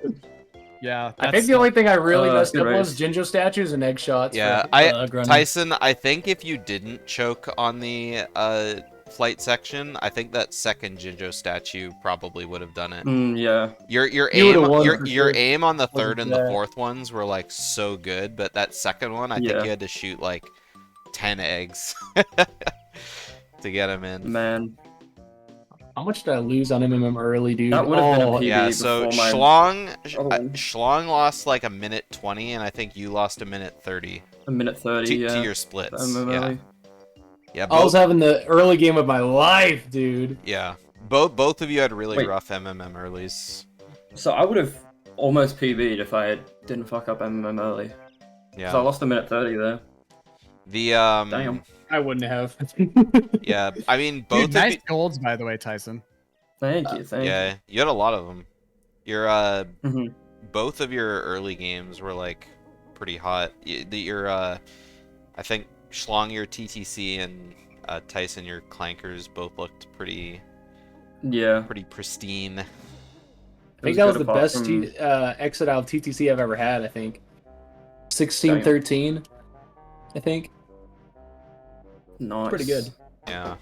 yeah. I think the only thing I really messed good up was race. Jinjo statues and egg shots. Yeah, for, Grunny. Tyson, I think if you didn't choke on the flight section, I think that second Jinjo statue probably would have done it. Yeah. Your You aim would've won for your sure. aim on the Wasn't third and the bad. fourth ones were like so good, but that second one, I think Yeah. you had to shoot like 10 eggs to get him in. Man. How much did I lose on MMM early, dude? That would've been a Oh, PB. Yeah, so before my Shlong other one. Shlong lost like a minute 20, and I think you lost a minute 30 A minute 30, to, yeah. your splits. MM Yeah, early. yeah, I was both, having the early game of my life, dude. yeah. Both of you had really Wait. rough MMM earlys. So I would have almost PB'd if I didn't fuck up MM early. Yeah. So I lost a minute 30 there. The Damn. I wouldn't have. yeah, I mean both Dude, of nice you, golds, by the way, Tyson. Thank you, thank yeah, you had a lot of them. Your you. Mhm. both of your early games were like pretty hot. Your I think Shlong your TTC and Tyson your clankers both looked pretty Yeah. pristine. I think that was good the apart best from- exit out of TTC I've ever had, I think. 16-13. I think. Nice. Pretty good. Yeah.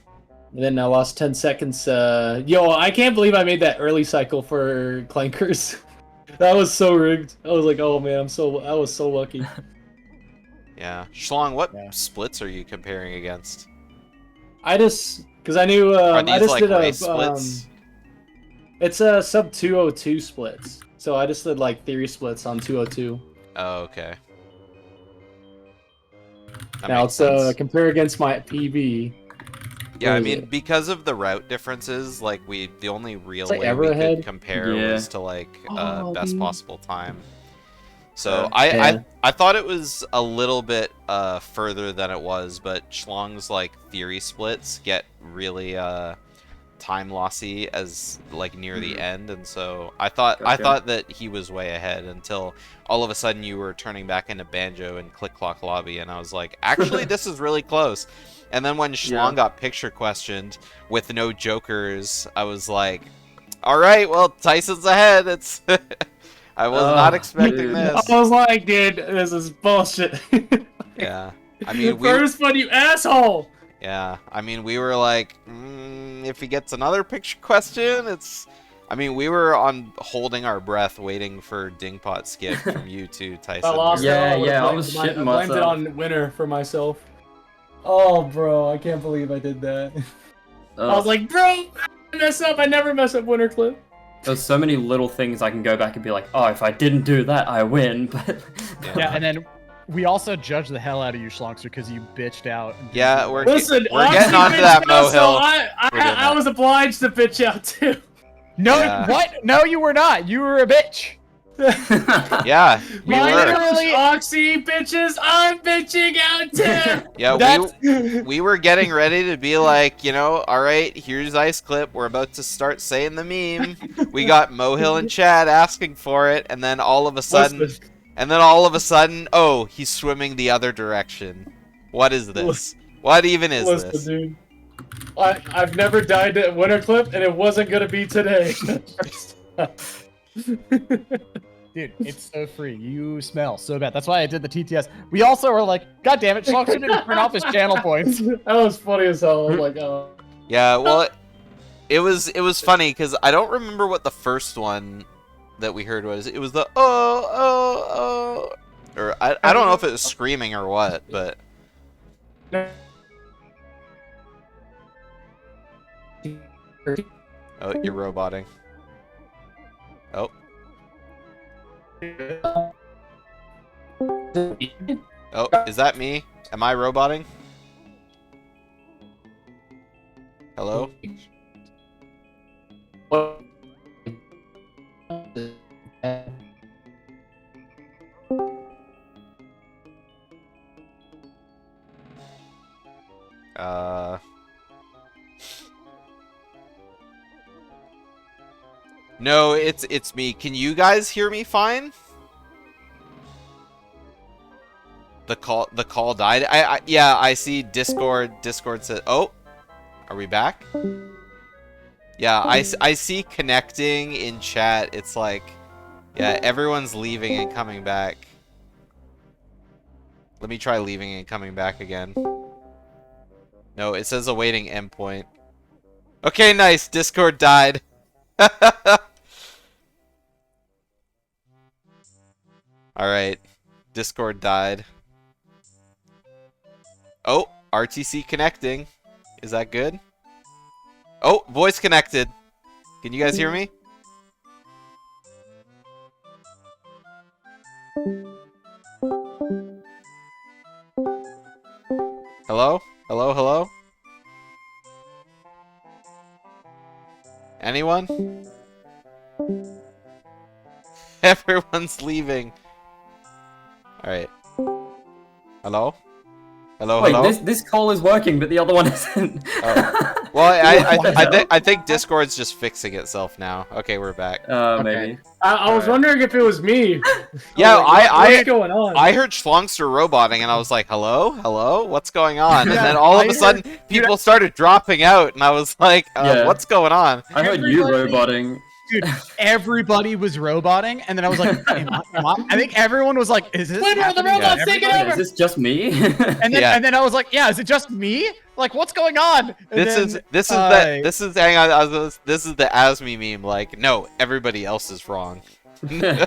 And then I lost 10 seconds. Yo, I can't believe I made that early cycle for Clankers. That was so rigged. I was like, oh man, I was so lucky. Yeah. Shlong, what Yeah. splits are you comparing against? Because I knew, Are I these just like did race a, splits? it's a sub 202 splits. So I just did like theory splits on 202. Oh, okay. That Now makes it's sense. compare against my PB. Yeah, I What is mean, it? because of the route differences, like the only real like way ever we ahead? could compare Yeah. was to like Oh, best dude. possible time. So Yeah. I thought it was a little bit further than it was, but Shlong's like theory splits get really time lossy as like near the end, and so I Gotcha. thought that he was way ahead until all of a sudden you were turning back into Banjo and Click Clock Lobby, and I was like, actually this is really close. And then when Shlong Yeah. got picture questioned with no jokers, I was like, all right, well Tyson's ahead. It's I was not expecting dude. this. I was like, dude, this is bullshit. Yeah, I mean First one, you asshole! Yeah, I mean, we were like, if he gets another picture question, it's... I mean, we were on holding our breath waiting for Dingpot skip from you too, Tyson. I lost it. Yeah, I would've yeah, I blamed was my- shitting I blamed it myself. on winner for myself. Oh, bro, I can't believe I did that. I was like, bro, I mess up. I never mess up winner clip. there's so many little things I can go back and be like, oh, if I didn't do that, I win. But Yeah, and then we also judged the hell out of you, Shlongster, because you bitched out. Yeah, we're Listen, we're getting onto that Mo Hill. I We're doing that. was obliged to bitch out too. No, Yeah. what? No, you were not. You were a bitch. Yeah, we My were. literally Oxy bitches, I'm bitching out too. Yeah, That's- we were getting ready to be like, you know, all right, here's Ice Clip. We're about to start saying the meme. We got Mo Hill and Chad asking for it, and then all of a sudden, oh, he's swimming the other direction. What is this? What even is Listen, this? dude. I've never died at winter clip, and it wasn't gonna be today. Dude, it's so free. You smell so bad. That's why I did the TTS. We also were like, God damn it, Shlongster didn't turn off his channel points. That was funny as hell. I was like, oh. Yeah, well, it was funny because I don't remember what the first one that we heard was. It was the oh, or I don't know if it was screaming or what, but oh, you're roboting. Oh, oh, is that me? Am I roboting? Hello? No, it's me. Can you guys hear me fine? The call died. Yeah, I see Discord says, "Oh, are we back?" Yeah, I see connecting in chat. It's like, yeah, everyone's leaving and coming back. Let me try leaving and coming back again. No, it says awaiting endpoint. Okay, nice. Discord died. Alright. Discord died. Oh, RTC connecting. Is that good? Oh, voice connected. Can you guys hear me? Hello? Hello, hello? Anyone? Everyone's leaving. Alright. Hello? Hello, Wait, hello? this call is working, but the other one isn't. Oh. Well, I think Discord's just fixing itself now. Okay, we're back. Maybe. I was wondering if it was me. Yeah, what's going on? I heard Shlongster roboting, and I was like, hello? Hello? What's going on? And Yeah, then all of I a sudden, people started dropping out, and I was like, Yeah. what's going on? I heard you roboting. dude, everybody was roboting, and then I was like, I think everyone was like, is this Wait, no, the happening? robot's Yeah, taking everybody- over. Is this just me? And then, Yeah. and then I was like, yeah, is it just me? Like, what's going on? And This is hang on. This is the Asmi meme. Like, no, everybody else is wrong. No.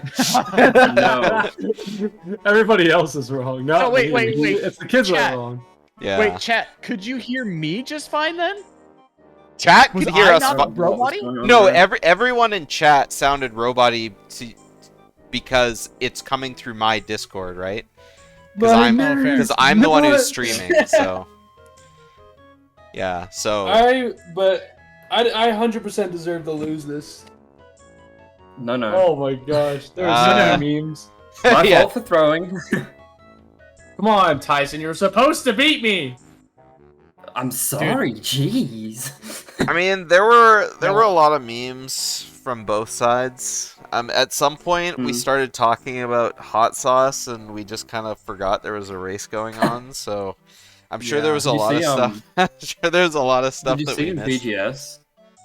Everybody else is wrong. Not Oh, wait, me. wait, wait. It's the kids that Chat. are wrong. Yeah. Wait, chat, could you hear me just fine then? Chat Was could hear I us. not fi- robot-y? No, everyone in chat sounded robot-y because it's coming through my Discord, right? Because I'm the one who's streaming. So yeah. So I 100% deserve to lose this. No, no. Oh my gosh, there are so Uh, many memes. My yeah. fault for throwing. Come on, Tyson, you're supposed to beat me. I'm sorry, jeez. I mean, there were a lot of memes from both sides. At some point, we started talking about hot sauce, and we just kind of forgot there was a race going on. So, I'm sure there was a Did you lot of see, stuff. I'm sure there's a lot of stuff Did you that see we in missed.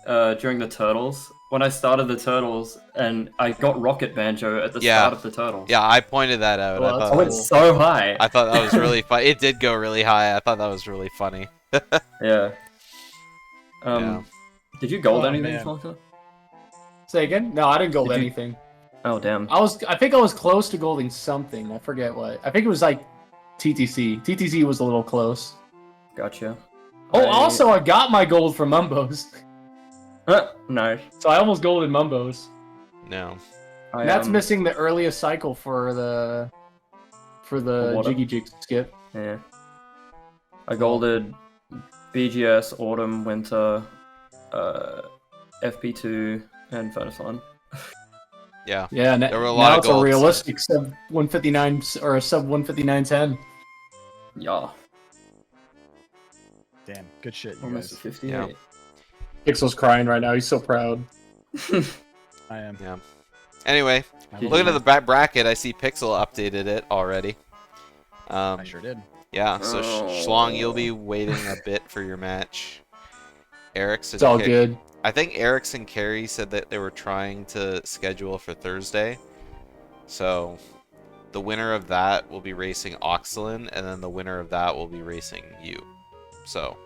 BGS during the turtles? When I started the turtles, and I got Rocket Banjo at the Yeah. start of the turtles. Yeah, I pointed that out. Well, I that's I thought went cool. so high. I thought that was really fun. It did go really high. I thought that was really funny. Yeah. Yeah. Did you gold Oh, anything, man. Shlongster? Say again? No, I didn't gold Did you- anything. Oh damn. I think I was close to golding something. I forget what. I think it was like TTC. TTC was a little close. Gotcha. Oh, also I got my gold from Mumbos. No. So I almost golded Mumbos. No. And that's missing the earliest cycle for the water? Jiggy Jig skip. Yeah. I golded BGS, Autumn, Winter, FP2, and Furnace Line. Yeah. Yeah, There were a lot now of it's a golds. realistic sub 159 or a sub 159.10. Yeah. Damn, good shit, you Almost a guys. 58. Yeah. Pixel's crying right now. He's so proud. I am. Yeah. Anyway, I Looking looking at at the bracket, I see Pixel updated it already. I sure did. Yeah, so Oh. Shlong, you'll be waiting a bit for your match. Erickson, It's all good. I think Erickson and Carey said that they were trying to schedule for Thursday. So the winner of that will be racing Oxlin, and then the winner of that will be racing you. So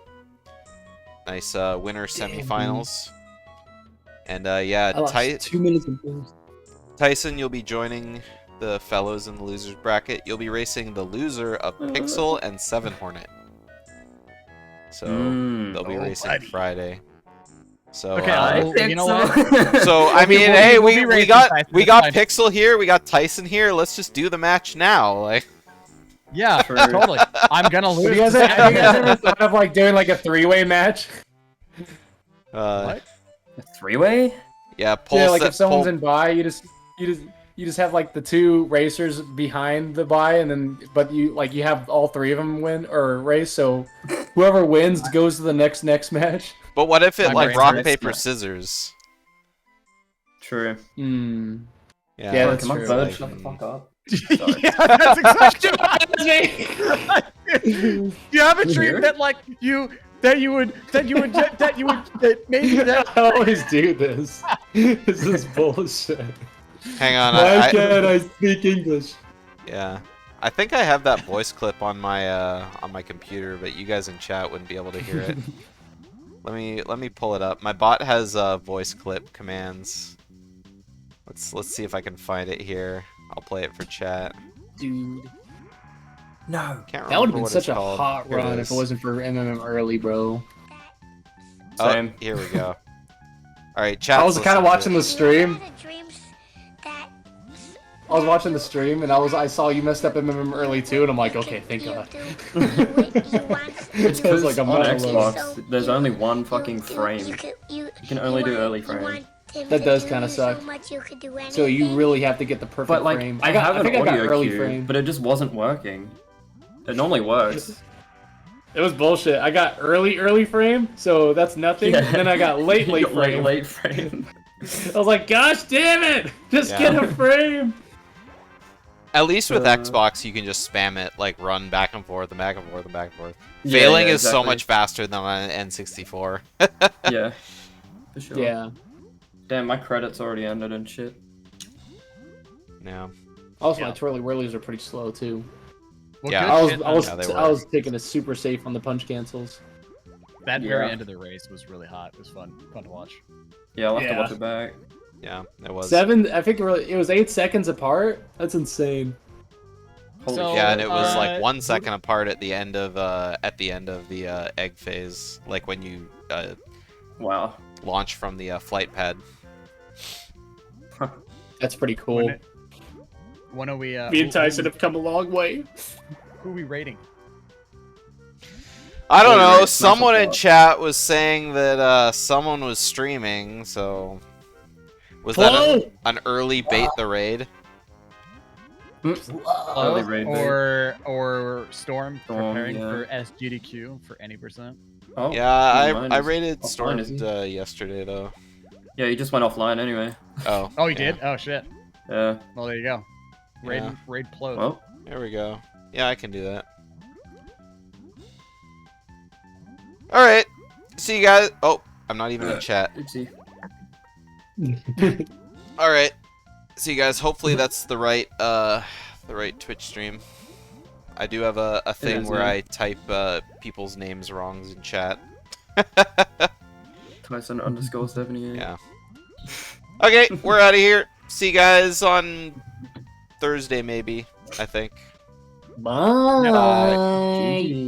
nice winner semifinals. And yeah, I lost 2 minutes of boost. Tyson, you'll be joining the fellows in the losers bracket. You'll be racing the loser of Pixel and Seven Hornet. So they'll be racing buddy. Friday. So Okay, well, you know what? so I mean, we'll- hey, we'll be we racing got Tyson, we it's got fine. Pixel here, we got Tyson here. Let's just do the match now. Like, Yeah, True. totally. I'm gonna Have lose. you guys, have you guys ever thought of like doing like a 3-way match? What? A 3-way? Yeah, pull Yeah, like set- if someone's pull- in buy, you just have like the 2 racers behind the buy, and then but you have all 3 of them win or race. So whoever wins goes to the next match. But what if it My like brain rock hurts. paper scissors? True. Hmm. Yeah, Yeah, that's Come on, true. bird, like, shut the fuck up. Yeah, that's exactly what you have a dream Here? that like that maybe that I always do this. This is bullshit. hang on. Why can't I speak English? Yeah, I think I have that voice clip on my computer, but you guys in chat wouldn't be able to hear it. Let me pull it up. My bot has voice clip commands. Let's see if I can find it here. I'll play it for chat. Dude, No. Can't remember that would have been what such it's a called. hot Here run is. if it wasn't for MMM early, bro. Oh, Same. here we go. All right, chat. I was kind of watching the stream. I was watching the stream, and I saw you messed up MMM early too, and I'm like, okay, thank God. It's I was because like, I'm on not alone. Xbox, there's only one fucking frame. You can only do early frame. That does kind of suck. So you really have to get the perfect But like, frame. I have an think I got audio early cue, frame. but it just wasn't working. It normally works. It was bullshit. I got early frame, so that's nothing. Yeah. And then I got late You got frame. late frame. I was like, gosh damn it! Just Yeah. get a frame. At least with Uh, Xbox, you can just spam it, like run back and forth and back and forth and back and forth. Yeah, Failing yeah, is so exactly. much faster than on N64. Yeah. For sure. Yeah. Damn, my credits already ended and shit. Yeah. Also, Yeah. my twirly whirlies are pretty slow too. Well, Yeah. good I was shit, I was Yeah, they I were. was taking a super safe on the punch cancels. that very Yeah. end of the race was really hot. It was fun to watch. Yeah, I'll have to Yeah. watch it back. Yeah, it was. I think it was 8 seconds apart. That's insane. Holy So, Yeah, and it was Uh, like 1 second apart at the end of the egg phase, like when you Wow. launch from the flight pad. That's pretty cool. When are we? Me and Tyson have come a long way. Who are we rating? I don't Holy know. race, Someone in Microsoft. chat was saying that someone was streaming, so was that an early bait the raid? Early raid bait. Or Storm Storm, preparing yeah. for SGDQ for any percent? Oh, Yeah, never mind, I he's rated offline, Storm is he? yesterday though. Yeah, he just went offline anyway. Oh. Oh, you yeah. did? Oh shit. Yeah. Well, there you go. Raid Yeah. raid plode. Well, There we go. Yeah, I can do that. All right. See you guys. Oh, I'm not even in chat. oopsie. All right. See you guys. Hopefully that's the right Twitch stream. I do have a thing is, where yeah. I type people's names wrongs in chat. Tyson_78. Yeah. Okay, we're out of here. See you guys on Thursday, maybe. I think. Bye. GG.